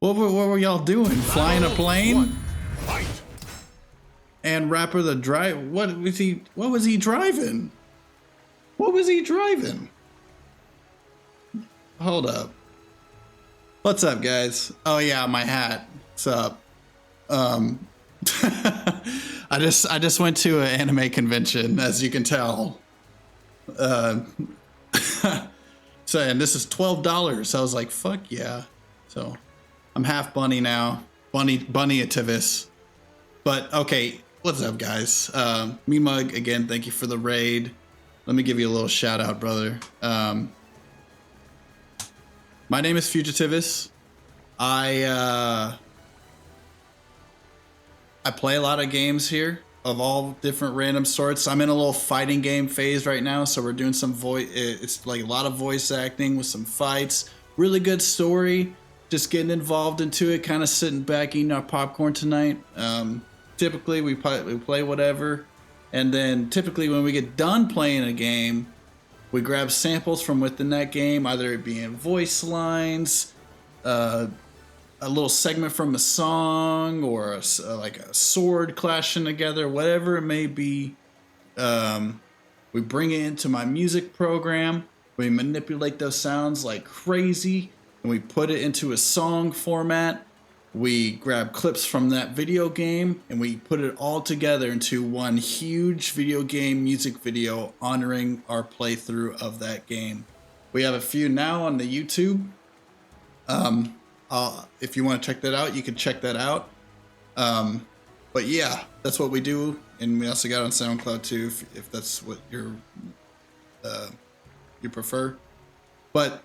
What were y'all doing? Flying a plane? And Rapper the drive. What was he driving? What was he driving? Hold up. What's up, guys? Oh yeah, my hat. What's up? I just went to an anime convention, as you can tell. So, and this is $12. I was like, fuck yeah. So I'm half bunny now. Bunny-ativis. But okay, what's up, guys? Me Mug, again, thank you for the raid. Let me give you a little shout out, brother. My name is Fugitivis. I play a lot of games here of all different random sorts. I'm in a little fighting game phase right now, so we're doing some voice. It's like a lot of voice acting with some fights. Really good story. Just getting involved into it, kind of sitting back eating our popcorn tonight. Typically, we play whatever, and then typically when we get done playing a game, we grab samples from within that game, either it being voice lines, a little segment from a song, or like a sword clashing together, whatever it may be. We bring it into my music program. We manipulate those sounds like crazy, and we put it into a song format. We grab clips from that video game, and we put it all together into one huge video game music video honoring our playthrough of that game. We have a few now on the YouTube. If you want to check that out, you can check that out. But yeah, that's what we do, and we also got on SoundCloud too, if that's what you prefer. But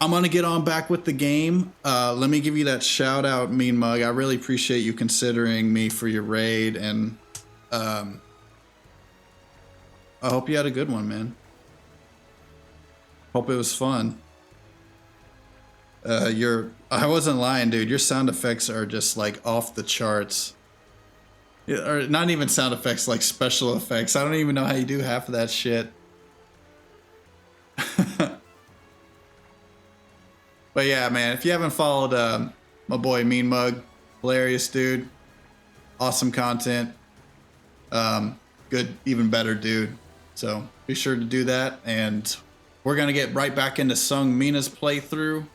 I'm gonna get on back with the game. Let me give you that shout out, Mean Mug. I really appreciate you considering me for your raid, and I hope you had a good one, man. Hope it was fun. I wasn't lying, dude. Your sound effects are just like off the charts. Or not even sound effects, like special effects. I don't even know how you do half of that shit. But yeah, man, if you haven't followed my boy Mean Mug, hilarious dude, awesome content, good, even better dude. So be sure to do that, and we're gonna get right back into Sung Mina's playthrough.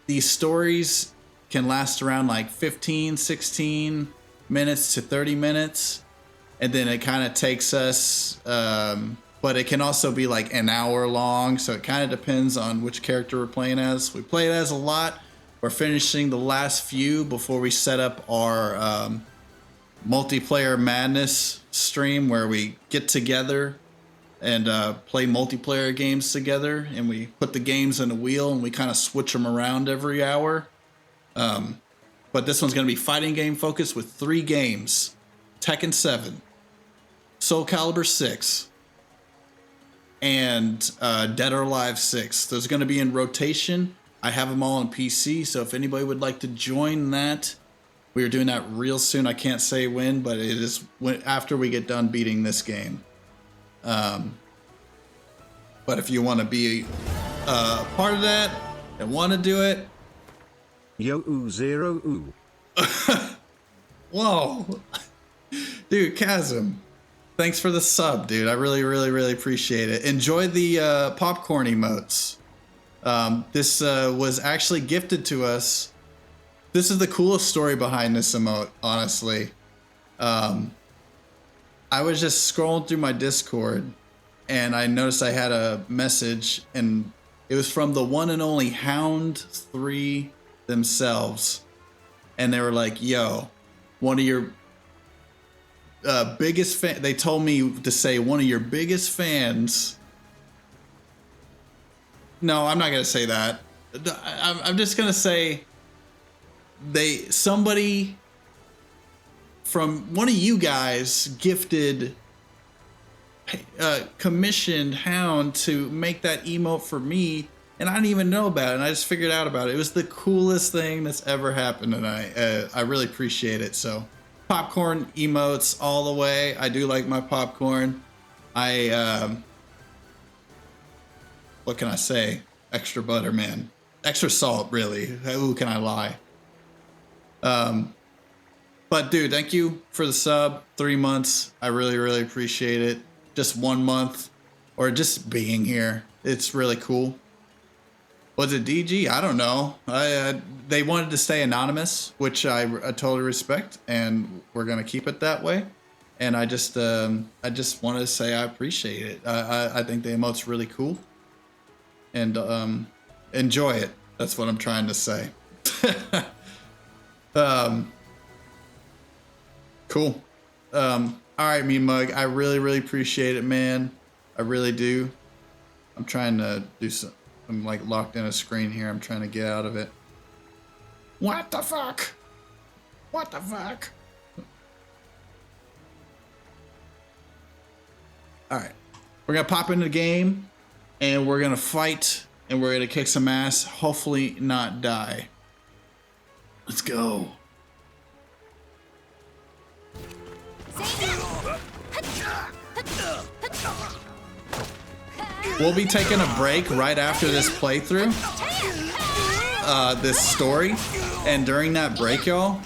These stories can last around like 15, 16 minutes to 30 minutes, and then it kind of takes us, but it can also be like an hour long, so it kind of depends on which character we're playing as. We play it as a lot. We're finishing the last few before we set up our multiplayer madness stream, where we get together and play multiplayer games together, and we put the games in a wheel and we kind of switch them around every hour. But this one's going to be fighting game focused with 3 games: Tekken 7, Soul Calibur 6, and Dead or Alive 6. Those are going to be in rotation. I have them all on PC, so if anybody would like to join that, we are doing that real soon. I can't say when, but it is after we get done beating this game. But if you want to be part of that and want to do it, Yo ooh zero ooh. Whoa, dude, Chasm, Thanks for the sub, dude. I really, really, really appreciate it. Enjoy the popcorn emotes. This was actually gifted to us. This is the coolest story behind this emote, honestly. I was just scrolling through my Discord and I noticed I had a message, and it was from the one and only Hound 3 themselves. And they were like, yo, one of your biggest fan, they told me to say one of your biggest fans. No, I'm not gonna say that. I'm just gonna say somebody from one of you guys gifted, commissioned Hound to make that emote for me, and I didn't even know about it, and I just figured out about it. It was the coolest thing that's ever happened, and I really appreciate it. So popcorn emotes all the way. I do like my popcorn. What can I say? Extra butter, man. Extra salt, really. Who can I lie? But dude, thank you for the sub. 3 months. I really, really appreciate it. Just 1 month or just being here. It's really cool. Was it DG? I don't know. They wanted to stay anonymous, which I totally respect, and we're gonna keep it that way. And I just wanted to say I appreciate it. I think the emote's really cool, and enjoy it. That's what I'm trying to say. Cool. All right, me mug. I really, really appreciate it, man. I really do. I'm trying to do some. I'm like locked in a screen here. I'm trying to get out of it. What the fuck? What the fuck? All right, we're gonna pop into the game, and we're gonna fight, and we're gonna kick some ass. Hopefully, not die. Let's go. We'll be taking a break right after this playthrough, this story, and during that break, y'all,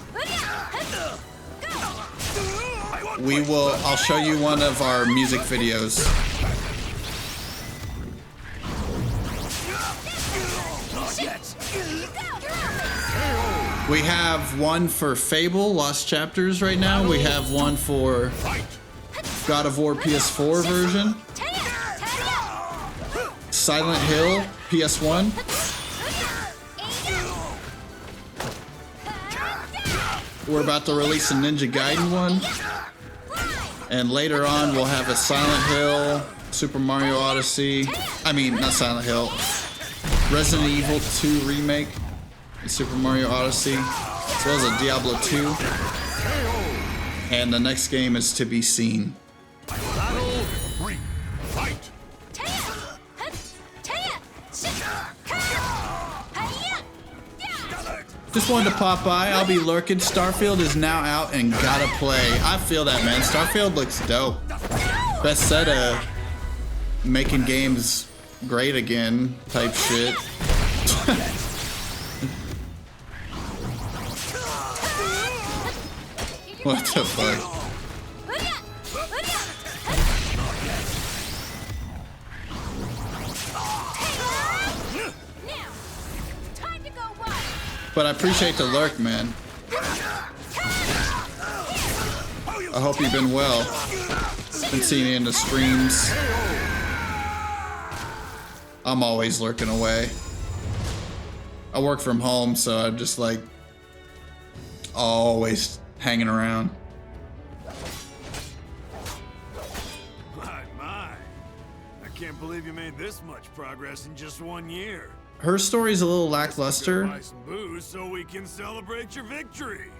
I'll show you one of our music videos. We have one for Fable Lost Chapters right now. We have one for God of War PS4 version. Silent Hill PS1. We're about to release a Ninja Gaiden one. And later on we'll have a Silent Hill, Super Mario Odyssey. I mean, not Silent Hill. Resident Evil 2 remake, Super Mario Odyssey, as well as a Diablo 2. And the next game is to be seen. Just wanted to pop by. I'll be lurking. Starfield is now out and gotta play. I feel that, man. Starfield looks dope. Bethesda making games great again type shit. What the fuck? But I appreciate the lurk, man. I hope you've been well. Been seeing you in the streams. I'm always lurking away. I work from home, so I'm just like always hanging around. My. I can't believe you made this much progress in just 1 year. Her story's a little lackluster, Buy some booze so we can celebrate your victory.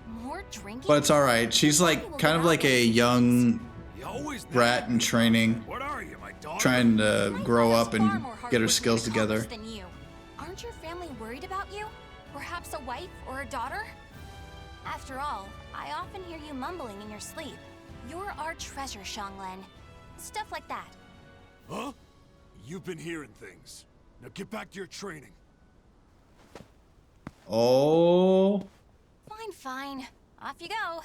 More drinking? but it's all right. She's like kind of like a young brat in training, trying to grow up and get her skills together. Than you. Aren't your family worried about you? Perhaps a wife or a daughter? After all, I often hear you mumbling in your sleep. You're our treasure, Xianglen. Stuff like that. Huh? You've been hearing things. Now get back to your training. Oh. Fine. Off you go.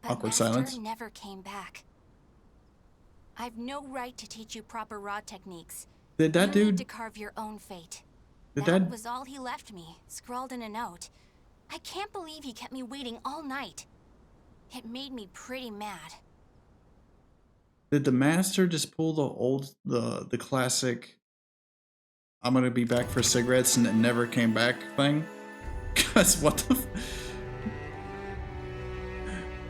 But Awkward Master silence. never came back. I've no right to teach you proper rod techniques. Did that You need dude? to carve your own fate. Did That that? was all he left me, scrawled in a note. I can't believe he kept me waiting all night. It made me pretty mad. Did the master just pull the classic "I'm gonna be back for cigarettes" and it never came back thing? Cause what the?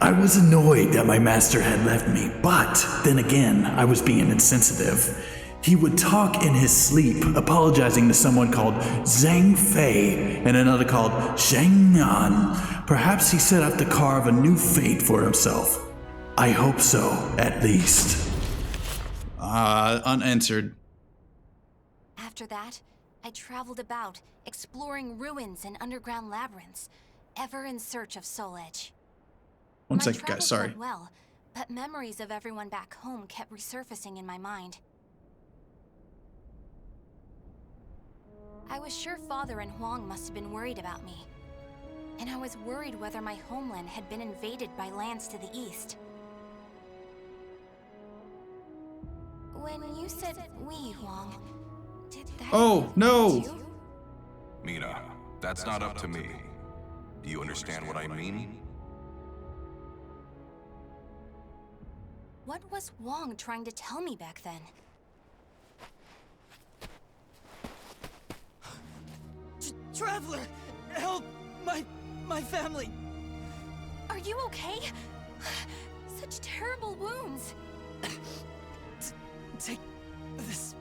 I was annoyed that my master had left me, but then again, I was being insensitive. He would talk in his sleep, apologizing to someone called Zhang Fei and another called Zhang Nan. Perhaps he set out to carve a new fate for himself. I hope so, at least. Unanswered. After that, I traveled about, exploring ruins and underground labyrinths, ever in search of Soul Edge. One second, guys, sorry. Went well, but memories of everyone back home kept resurfacing in my mind. I was sure Father and Huang must have been worried about me. And I was worried whether my homeland had been invaded by lands to the east. When you said we, Huang, did that Oh, no! you? Mina, that's not up to me. Do you understand what I mean? What was Huang trying to tell me back then? Traveler, help my family. Are you okay? Such terrible wounds. Take this.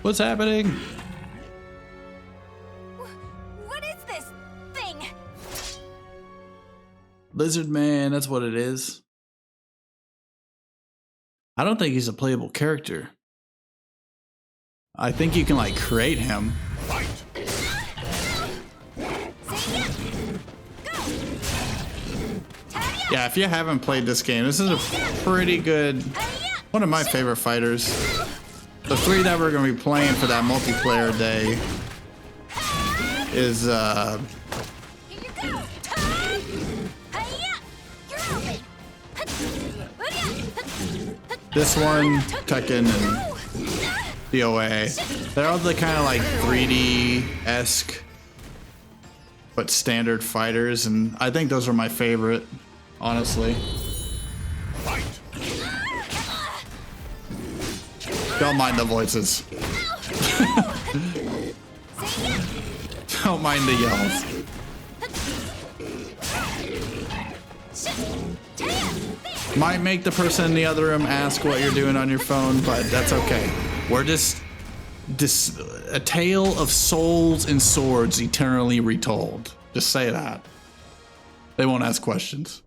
What's happening? What is this thing? Lizard Man, that's what it is. I don't think he's a playable character. I think you can like create him. Yeah, if you haven't played this game, this is a pretty good, one of my favorite fighters. The three that we're gonna be playing for that multiplayer day is this one, Tekken, and DOA. They're all the kind of like 3D-esque but standard fighters, and I think those are my favorite, honestly. Don't mind the voices. Don't mind the yells. Might make the person in the other room ask what you're doing on your phone, but that's okay. We're just a tale of souls and swords eternally retold. Just say that. They won't ask questions.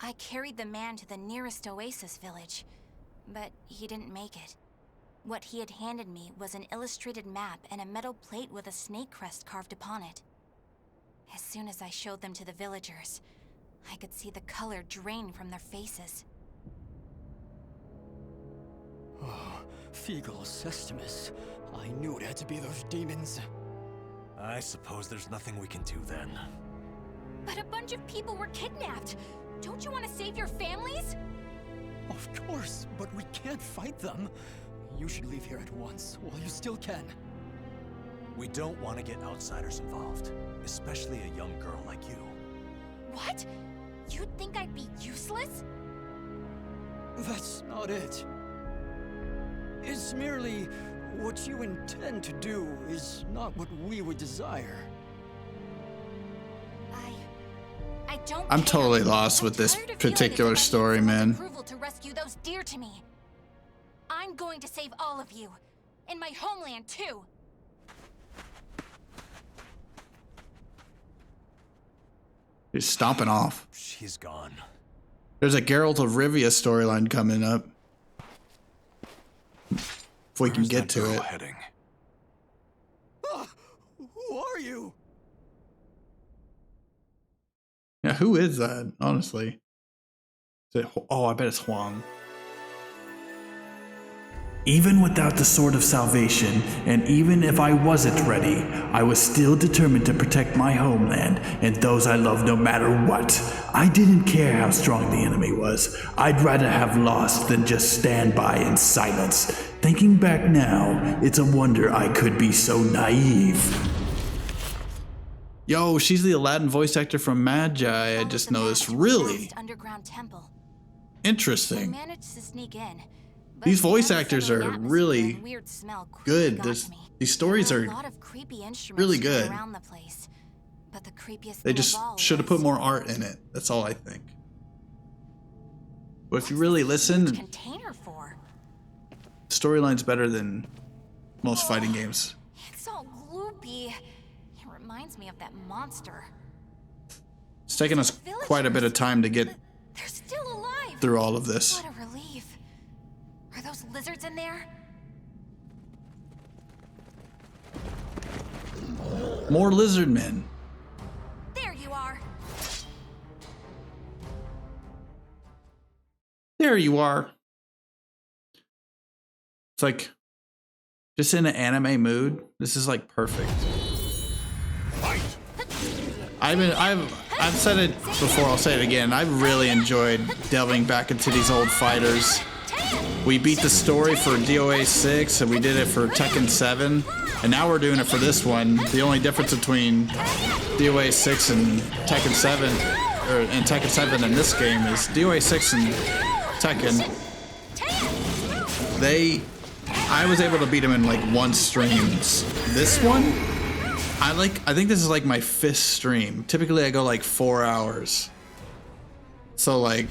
I carried the man to the nearest oasis village, but he didn't make it. What he had handed me was an illustrated map and a metal plate with a snake crest carved upon it. As soon as I showed them to the villagers, I could see the color drain from their faces. Oh, Feegle Sestimus. I knew it had to be those demons. I suppose there's nothing we can do then. But a bunch of people were kidnapped. Don't you want to save your families? Of course, but we can't fight them. You should leave here at once, while you still can. We don't want to get outsiders involved, especially a young girl like you. What? You'd think I'd be useless? That's not it. It's merely what you intend to do is not what we would desire. I don't I'm care. totally lost with this particular story, man. Approval to rescue those dear to me. I'm going to save all of you. And my homeland, too. He's stomping off. She's gone. There's a Geralt of Rivia storyline coming up. If we can get to it. Heading? Who are you? Yeah, who is that, honestly? Is it, oh, I bet it's Huang. Even without the Sword of Salvation, and even if I wasn't ready, I was still determined to protect my homeland and those I love no matter what. I didn't care how strong the enemy was. I'd rather have lost than just stand by in silence. Thinking back now, it's a wonder I could be so naive. Yo, she's the Aladdin voice actor from Magi. I just noticed. Really? Underground temple. Interesting. Managed to sneak in. These voice actors are really good. These stories are really good. They just should have put more art in it. That's all I think. But if you really listen, the storyline's better than most fighting games. It's all gloopy. It reminds me of that monster. It's taken us quite a bit of time to get They're still alive. through all of this. What a relief. Are those lizards in there? More lizard men. There you are. There you are. It's like just in an anime mood. This is like perfect. I've said it before, I'll say it again. I've really enjoyed delving back into these old fighters. We beat the story for DOA 6 and we did it for Tekken 7. And now we're doing it for this one. The only difference between DOA 6 and Tekken 7, and Tekken 7 in this game is DOA 6 and Tekken. I was able to beat them in like one stream. This one, I think this is like my 5th stream. Typically I go like 4 hours. So like,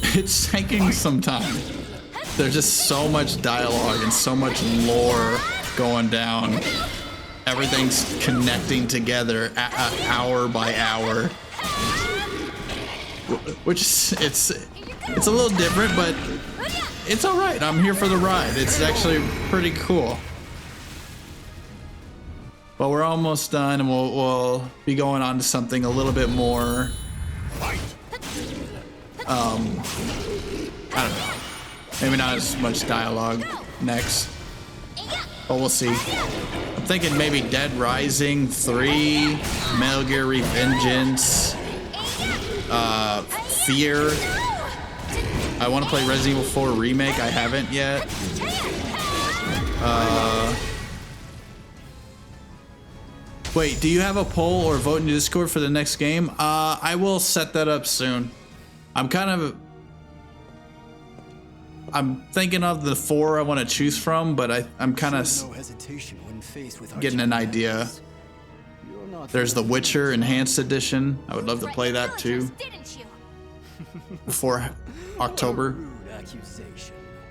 it's taking some time. There's just so much dialogue and so much lore going down. Everything's connecting together hour by hour. Which it's a little different, but it's all right. I'm here for the ride. It's actually pretty cool. But we're almost done, and we'll be going on to something a little bit more. I don't know. Maybe not as much dialogue next. But we'll see. I'm thinking maybe Dead Rising 3, Metal Gear Revengeance, Fear. I want to play Resident Evil 4 Remake. I haven't yet. Wait, do you have a poll or vote in Discord for the next game? I will set that up soon. I'm thinking of the 4 I want to choose from, but I'm kind of getting an idea. There's the Witcher Enhanced Edition. I would love to play that too. Before October.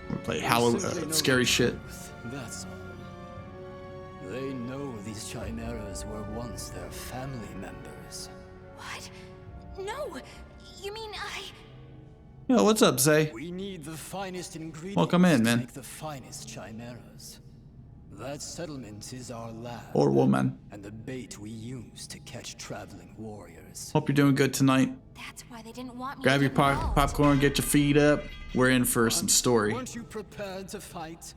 We'll play Halloween, scary shit. That's all. They know these chimeras were once their family members. What? No, you mean Yo, what's up, Zay? We need the finest ingredients. Welcome in, to man. make the finest chimeras. That settlement is our lab. Or woman. And the bait we use to catch traveling warriors. Hope you're doing good tonight. That's why they didn't want me. Grab your popcorn, get your feet up. We're in for some story. Weren't you prepared to fight?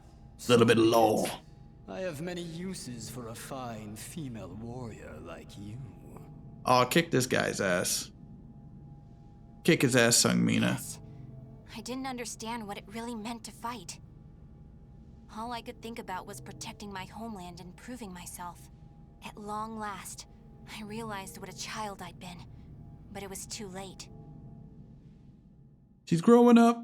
A little bit of lore. I have many uses for a fine female warrior like you. Oh, kick this guy's ass. Kick his ass, Sung Mina. I didn't understand what it really meant to fight. All I could think about was protecting my homeland and proving myself. At long last, I realized what a child I'd been, but it was too late. She's growing up.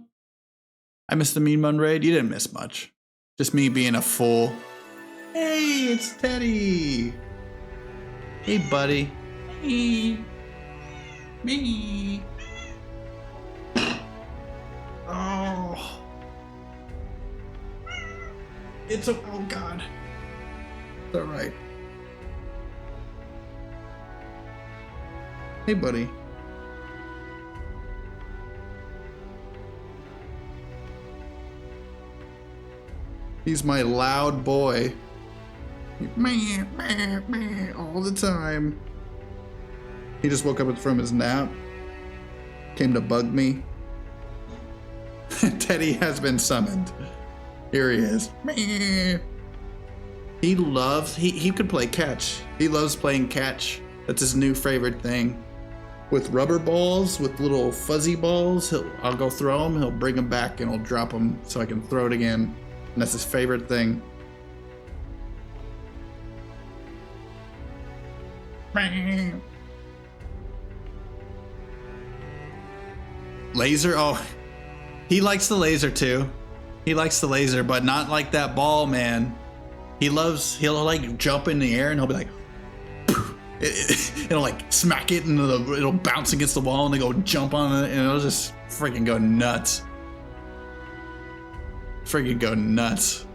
I missed the Mean Mun raid. You didn't miss much. Just me being a fool. Hey, it's Teddy. Hey, buddy. Hey. Me. Oh. It's a, oh God. It's all right. Hey, buddy. He's my loud boy. Meh, meh, meh, all the time. He just woke up from his nap. Came to bug me. Teddy has been summoned. Here he is. He loves, he could play catch. He loves playing catch. That's his new favorite thing. With rubber balls, with little fuzzy balls, I'll go throw them, he'll bring them back and I'll drop them so I can throw it again. And that's his favorite thing. Laser, oh, he likes the laser too. He likes the laser, but not like that ball, man. He'll like jump in the air and he'll be like, it'll like smack it and it'll bounce against the wall and they go jump on it and it'll just freaking go nuts. Freaking go nuts.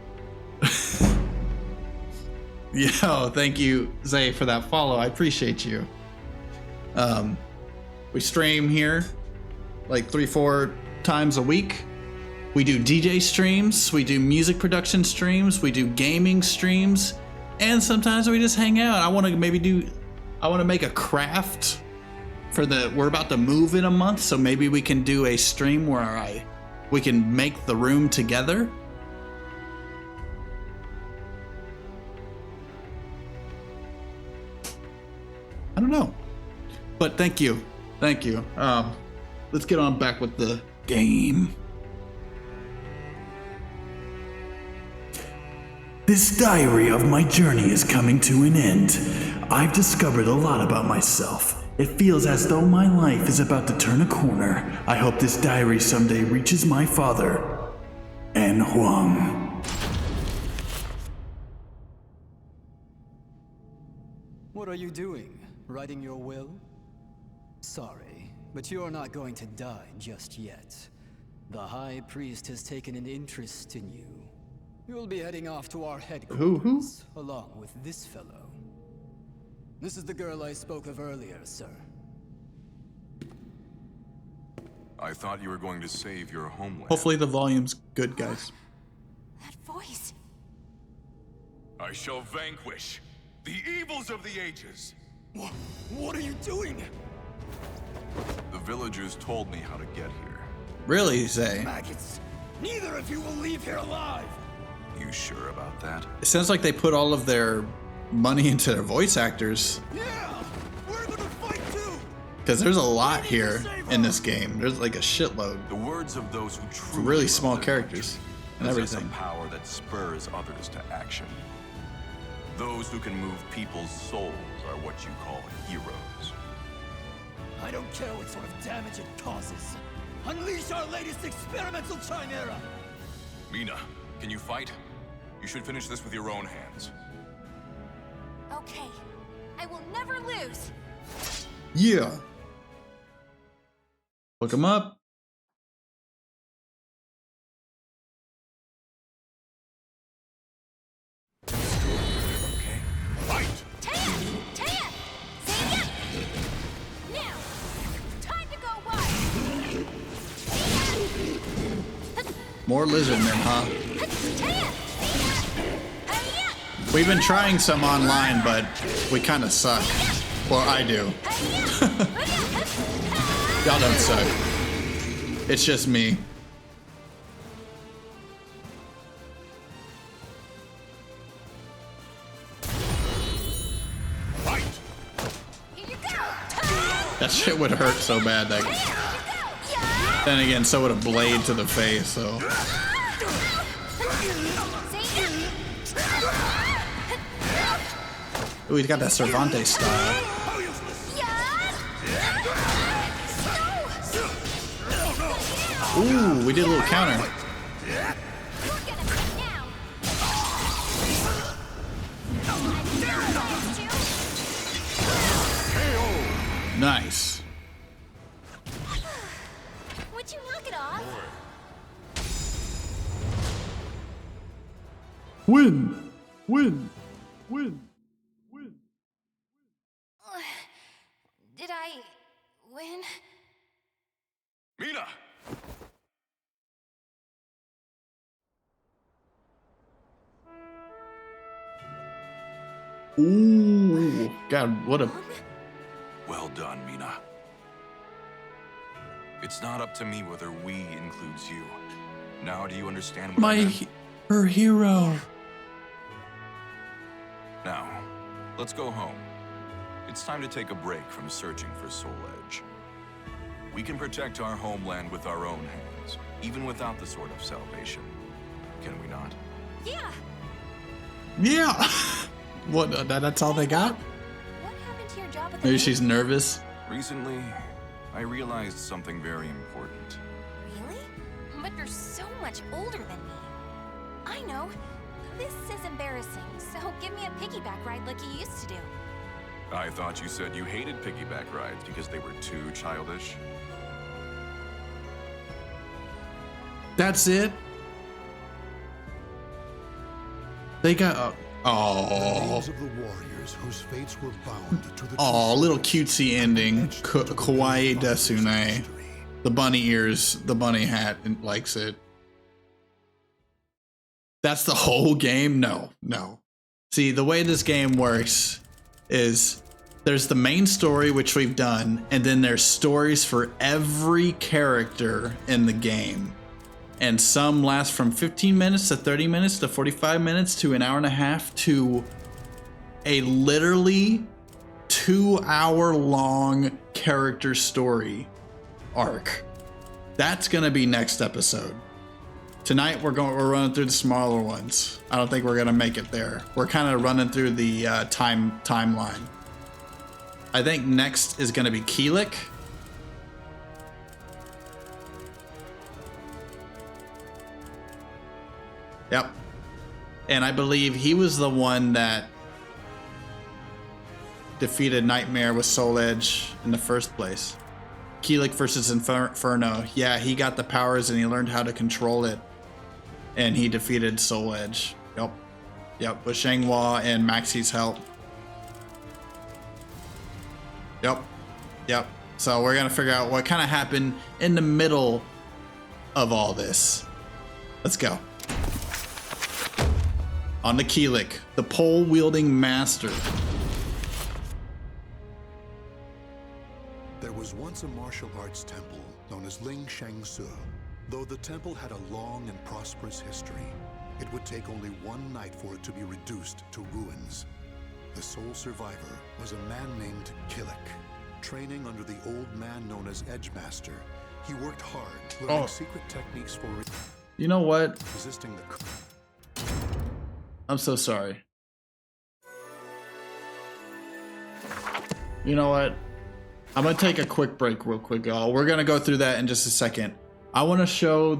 Yo, thank you, Zay, for that follow. I appreciate you. We stream here like 3-4 times a week. We do DJ streams, we do music production streams, we do gaming streams, and sometimes we just hang out. I want to make a craft for we're about to move in a month, so maybe we can do a stream where we can make the room together. I don't know, but thank you. Let's get on back with the game. This diary of my journey is coming to an end. I've discovered a lot about myself. It feels as though my life is about to turn a corner. I hope this diary someday reaches my father, and Huang. What are you doing? Writing your will? Sorry, but you're not going to die just yet. The High Priest has taken an interest in you. You'll be heading off to our headquarters, along with this fellow. This is the girl I spoke of earlier, sir. I thought you were going to save your homeland. Hopefully the volume's good, guys. That voice. I shall vanquish the evils of the ages. What are you doing? The villagers told me how to get here. Really, Zay? Maggots. Neither of you will leave here alive. You sure about that? It sounds like they put all of their money into their voice actors. Yeah, we're gonna fight too. Because there's a lot here in this game. There's like a shitload. The words of those who truly really small characters and possess everything. a power that spurs others to action. Those who can move people's souls are what you call heroes. I don't care what sort of damage it causes. Unleash our latest experimental chimera. Mina, can you fight? You should finish this with your own hands. Okay, I will never lose. Yeah. Look him up. More lizard men, huh? We've been trying some online, but we kind of suck. Well, I do. Y'all don't suck. It's just me. That shit would hurt so bad. Then again, so would a blade to the face, so. Ooh, he's got that Cervantes style. Ooh, we did a little counter. Nice. Would you knock it off? Win! Win! Win! Win! Did I win? Mina! Ooh, God, what a... Well done, Mina. It's not up to me whether we includes you. Now do you understand what I meant? Her hero. Now, let's go home. It's time to take a break from searching for Soul Edge. We can protect our homeland with our own hands, even without the Sword of Salvation. Can we not? Yeah. Yeah. What? That's all they got? What happened to your job at the Maybe bank? she's nervous. Recently, I realized something very important. Really? But you're so much older than me. I know. This is embarrassing, so give me a piggyback ride like you used to do. I thought you said you hated piggyback rides because they were too childish. That's it? They got... The Oh. names of the warriors whose fates were bound to the Oh, little cutesy ending. Kawaii Desune. The bunny ears, the bunny hat, and likes it. That's the whole game? No, no. See, the way this game works is there's the main story, which we've done, and then there's stories for every character in the game. And some last from 15 minutes to 30 minutes to 45 minutes to an hour and a half to a literally 2-hour long character story arc. That's gonna be next episode. Tonight we're running through the smaller ones. I don't think we're gonna make it there. We're kind of running through the timeline. I think next is gonna be Keelik. Yep. And I believe he was the one that defeated Nightmare with Soul Edge in the first place. Keelik versus Inferno. Yeah, he got the powers and he learned how to control it. And he defeated Soul Edge. Yep. Yep, with Shenghua and Maxi's help. Yep. Yep. So we're gonna figure out what kind of happened in the middle of all this. Let's go. On to Keelik, the pole-wielding master. There was once a martial arts temple known as Ling Shangsu. Though the temple had a long and prosperous history, it would take only one night for it to be reduced to ruins. The sole survivor was a man named Keelik. Training under the old man known as Edgemaster, he worked hard, learning secret techniques for You know what? resisting the... I'm so sorry. You know what? I'm gonna take a quick break real quick, y'all. We're gonna go through that in just a second. I want to show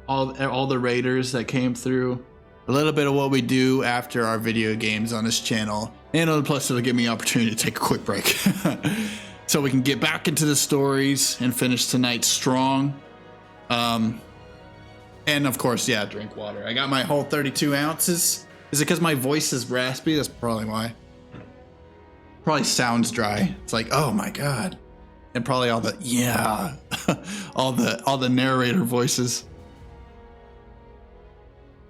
all the raiders that came through, a little bit of what we do after our video games on this channel, and plus it'll give me an opportunity to take a quick break so we can get back into the stories and finish tonight strong. And of course, yeah, drink water. I got my whole 32 ounces. Is it because my voice is raspy? That's probably why. Probably sounds dry. It's like, oh my God. And probably all the, yeah, all the narrator voices.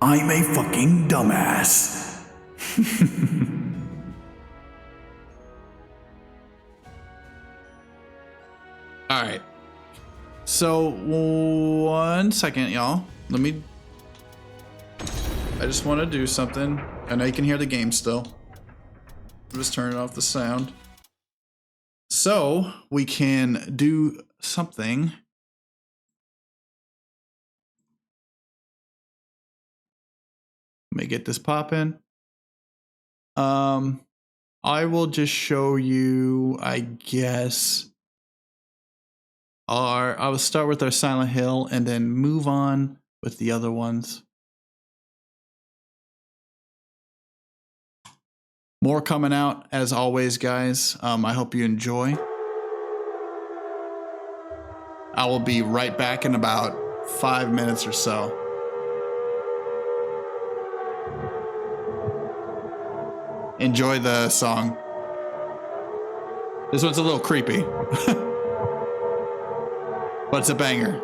I'm a fucking dumbass. All right. So 1 second, y'all. I just want to do something. I know you can hear the game still. I'm just turning off the sound. So we can do something. Let me get this popping. I will just show you, I guess, I will start with our Silent Hill and then move on with the other ones. More coming out as always, guys. I hope you enjoy. I will be right back in about 5 minutes or so. Enjoy the song. This one's a little creepy, but it's a banger.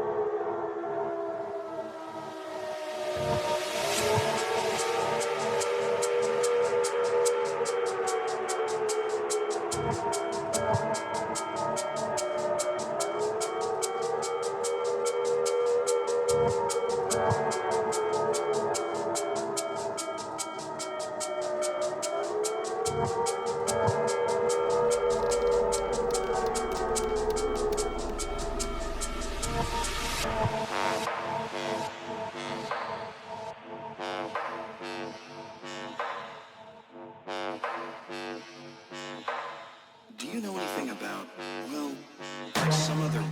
Do you know anything about, well, like some other...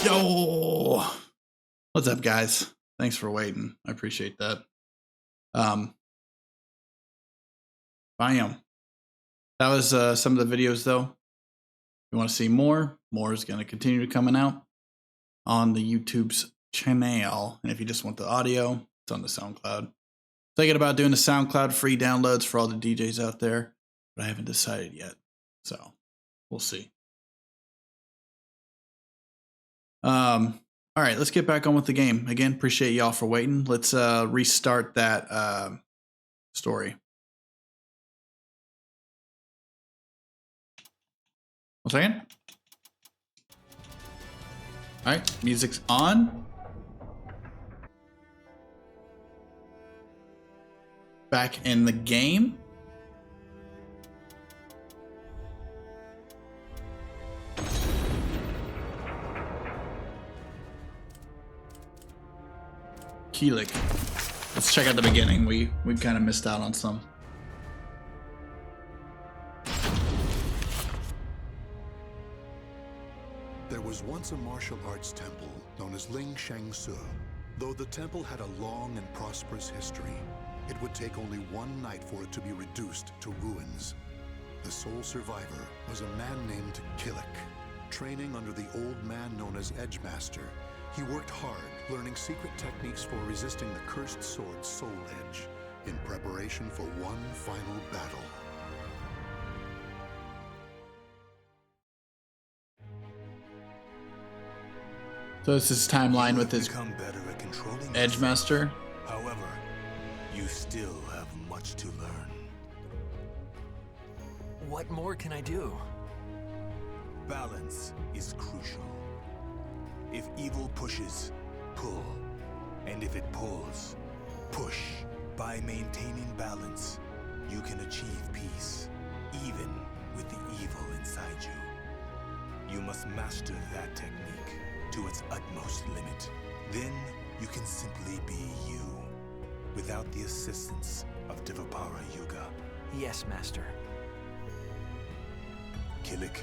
Yo! What's up, guys? Thanks for waiting. I appreciate that. Bam. That was some of the videos, though. If you want to see more is going to continue to coming out on the YouTube's channel. And if you just want the audio, it's on the SoundCloud. Thinking about doing the SoundCloud free downloads for all the DJs out there, but I haven't decided yet. So we'll see. All right, let's get back on with the game. Again, appreciate y'all for waiting. Let's restart that story. One second. All right, music's on. Back in the game. Kilik. Let's check out the beginning. We kind of missed out on some. There was once a martial arts temple known as Ling Shang Su. Though the temple had a long and prosperous history, it would take only one night for it to be reduced to ruins. The sole survivor was a man named Kilik. Training under the old man known as Edgemaster, he worked hard, learning secret techniques for resisting the cursed sword Soul Edge, in preparation for one final battle. So this is timeline with his Edgemaster. However, you still have much to learn. What more can I do? Balance is crucial. If evil pushes, pull. And if it pulls, push. By maintaining balance, you can achieve peace, even with the evil inside you. You must master that technique to its utmost limit. Then you can simply be you, without the assistance of Devapara Yuga. Yes, Master. Kilik,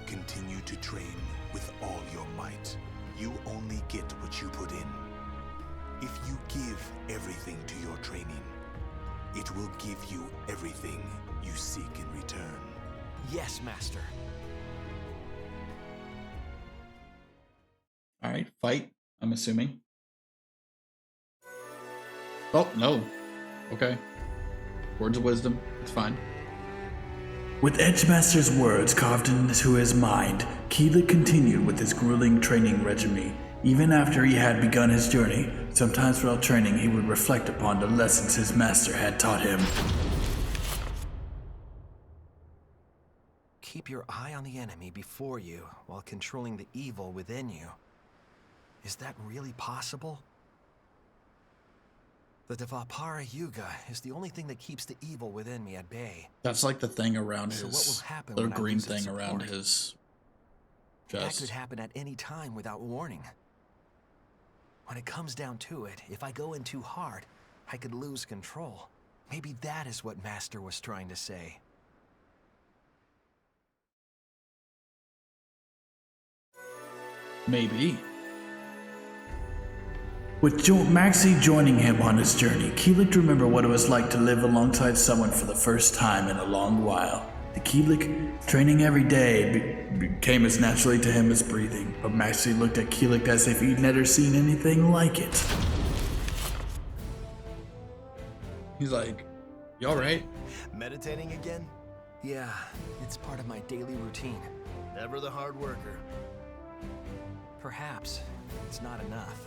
continue to train with all your might. You only get what you put in. If you give everything to your training, it will give you everything you seek in return. Yes, Master. All right, fight, I'm assuming. Oh, no. Okay. Words of wisdom. It's fine. With Edgemaster's words carved into his mind, Kilik continued with his grueling training regimen. Even after he had begun his journey, sometimes while training he would reflect upon the lessons his master had taught him. Keep your eye on the enemy before you while controlling the evil within you. Is that really possible? The Devapara Yuga is the only thing that keeps the evil within me at bay. That's like the thing around So what his will happen little when I green lose its thing around support? his That chest. could happen at any time without warning. When it comes down to it, if I go in too hard, I could lose control. Maybe that is what Master was trying to say. Maybe. With Maxie joining him on his journey, Kilik remembered what it was like to live alongside someone for the first time in a long while. The Kilik, training every day, became as naturally to him as breathing, but Maxie looked at Kilik as if he'd never seen anything like it. He's like, you alright? Meditating again? Yeah, it's part of my daily routine. Ever the hard worker. Perhaps it's not enough.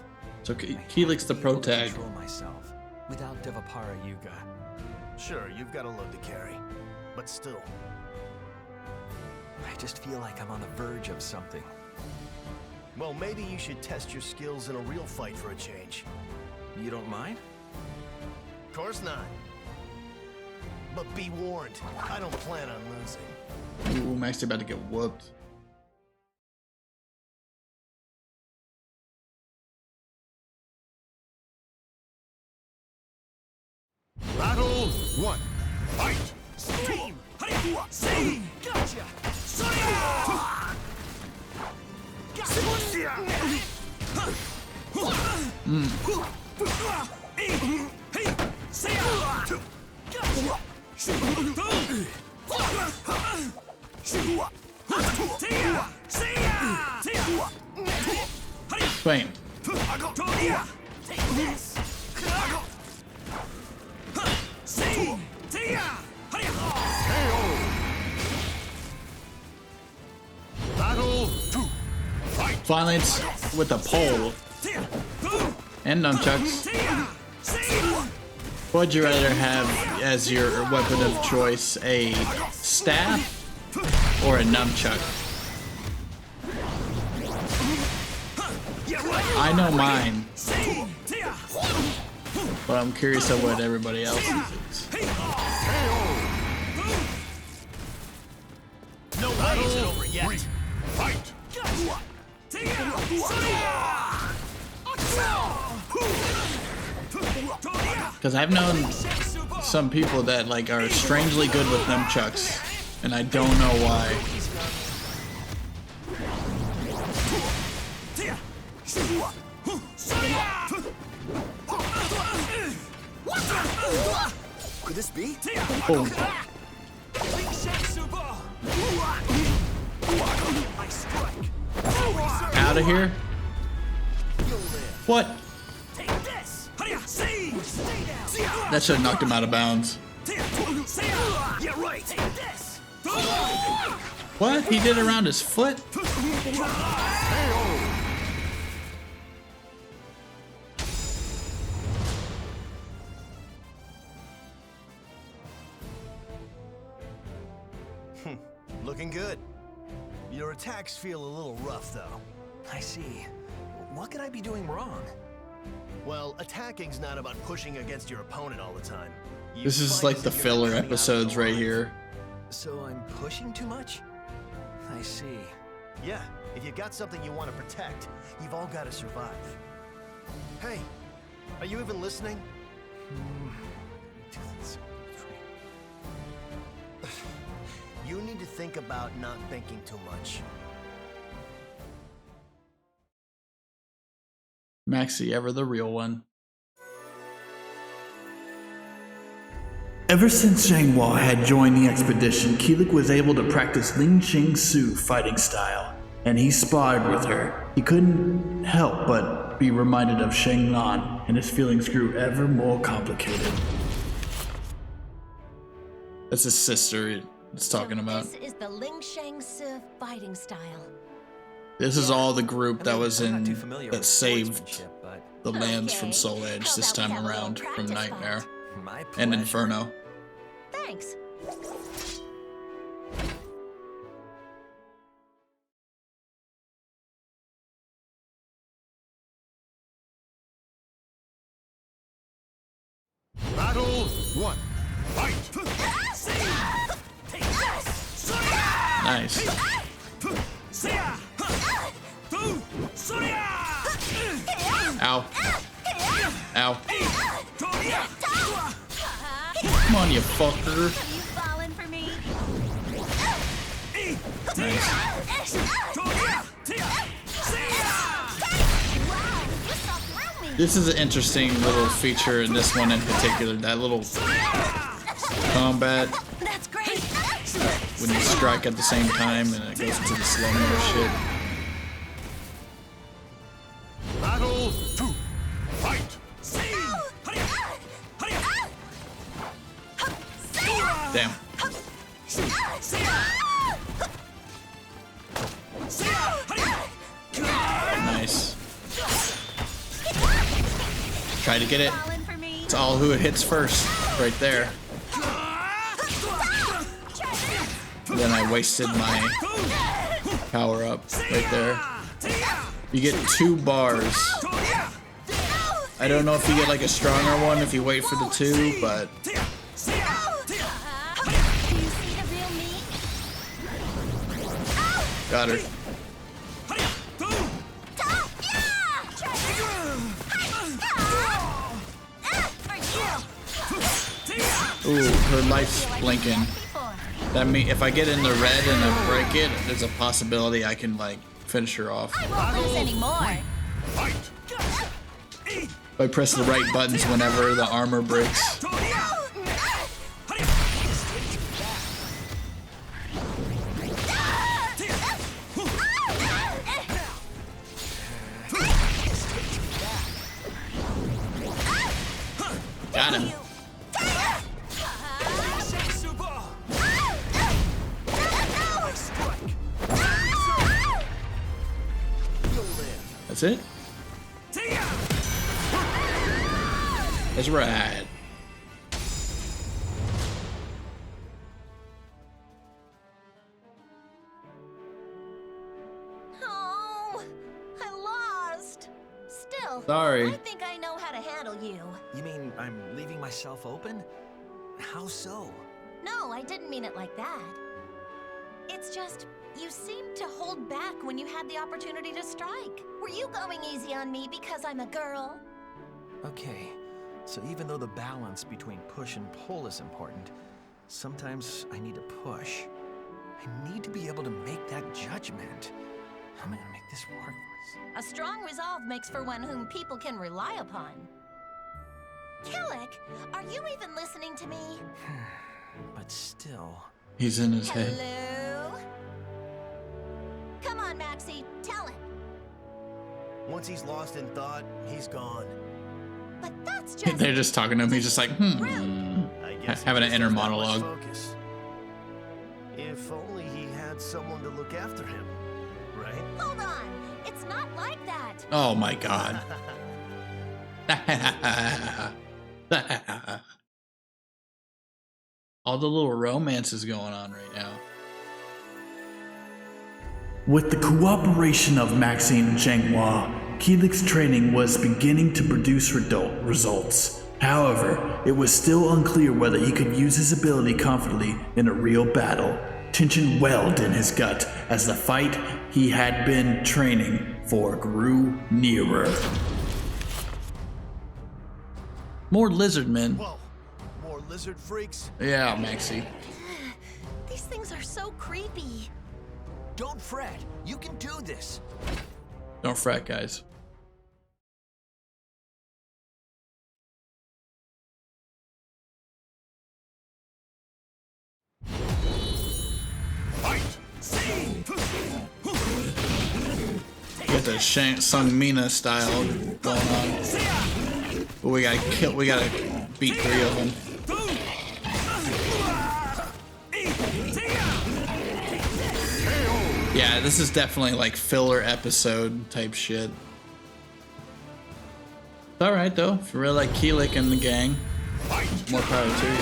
So Kilik's the pro tag. Control myself without Devapara Yuga. Sure, you've got a load to carry, but still. I just feel like I'm on the verge of something. Well, maybe you should test your skills in a real fight for a change. You don't mind? Of course not. But be warned, I don't plan on losing. Ooh, Maxie about to get whooped. Battle 1. Fight! Scream! See! Gotcha! Bam. Battle 2. Finally, it's with a pole and nunchucks. What would you rather have as your weapon of choice, a staff or a nunchuck? I know mine, but I'm curious of what everybody else thinks. No way is it over yet. Fight! Because I've known some people that like are strangely good with nunchucks, and I don't know why. Could this be? Boom. Out of here. What? That should have knocked him out of bounds. What? He did it around his foot? Looking good. Your attacks feel a little rough, though. I see. What could I be doing wrong? Well, attacking's not about pushing against your opponent all the time. This is like the filler episodes right here. So I'm pushing too much? I see. Yeah, if you got something you want to protect, you've all got to survive. Hey, are you even listening? You need to think about not thinking too much. Maxie, ever the real one. Ever since Zhang Hua had joined the expedition, Keelik was able to practice Ling Ching Su fighting style, and he sparred with her. He couldn't help but be reminded of Sheng Lan, and his feelings grew ever more complicated. That's his sister it's talking about. This is the Ling Ching Su fighting style. This is all the group that was in that saved the lands from Soul Edge this time around from Nightmare and Inferno. Thanks. Battle 1. Fight! Nice. Ow. Ow. Come on, you fucker. Have you fallen for me? This is an interesting little feature in this one in particular. That little combat That's great. when you strike at the same time and it goes into the slow-mo shit. Battle 2. Fight! Damn. Nice. Try to get it. It's all who it hits first, right there. And then I wasted my power up right there. You get 2 bars. I don't know if you get like a stronger one if you wait for the 2, but got her. Ooh, her life's blinking. That means if I get in the red and I break it, there's a possibility I can like finish her off. I won't lose anymore. I press the right buttons whenever the armor breaks. Got him. That's it? That's right. Oh, I lost. Still, Sorry. I think I know how to handle you. You mean I'm leaving myself open? How so? No, I didn't mean it like that. It's just, you seemed to hold back when you had the opportunity to strike. Were you going easy on me because I'm a girl? Okay, so even though the balance between push and pull is important, sometimes I need to push. I need to be able to make that judgment. How am I gonna make this work? A strong resolve makes for one whom people can rely upon. Killick, are you even listening to me? But still... He's in his head. Hello? Come on, Maxie, tell him. Once he's lost in thought, he's gone. But that's just... They're just talking to him. He's just like, I guess having an he inner just doesn't have much monologue. focus. If only he had someone to look after him, right? Hold on, it's not like that. Oh my god. All the little romances going on right now. With the cooperation of Maxine and Zhenghua, Keelik's training was beginning to produce results. However, it was still unclear whether he could use his ability confidently in a real battle. Tension welled in his gut as the fight he had been training for grew nearer. More lizard men. Whoa, more lizard freaks? Yeah, Maxie. These things are so creepy. Don't fret, you can do this. Don't fret, guys. Get the Sung Mina style going on. But we gotta beat 3 of them. Yeah, this is definitely like filler episode type shit. It's alright though, if you really like Keelik and the gang, more power to you.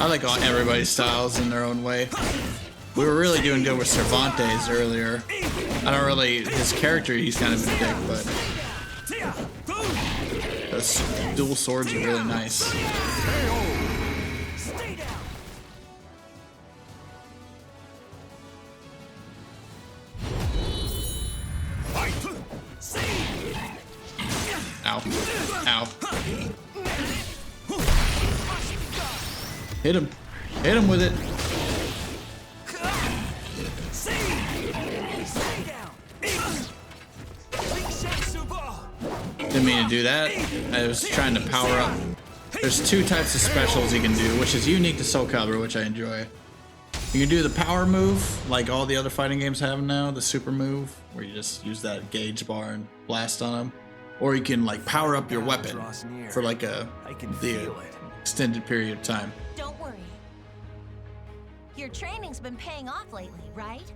I like everybody's styles in their own way. We were really doing good with Cervantes earlier. I don't really, his character, he's kind of a dick, but those dual swords are really nice. Ow. Ow. Hit him. Hit him with it. Didn't mean to do that. I was trying to power up. There's 2 types of specials you can do, which is unique to Soul Calibur, which I enjoy. You can do the power move, like all the other fighting games have now, the super move, where you just use that gauge bar and blast on them. Or you can like power up your weapon for like the extended period of time. Don't worry. Your training's been paying off lately, right?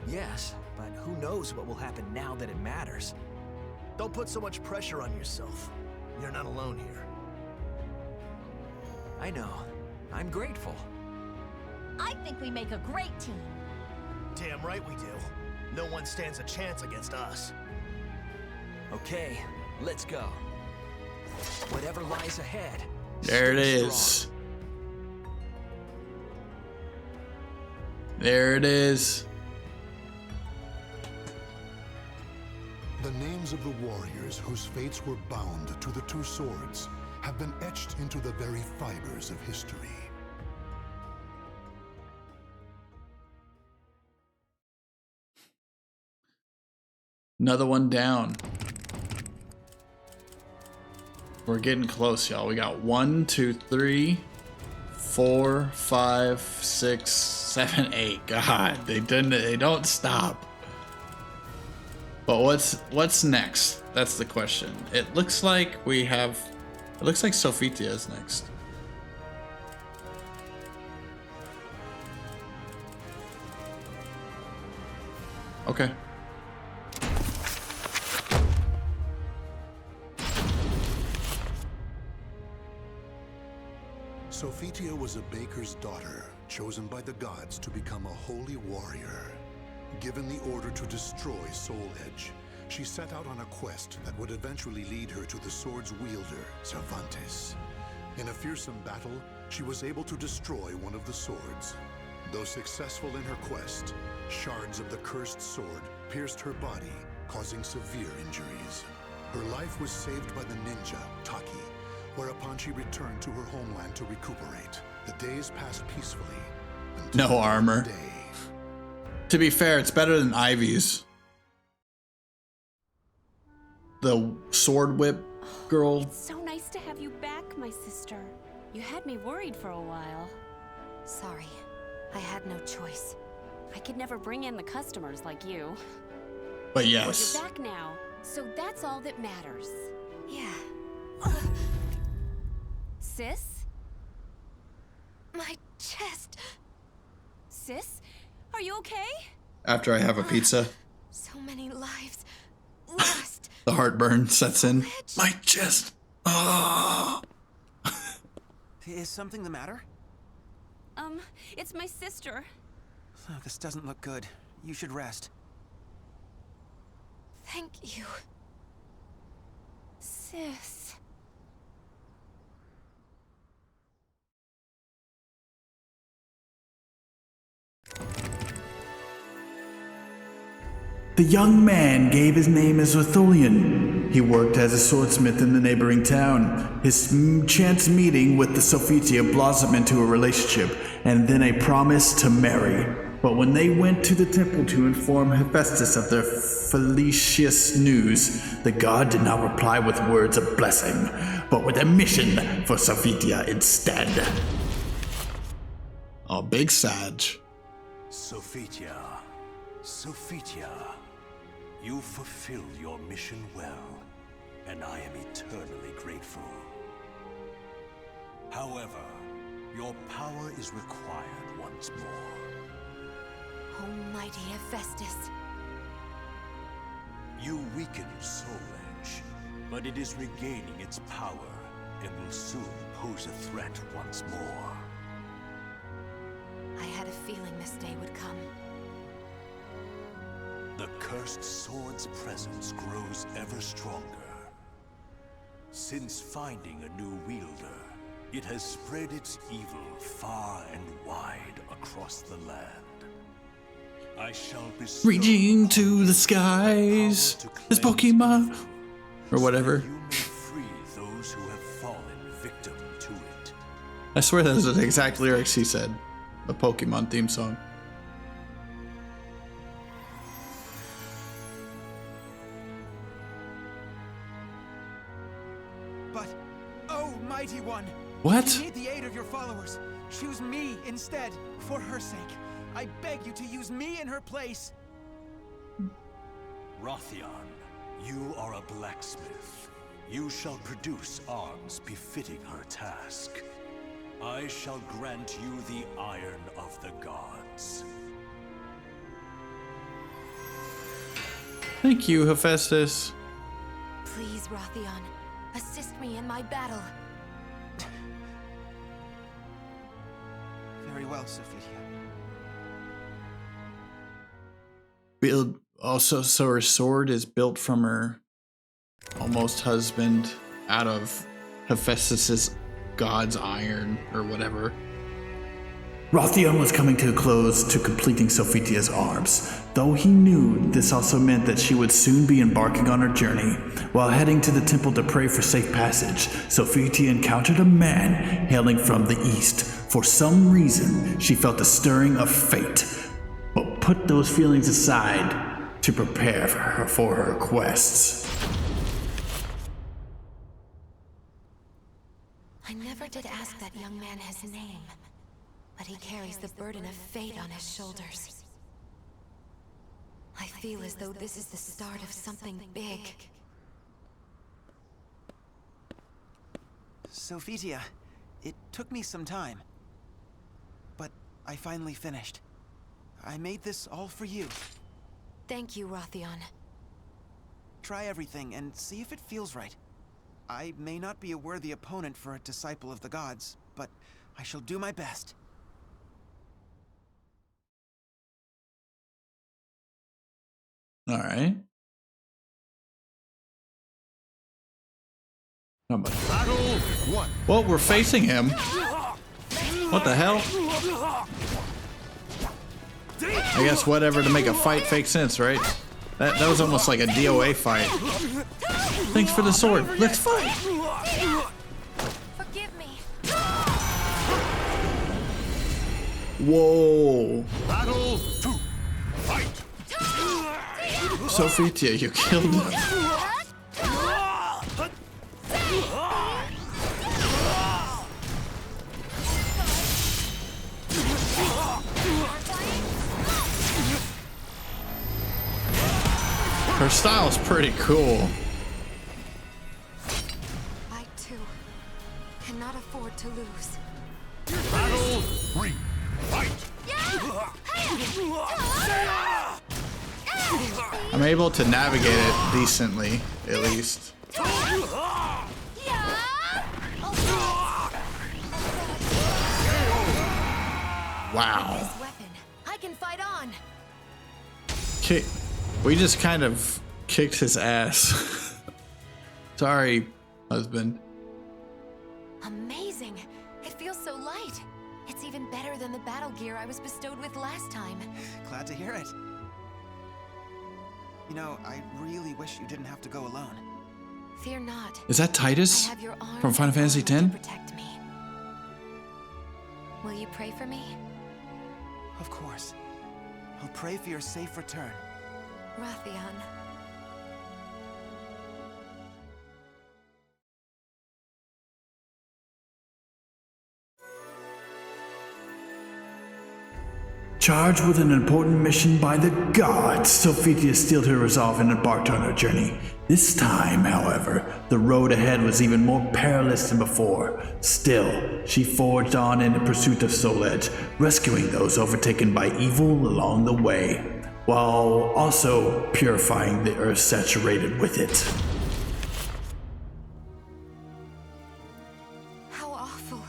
Yes, but who knows what will happen now that it matters. Don't put so much pressure on yourself. You're not alone here. I know. I'm grateful. I think we make a great team. Damn right we do. No one stands a chance against us. Okay, let's go. Whatever lies ahead. There it is. There it is. The names of the warriors whose fates were bound to the 2 swords have been etched into the very fibers of history. Another one down. We're getting close, y'all. We got 1, 2, 3, 4, 5, 6, 7, 8. God, they don't stop. But what's next? That's the question. It looks like Sophitia is next. Okay. Sophitia was a baker's daughter, chosen by the gods to become a holy warrior. Given the order to destroy Soul Edge, she set out on a quest that would eventually lead her to the sword's wielder, Cervantes. In a fearsome battle, she was able to destroy one of the swords. Though successful in her quest, shards of the cursed sword pierced her body, causing severe injuries. Her life was saved by the ninja, Taki, whereupon she returned to her homeland to recuperate. The days passed peacefully. No armor. To be fair, it's better than Ivy's. The sword whip girl. It's so nice to have you back, my sister. You had me worried for a while. Sorry, I had no choice. I could never bring in the customers like you. But yes. You're back now, so that's all that matters. Yeah. Sis? My chest. Sis? Are you okay? After I have a pizza, So many lives lost. the heartburn sets in. My chest. Oh. Is something the matter? It's my sister. Oh, this doesn't look good. You should rest. Thank you. Sis. The young man gave his name as Orthulian. He worked as a swordsmith in the neighboring town. His chance meeting with the Sophitia blossomed into a relationship, and then a promise to marry. But when they went to the temple to inform Hephaestus of their felicitous news, the god did not reply with words of blessing, but with a mission for Sophitia instead. Oh, big Sag. Sophitia, you fulfilled your mission well, and I am eternally grateful. However, your power is required once more. Almighty Hephaestus. You weakened Soul Edge, but it is regaining its power and will soon pose a threat once more. I had a feeling this day would come. The cursed sword's presence grows ever stronger. Since finding a new wielder, it has spread its evil far and wide across the land. I shall bestow Reaching to the skies. This Pokemon. Or whatever. you may free those who have fallen victim to it. I swear those are the exact lyrics he said. A Pokemon theme song. But, oh, mighty one! What? You need the aid of your followers. Choose me instead, for her sake. I beg you to use me in her place. Rothion, you are a blacksmith. You shall produce arms befitting her task. I shall grant you the iron of the gods. Thank you, Hephaestus. Please, Rothion, assist me in my battle. Very well, Sophitia. Build also, so her sword is built from her almost husband out of Hephaestus's god's iron or whatever. Rothion was coming to a close to completing Sophitia's arms, though he knew this also meant that she would soon be embarking on her journey. While heading to the temple to pray for safe passage, Sophitia encountered a man hailing from the east. For some reason, she felt a stirring of fate, but put those feelings aside to prepare for her quests. I never did ask that young man his name, but he carries the burden of fate on his shoulders. I feel as though this is the start of something big. Sophitia, it took me some time, but I finally finished. I made this all for you. Thank you, Rothion. Try everything and see if it feels right. I may not be a worthy opponent for a disciple of the gods, but I shall do my best. All right. Battle one. Well, we're facing him. What the hell? I guess whatever to make a fight make sense, right? That was almost like a DOA fight. Thanks for the sword. Let's fight. Forgive me. Whoa. Battle two. Fight. Sophitia, you killed him. Her style's pretty cool. I too cannot afford to lose. Battle three. Fight. I'm able to navigate it decently, at least. Wow. I can fight on. We just kind of kicked his ass. Sorry, husband. Amazing. It feels so light. It's even better than the battle gear I was bestowed with last time. Glad to hear it. You know, I really wish you didn't have to go alone. Fear not. Is that Titus I have your arms from Final Fantasy X? to protect me. Will you pray for me? Of course. I'll pray for your safe return. Rothion. Charged with an important mission by the gods, Sophitia steeled her resolve and embarked on her journey. This time, however, the road ahead was even more perilous than before. Still, she forged on in the pursuit of Soul Edge, rescuing those overtaken by evil along the way, while also purifying the earth saturated with it. How awful.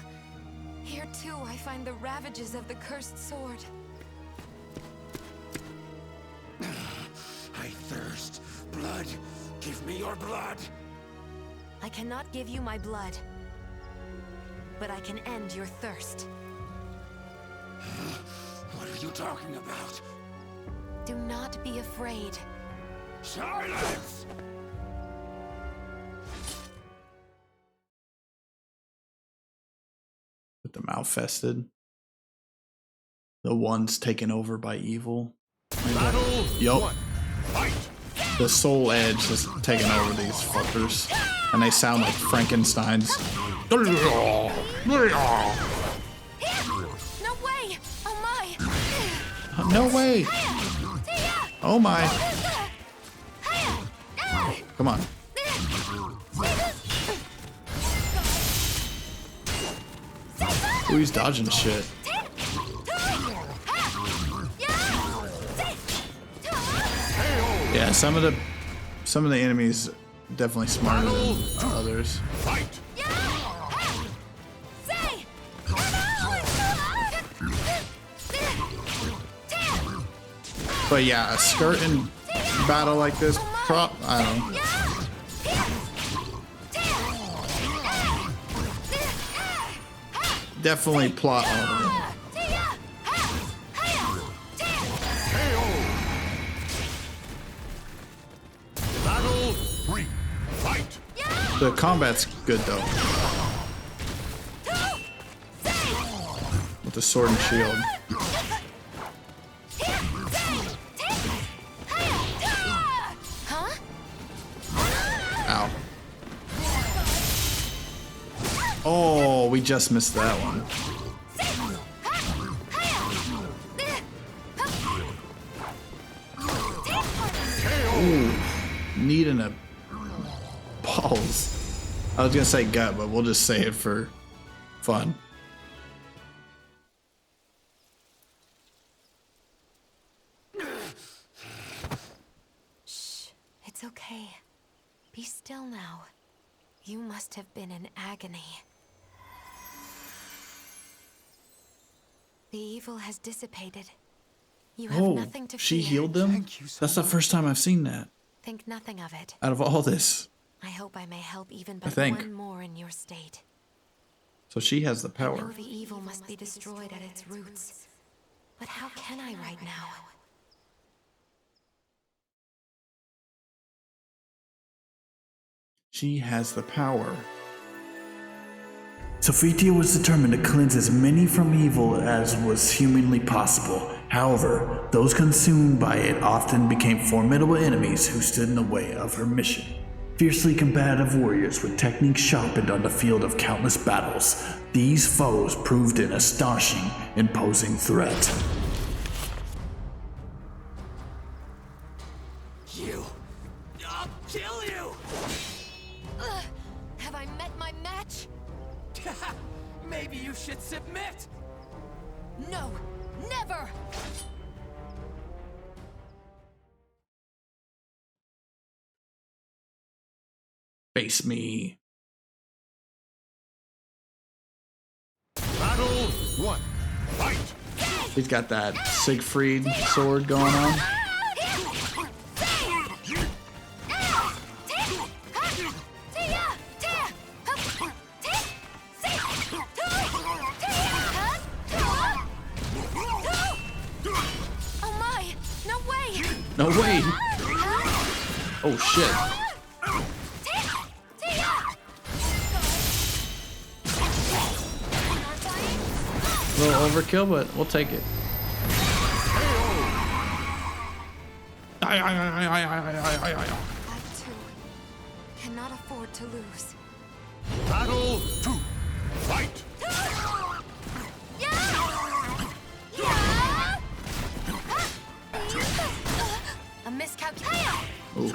Here too I find the ravages of the cursed sword. I thirst. Blood. Give me your blood. I cannot give you my blood, but I can end your thirst. What are you talking about? Do not be afraid. Silence! With the Malfested. The ones taken over by evil. Yup. The Soul Edge is taking over these fuckers. And they sound like Frankenstein's. No way! Oh my! No way! Oh my! Come on. Ooh, he's dodging shit. Yeah, some of the enemies definitely smarter than others. But yeah, a skirting battle like this, I don't know. Definitely plot on. Battle 3. Fight. The combat's good though. With the sword and shield. Ow. Oh, we just missed that one. Ooh, needing a balls. I was gonna say gut, but we'll just say it for fun. Shh, it's okay. Be still now. You must have been in agony. The evil has dissipated. You have nothing to fear. She healed them? That's the first time I've seen that. Think nothing of it. Out of all this. I hope I may help even I but think. one more in your state. So she has the I know power. the evil must be destroyed at its roots. But how can I right now? She has the power. Sophia was determined to cleanse as many from evil as was humanly possible. However, those consumed by it often became formidable enemies who stood in the way of her mission. Fiercely combative warriors with techniques sharpened on the field of countless battles, these foes proved an astonishing, imposing threat. You! I'll kill you! Have I met my match? Maybe you should submit! No! Never! Face me. Battle 1. Fight! He's got that Siegfried sword going on. Oh my! No way! No way! Oh shit. A little overkill, but we'll take it. I too cannot afford to lose. Battle 2. Fight! A miscalculation. Ooh.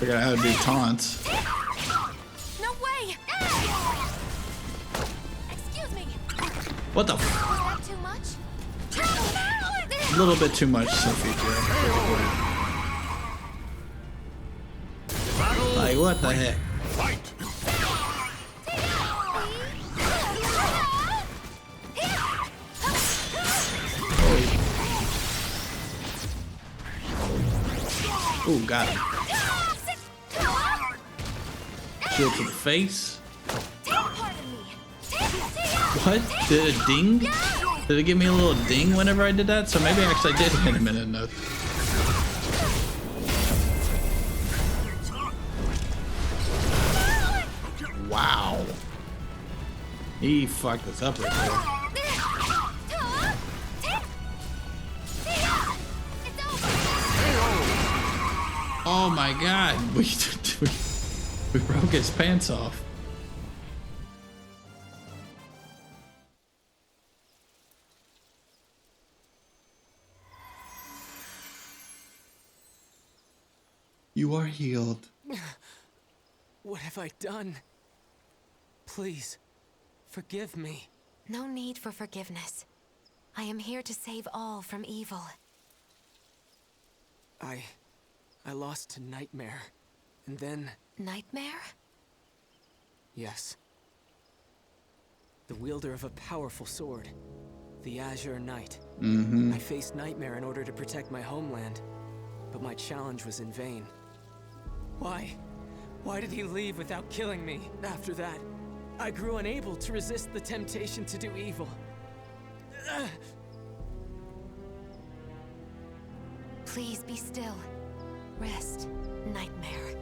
Figured out how to do taunts. No way! Excuse me. What the? Was that too much? A little bit too much, Sophia. Like what the heck? Ooh, got him. Shield to the face. What? Did it ding? Did it give me a little ding whenever I did that? So maybe I actually did hit him in a note. Wow. He fucked us up right there. Oh my god, we broke his pants off. You are healed. What have I done? Please, forgive me. No need for forgiveness. I am here to save all from evil. I lost to Nightmare, and then... Nightmare? Yes. The wielder of a powerful sword, the Azure Knight. I faced Nightmare in order to protect my homeland, but my challenge was in vain. Why? Why did he leave without killing me? After that, I grew unable to resist the temptation to do evil. Please be still. Rest, Nightmare.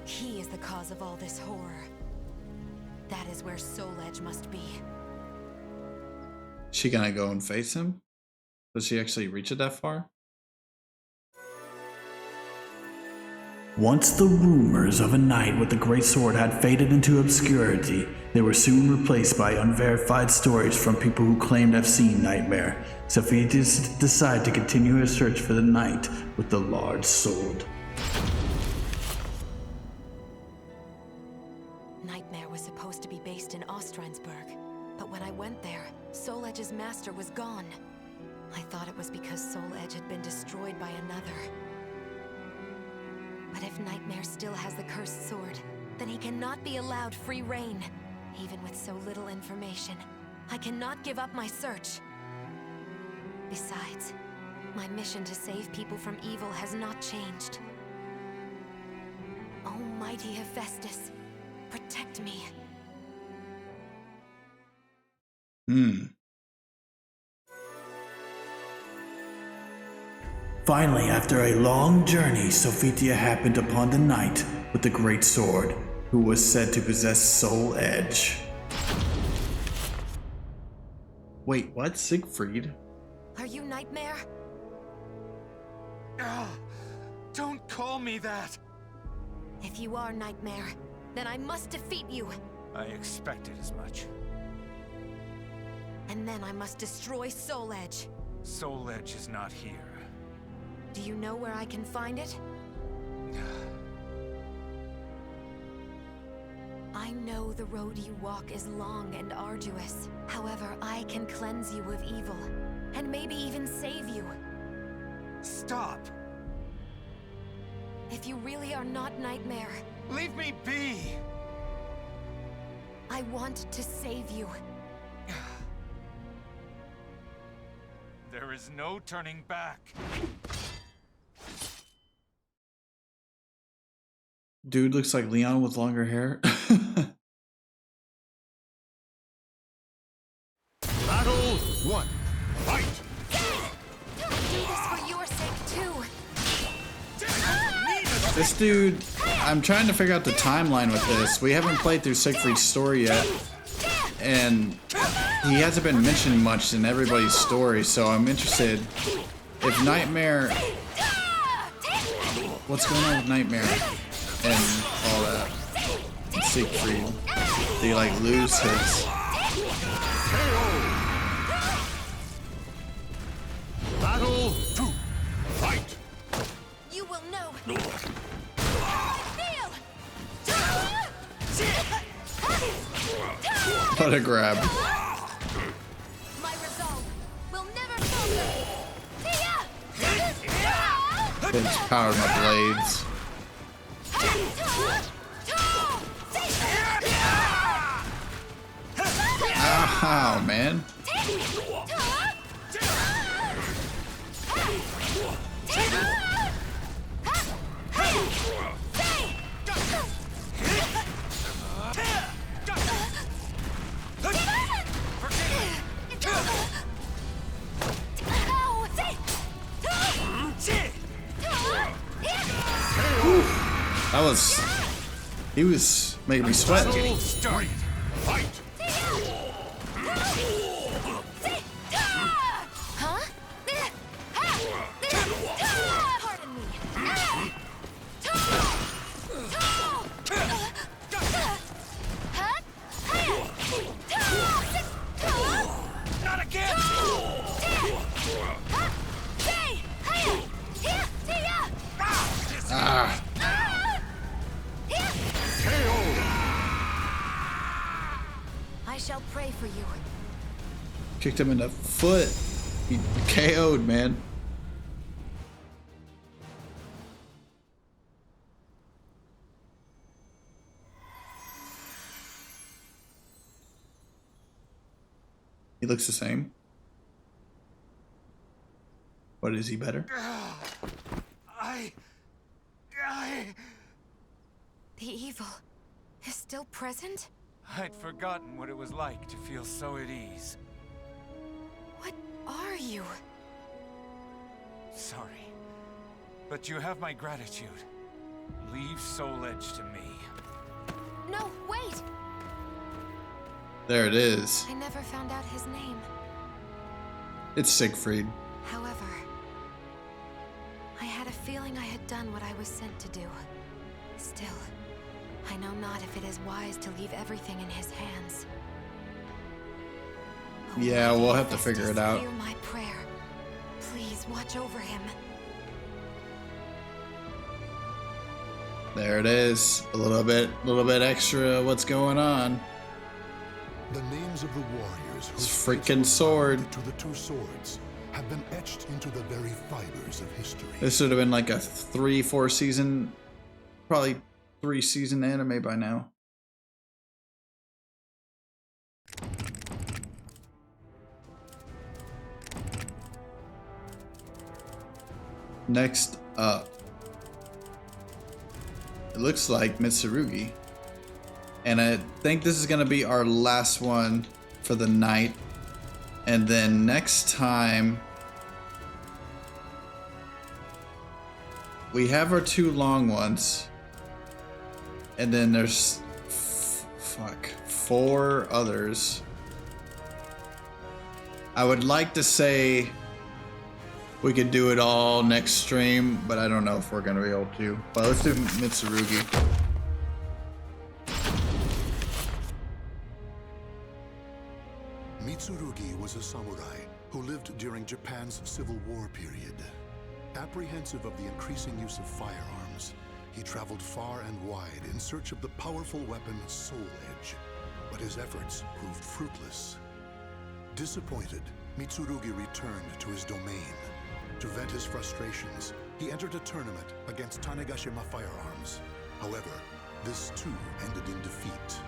He is the cause of all this horror. That is where Soul Edge must be. She gonna go and face him? Does she actually reach it that far? Once the rumors of a knight with the great sword had faded into obscurity, they were soon replaced by unverified stories from people who claimed to have seen Nightmare. Sophitis decided to continue her search for the knight with the large sword. Nightmare was supposed to be based in Ostransburg, but when I went there, Soul Edge's master was gone. I thought it was because Soul Edge had been destroyed by another. But if Nightmare still has the cursed sword, then he cannot be allowed free reign. Even with so little information, I cannot give up my search. Besides, my mission to save people from evil has not changed. Almighty Hephaestus, protect me. Finally, after a long journey, Sophitia happened upon the knight with the great sword, who was said to possess Soul Edge. Wait, what? Siegfried? Are you Nightmare? Don't call me that! If you are Nightmare, then I must defeat you. I expected as much. And then I must destroy Soul Edge. Soul Edge is not here. Do you know where I can find it? I know the road you walk is long and arduous. However, I can cleanse you of evil, and maybe even save you. Stop! If you really are not Nightmare... Leave me be! I want to save you. There is no turning back. Dude looks like Leon with longer hair. Battle 1. Fight! Do this for your sake too. This dude, I'm trying to figure out the timeline with this. We haven't played through Siegfried's story yet, and he hasn't been mentioned much in everybody's story, so I'm interested if Nightmare... What's going on with Nightmare and all that? Siegfried. Did he like lose his... Battle 2. Fight! You will know. What a grab. My resolve will never falter. It's powered my blades. Ow, man. That was... He was making me sweat. Start. Fight! Huh? Pardon me. Not again! Ah. I shall pray for you. Kicked him in the foot. He KO'd, man. He looks the same. What, is he better? The evil is still present? I'd forgotten what it was like to feel so at ease. What are you? Sorry, but you have my gratitude. Leave Soul Edge to me. No, wait! There it is. I never found out his name. It's Siegfried. However, I had a feeling I had done what I was sent to do. Still, I know not if it is wise to leave everything in his hands. Yeah, we'll have to figure it out. Hear my prayer. Please watch over him. There it is. A little bit extra. What's going on? The names of the warriors whose freaking sword to the two swords have been etched into the very fibers of history. This would have been like a 3-4 season, probably 3 season anime by now. Next up, it looks like Mitsurugi. And I think this is going to be our last one for the night. And then next time, we have our 2 long ones. And then there's 4 others. I would like to say we could do it all next stream, but I don't know if we're going to be able to. But let's do Mitsurugi. Mitsurugi was a samurai who lived during Japan's Civil War period. Apprehensive of the increasing use of firearms, he traveled far and wide in search of the powerful weapon Soul Edge, but his efforts proved fruitless. Disappointed, Mitsurugi returned to his domain. To vent his frustrations, he entered a tournament against Tanegashima firearms. However, this too ended in defeat.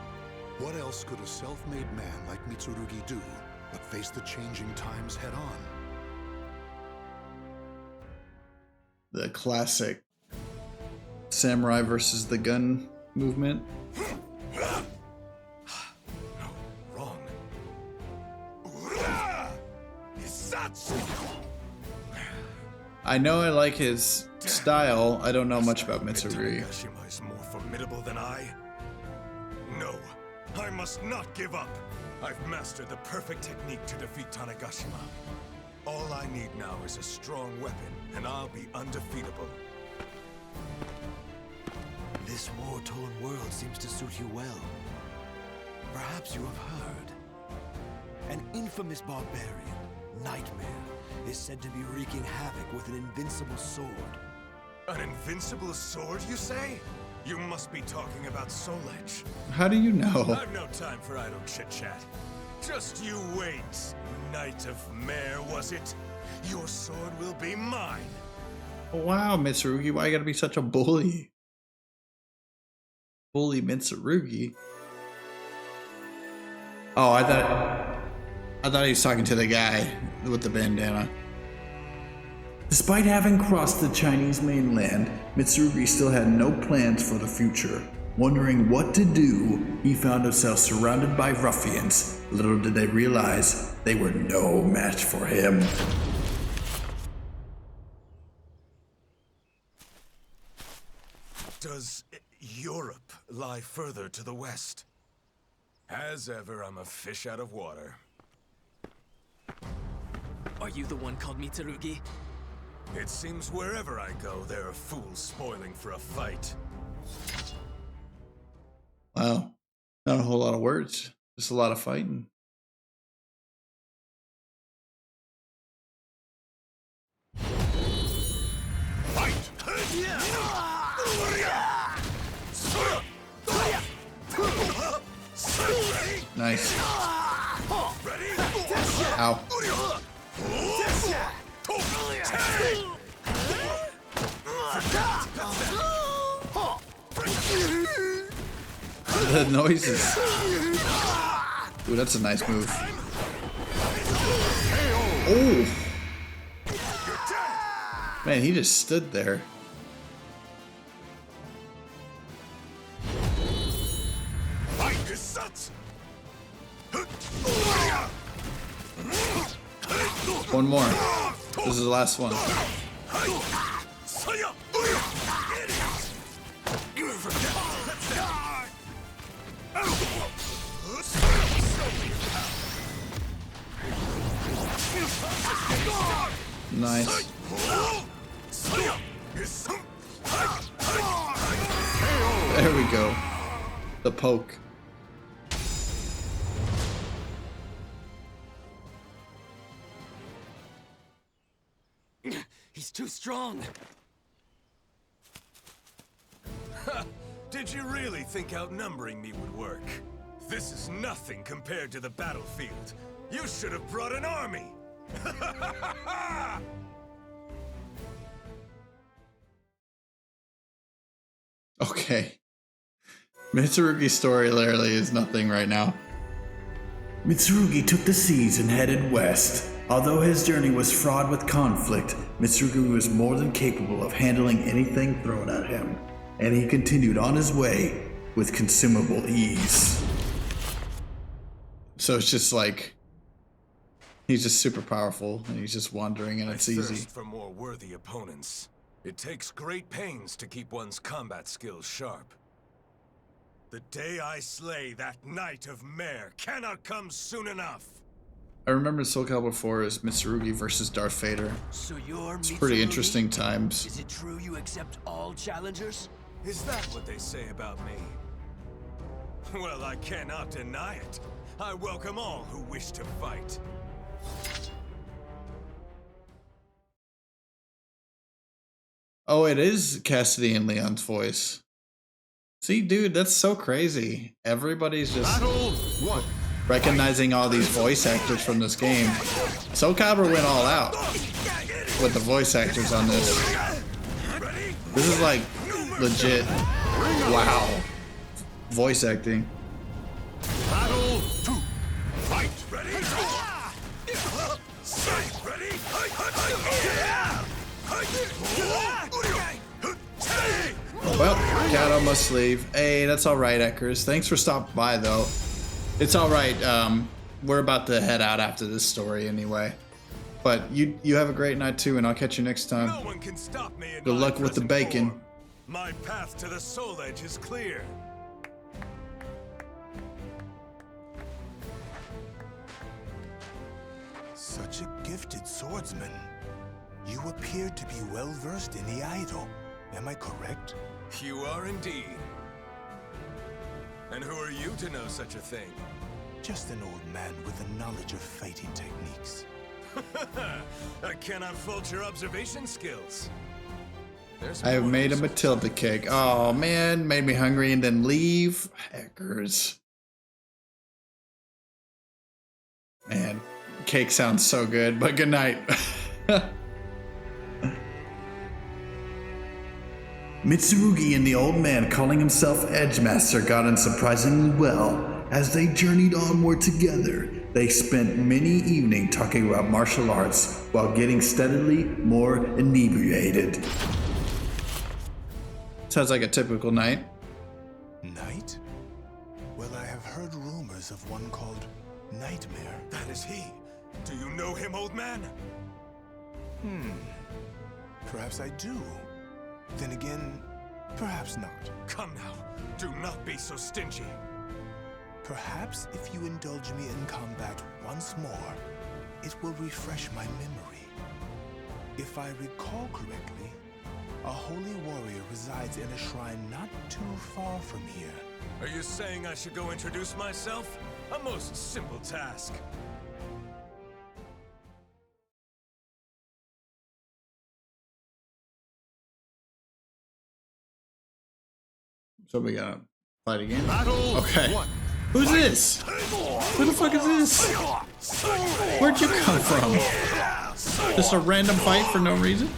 What else could a self-made man like Mitsurugi do but face the changing times head on? The classic samurai versus the gun movement. No, wrong. I know I like his style. I don't know much about Mitsurugi. Tanegashima is more formidable than I. No, I must not give up. I've mastered the perfect technique to defeat Tanegashima. All I need now is a strong weapon, and I'll be undefeatable. This war-torn world seems to suit you well. Perhaps you have heard. An infamous barbarian, Nightmare, is said to be wreaking havoc with an invincible sword. An invincible sword, you say? You must be talking about Soul Edge. How do you know? I've no time for idle chit-chat. Just you wait, Knight of Mare, was it? Your sword will be mine. Wow, Mitsurugi, why you gotta be such a bully? Bully Mitsurugi? Oh, I thought he was talking to the guy with the bandana. Despite having crossed the Chinese mainland, Mitsurugi still had no plans for the future. Wondering what to do, he found himself surrounded by ruffians. Little did they realize they were no match for him. Does Europe lie further to the west? As ever, I'm a fish out of water. Are you the one called Mitsurugi? It seems wherever I go, there are fools spoiling for a fight. Wow. Not a whole lot of words. Just a lot of fighting. Nice. Ow. The noises. Ooh, that's a nice move. Oh! Man, he just stood there. One more. This is the last one. Nice. go. The poke. He's too strong. Did you really think outnumbering me would work? This is nothing compared to the battlefield. You should have brought an army. Okay. Mitsurugi's story literally is nothing right now. Mitsurugi took the seas and headed west. Although his journey was fraught with conflict, Mitsurugi was more than capable of handling anything thrown at him, and he continued on his way with consumable ease. So it's just like he's just super powerful and he's just wandering and it's easy. Thirst for more worthy opponents. It takes great pains to keep one's combat skills sharp. The day I slay that Knight of Mare cannot come soon enough. I remember Soul Calibur 4 is Mitsurugi versus Darth Vader. So you're It's pretty Mitsurugi? interesting times. Is it true you accept all challengers? Is that what they say about me? Well, I cannot deny it. I welcome all who wish to fight. Oh, it is Cassidy and Leon's voice. See, dude, that's so crazy. Everybody's just recognizing all these voice actors from this game. Soul Calibur went all out with the voice actors on this. This is like legit. Wow. Voice acting. Battle 2. Fight. Ready? Ready? Well, cat on my sleeve. Hey, that's all right, Eckers. Thanks for stopping by, though. It's all right. We're about to head out after this story anyway. But you have a great night too, and I'll catch you next time. No one can stop me in Good my luck with the present bacon. form. My path to the Soul Edge is clear. Such a gifted swordsman. You appear to be well versed in the idol. Am I correct? You are indeed. And who are you to know such a thing? Just an old man with a knowledge of fighting techniques. I cannot fault your observation skills. I have made a Matilda cake. Oh man, made me hungry and then leave. Eckers. Man, cake sounds so good, but good night. Mitsurugi and the old man calling himself Edgemaster got on surprisingly well. As they journeyed onward together, they spent many evenings talking about martial arts while getting steadily more inebriated. Sounds like a typical night. Knight? Well, I have heard rumors of one called Nightmare. That is he. Do you know him, old man? Perhaps I do. Then again, perhaps not. Come now, do not be so stingy. Perhaps if you indulge me in combat once more, it will refresh my memory. If I recall correctly, a holy warrior resides in a shrine not too far from here. Are you saying I should go introduce myself? A most simple task. So we gotta fight again? Battle Okay. 1. Who's this? Who the fuck is this? Where'd you come from? Just a random fight for no reason?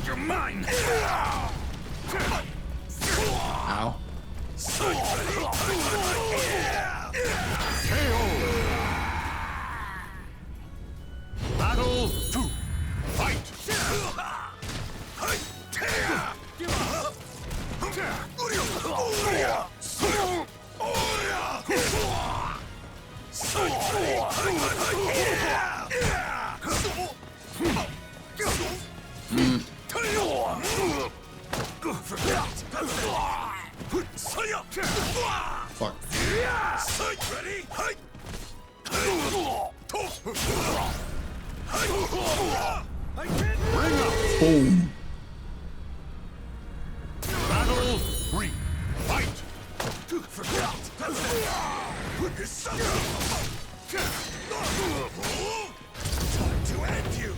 You're mine. Ow. Battle 2. Fight. Fuck. Ready? Boom. Battle 3. Fight! Time to end you!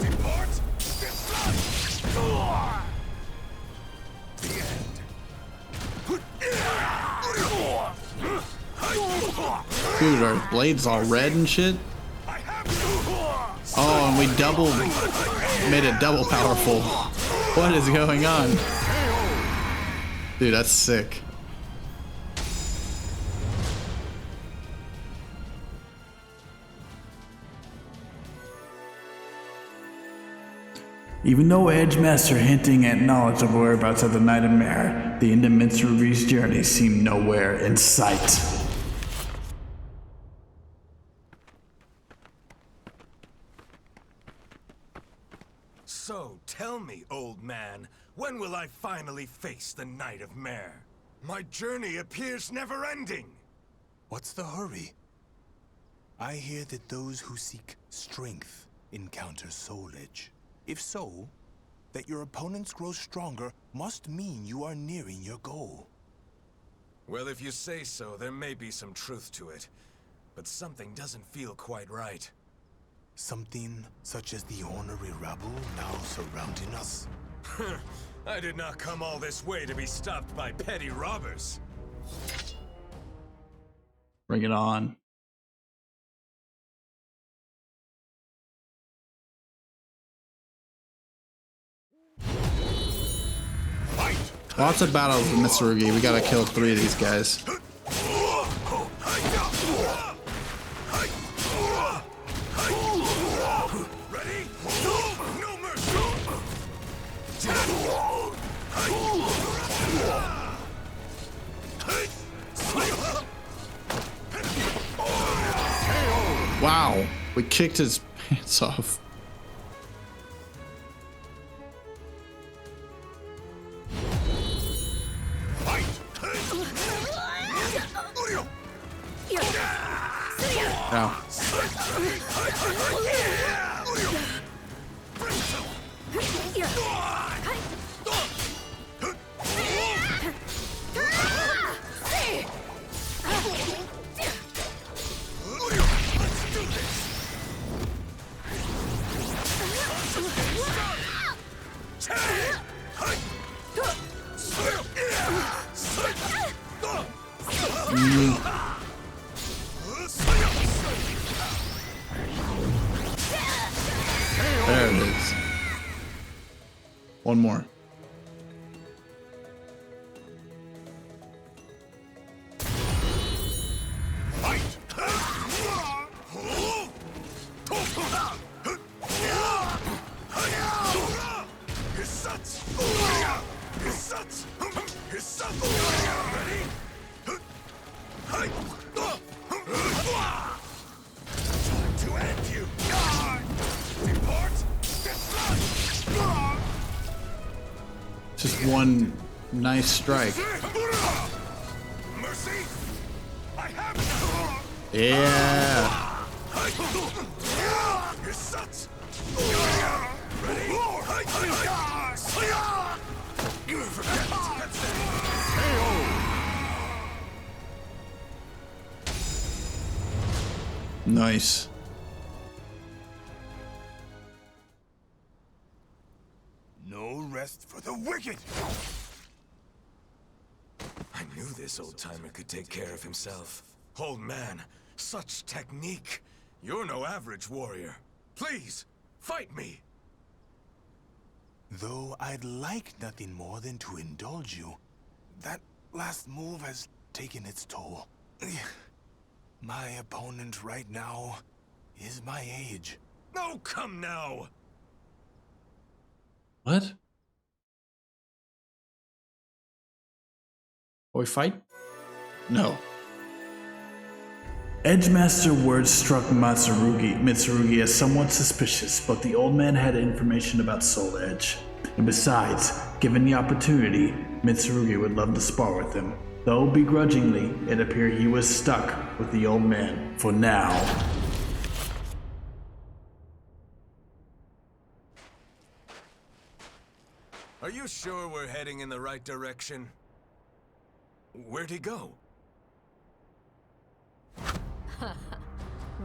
Depart! The end. Dude, our blades all red and shit. Oh, and we made it double powerful. What is going on? Dude, that's sick. Even though Edgemaster hinting at knowledge of whereabouts of the Knight of Mare, the end of Mitsurugi's journey seemed nowhere in sight. So, tell me, old man, when will I finally face the Knight of Mare? My journey appears never-ending! What's the hurry? I hear that those who seek strength encounter soul edge. If so, that your opponents grow stronger must mean you are nearing your goal. Well, if you say so, there may be some truth to it. But something doesn't feel quite right. Something such as the ornery rabble now surrounding us? I did not come all this way to be stopped by petty robbers. Bring it on. Lots of battles with Mitsurugi. We gotta kill 3 of these guys. Ready? No mercy! Wow, we kicked his pants off. Ow. There it is. One more. Just one nice strike. Yeah. Nice. No rest for the wicked! I knew this old-timer could take care of himself. Old man, such technique. You're no average warrior. Please, fight me! Though I'd like nothing more than to indulge you, that last move has taken its toll. My opponent right now is my age. Oh, come now! What? We fight? No. Edgemaster's words struck Mitsurugi as somewhat suspicious, but the old man had information about Soul Edge. And besides, given the opportunity, Mitsurugi would love to spar with him. Though begrudgingly, it appeared he was stuck with the old man for now. Are you sure we're heading in the right direction? Where'd he go?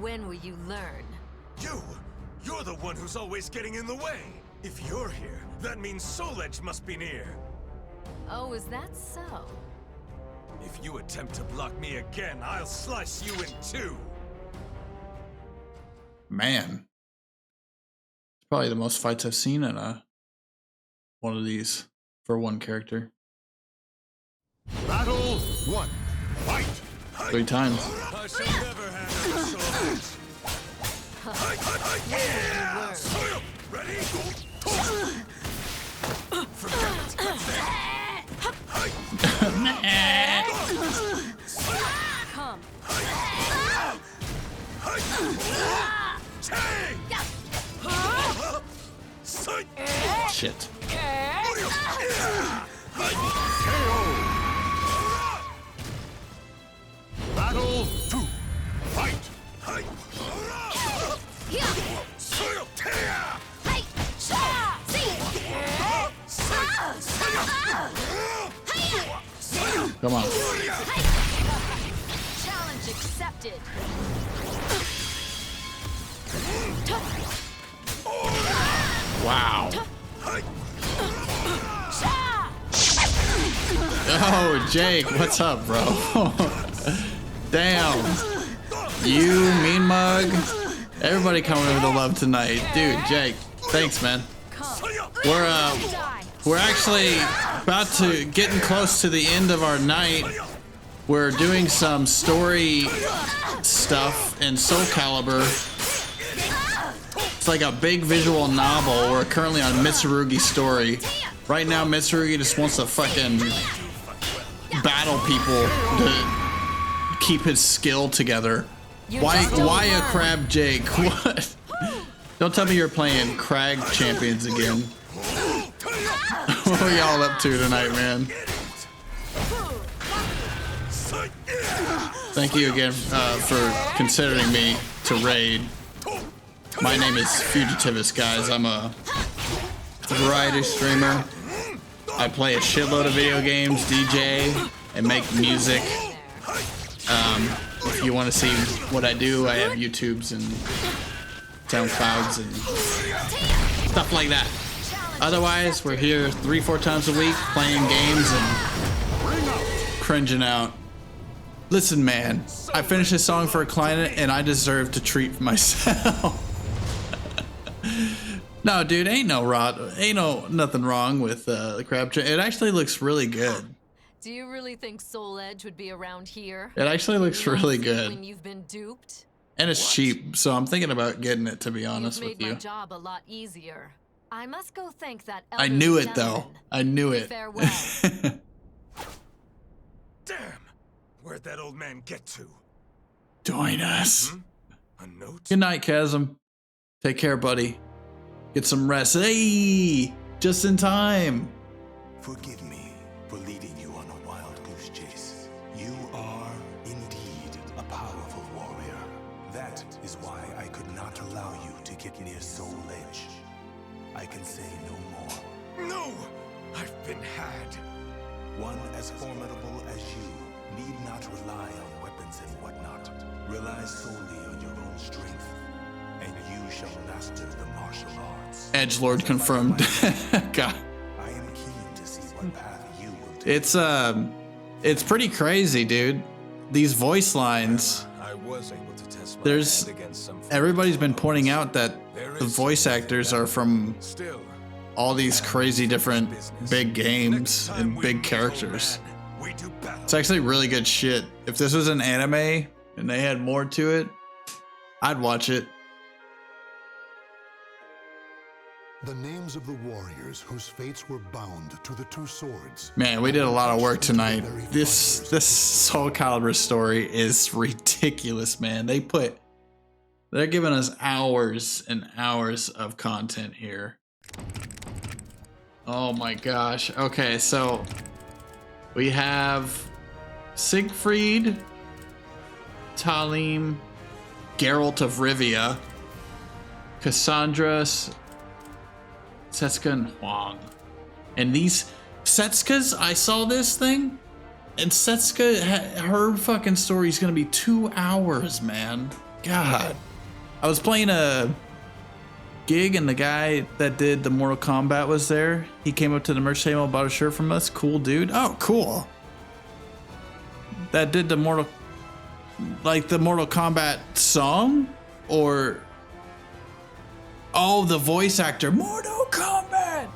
When will you learn? You're the one who's always getting in the way. If you're here, that means Soul Edge must be near. Oh, is that so? If you attempt to block me again, I'll slice you in two. Man. It's probably the most fights I've seen in one of these for one character. Battle 1. Fight! 3 times. I shall never handle Soul Edge. Ready? Forget it. Come. Shit. Battle 2. Fight! Come on. Challenge accepted. Wow. Oh, Jake, what's up, bro? Damn. You, Mean Mug. Everybody coming over to love tonight. Dude, Jake, thanks, man. We're actually about to getting close to the end of our night. We're doing some story stuff in Soul Calibur. It's like a big visual novel. We're currently on Mitsurugi's story. Right now, Mitsurugi just wants to fucking battle people to keep his skill together. Why a crab, Jake? What? Don't tell me you're playing Crag Champions again. What are y'all up to tonight, man? Thank you again for considering me to raid. My name is Fugitivus, guys. I'm a variety streamer. I play a shitload of video games, DJ, and make music. If you want to see what I do, I have YouTubes and SoundClouds and stuff like that. Otherwise, we're here 3-4 times a week playing games and cringing out. Listen, man, I finished this song for a client and I deserve to treat myself. No, dude, ain't nothing wrong with the crab trap. It actually looks really good. Do you really think Soul Edge would be around here? It actually looks really good. When you've been duped? And it's cheap, so I'm thinking about getting it, to be honest with you. Made my job a lot easier. I must go thank that I knew it, though. I knew it. Farewell. Damn! Where'd that old man get to? Join us. A note? Good night, Chasm. Take care, buddy. Get some rest. Hey! Just in time. Forgive me for leading you on a wild goose chase. You are indeed a powerful warrior. That is why I could not allow you to get near Soul Edge. I can say no more. No! I've been had. One as formidable as you need not rely on weapons and whatnot. Rely solely on your own strength, and you shall master the martial arts. Edgelord confirmed. God. I am keen to see what path you will take. It's pretty crazy, dude. These voice lines. I was able to test my There's hand against some everybody's been pointing out that the voice actors are from all these crazy different big games and big characters. It's actually really good shit. If this was an anime and they had more to it, I'd watch it. The names of the warriors whose fates were bound to the two swords. Man, we did a lot of work tonight. This Soul Calibur story is ridiculous, man. They're giving us hours and hours of content here. Oh my gosh. Okay, so we have Siegfried, Talim, Geralt of Rivia, Cassandra, Setsuka, and Huang. And these Setsuka's, I saw this thing, and Setsuka, her fucking story is gonna be 2 hours, man. God. I was playing a gig and the guy that did the Mortal Kombat was there. He came up to the merch table, bought a shirt from us. Cool dude. Oh, cool. That did the Mortal Kombat song? Or oh, the voice actor, Mortal Kombat.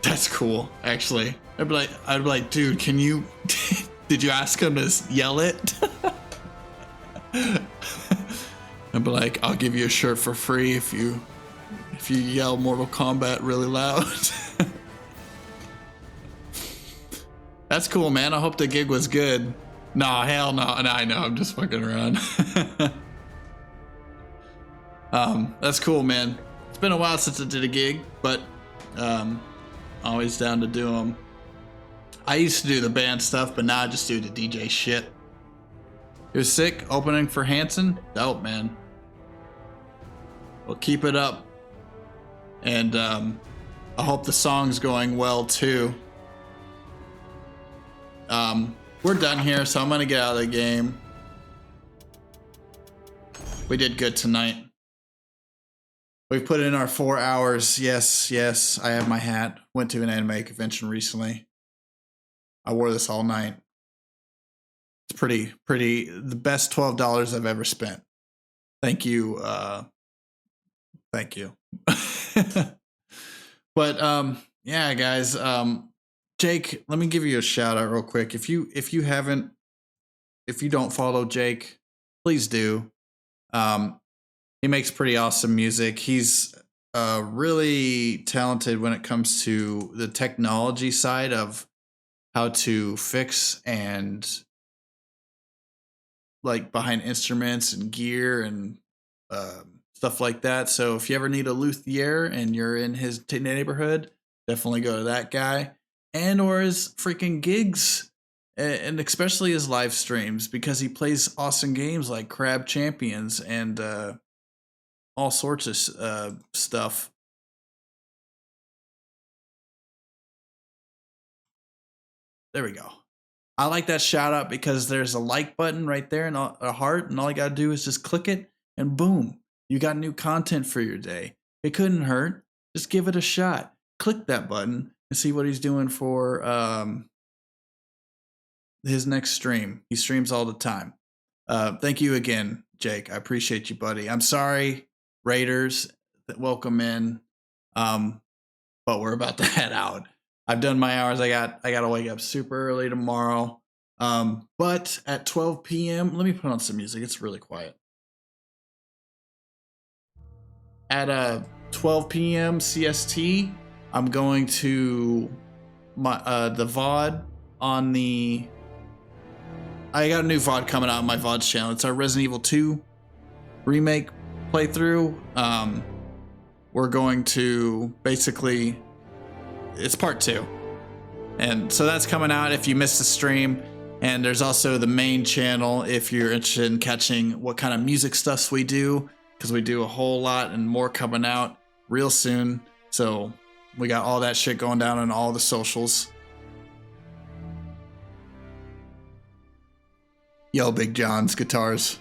That's cool, actually. I'd be like, dude, can you did you ask him to yell it? I'd be like, I'll give you a shirt for free if you yell Mortal Kombat really loud. That's cool, man. I hope the gig was good. Nah, hell no. No, I know, I'm just fucking around. That's cool, man. It's been a while since I did a gig, but always down to do them. I used to do the band stuff, but now I just do the DJ shit. It was sick. Opening for Hanson. Dope, man. Well, keep it up. And I hope the song's going well, too. We're done here, so I'm going to get out of the game. We did good tonight. We've put in our 4 hours. Yes, yes, I have my hat. Went to an anime convention recently. I wore this all night. It's pretty, the best $12 I've ever spent. Thank you. Thank you. But, yeah, guys, Jake, let me give you a shout out real quick. If you don't follow Jake, please do. He makes pretty awesome music. He's really talented when it comes to the technology side of how to fix and like behind instruments and gear and stuff like that. So if you ever need a luthier and you're in his neighborhood, definitely go to that guy. And or his freaking gigs, and especially his live streams, because he plays awesome games like Crab Champions and all sorts of stuff. There we go. I like that shout out because there's a like button right there and a heart, and all you gotta do is just click it, and boom, you got new content for your day. It couldn't hurt. Just give it a shot. Click that button and see what he's doing for his next stream. He streams all the time. Thank you again, Jake. I appreciate you, buddy. I'm sorry, Raiders, welcome in. But we're about to head out. I've done my hours. I got to wake up super early tomorrow. But at 12 p.m., let me put on some music. It's really quiet. At 12 p.m. CST, I'm going to the VOD on the... I got a new VOD coming out on my VOD's channel. It's our Resident Evil 2 remake playthrough. We're going to basically... It's part 2. And so that's coming out if you missed the stream. And there's also the main channel if you're interested in catching what kind of music stuffs we do, because we do a whole lot and more coming out real soon. So we got all that shit going down on all the socials. Yo, Big John's guitars.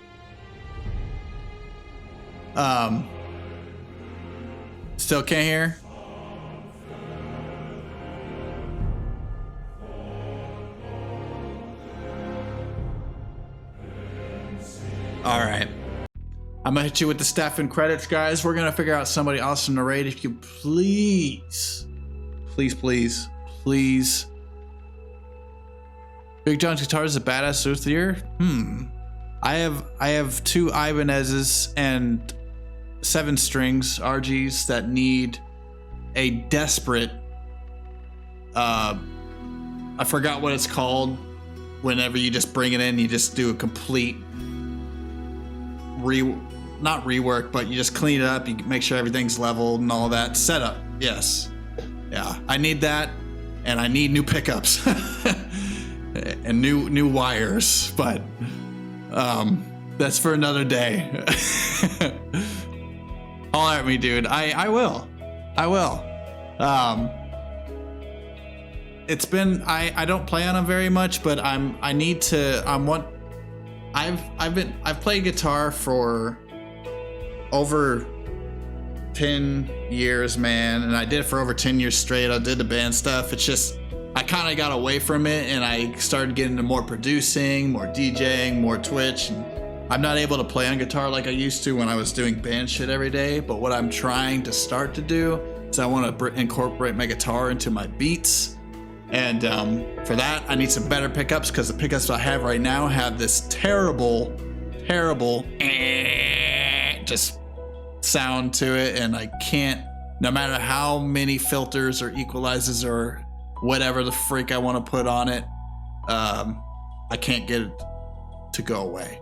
Still can't hear? All right. I'm gonna hit you with the staff and credits, guys. We're gonna figure out somebody awesome to raid. If you please. Big John's guitar is a badass luthier. I have 2 Ibanez's and 7 strings RGs that need a desperate. I forgot what it's called. Whenever you just bring it in, you just do a complete not rework, but you just clean it up. You make sure everything's leveled and all that. Setup, yes, yeah. I need that, and I need new pickups and new wires. But that's for another day. Holler at me, dude. I will. it's been I don't play on them very much, but I've played guitar for over 10 years, man, and I did it for over 10 years straight. I did the band stuff. It's just I kind of got away from it, and I started getting into more producing, more DJing, more Twitch, and I'm not able to play on guitar like I used to when I was doing band shit every day. But what I'm trying to start to do is I want to incorporate my guitar into my beats, and for that I need some better pickups, because the pickups I have right now have this terrible just sound to it, and I can't, no matter how many filters or equalizers or whatever the freak I want to put on it, I can't get it to go away.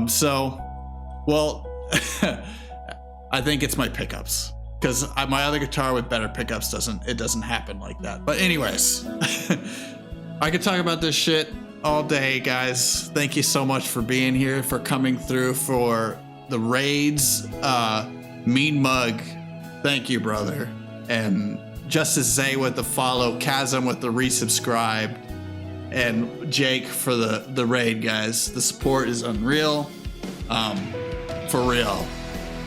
So, well, I think it's my pickups, because my other guitar with better pickups doesn't happen like that. But anyways, I could talk about this shit all day, guys. Thank you so much for being here, for coming through for the raids. Mean Mug, thank you, brother. And Justice Zay with the follow, Chasm with the resubscribe, and Jake for the raid, guys. The support is unreal. For real.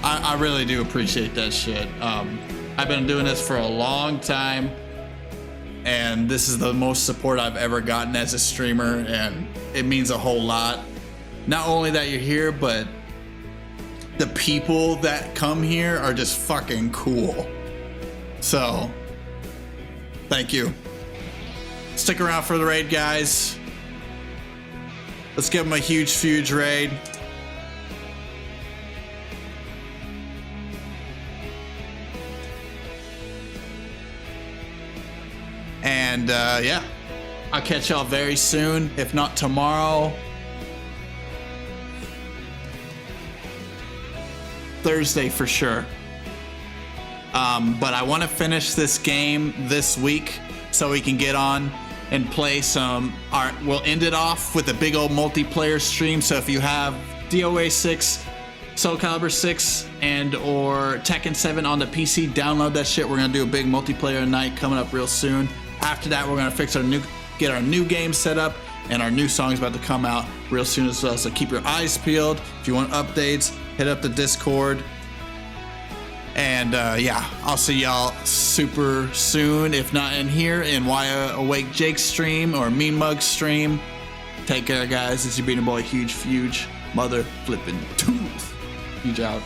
I really do appreciate that shit. I've been doing this for a long time, and this is the most support I've ever gotten as a streamer, and it means a whole lot. Not only that you're here, but the people that come here are just fucking cool. So, thank you. Stick around for the raid, guys. Let's give them a huge raid. And yeah, I'll catch y'all very soon. If not tomorrow, Thursday for sure. But I want to finish this game this week so we can get on and play some. We'll end it off with a big old multiplayer stream. So if you have DOA 6, Soul Calibur 6, and or Tekken 7 on the PC, download that shit. We're gonna do a big multiplayer night coming up real soon. After that, we're gonna get our new game set up, and our new song's about to come out real soon as well. So keep your eyes peeled. If you want updates, hit up the Discord. And yeah, I'll see y'all super soon. If not in here, in Why Awake Jake's stream or Mean Mug's stream. Take care, guys. It's your beating boy, huge mother flipping tooth. Huge out.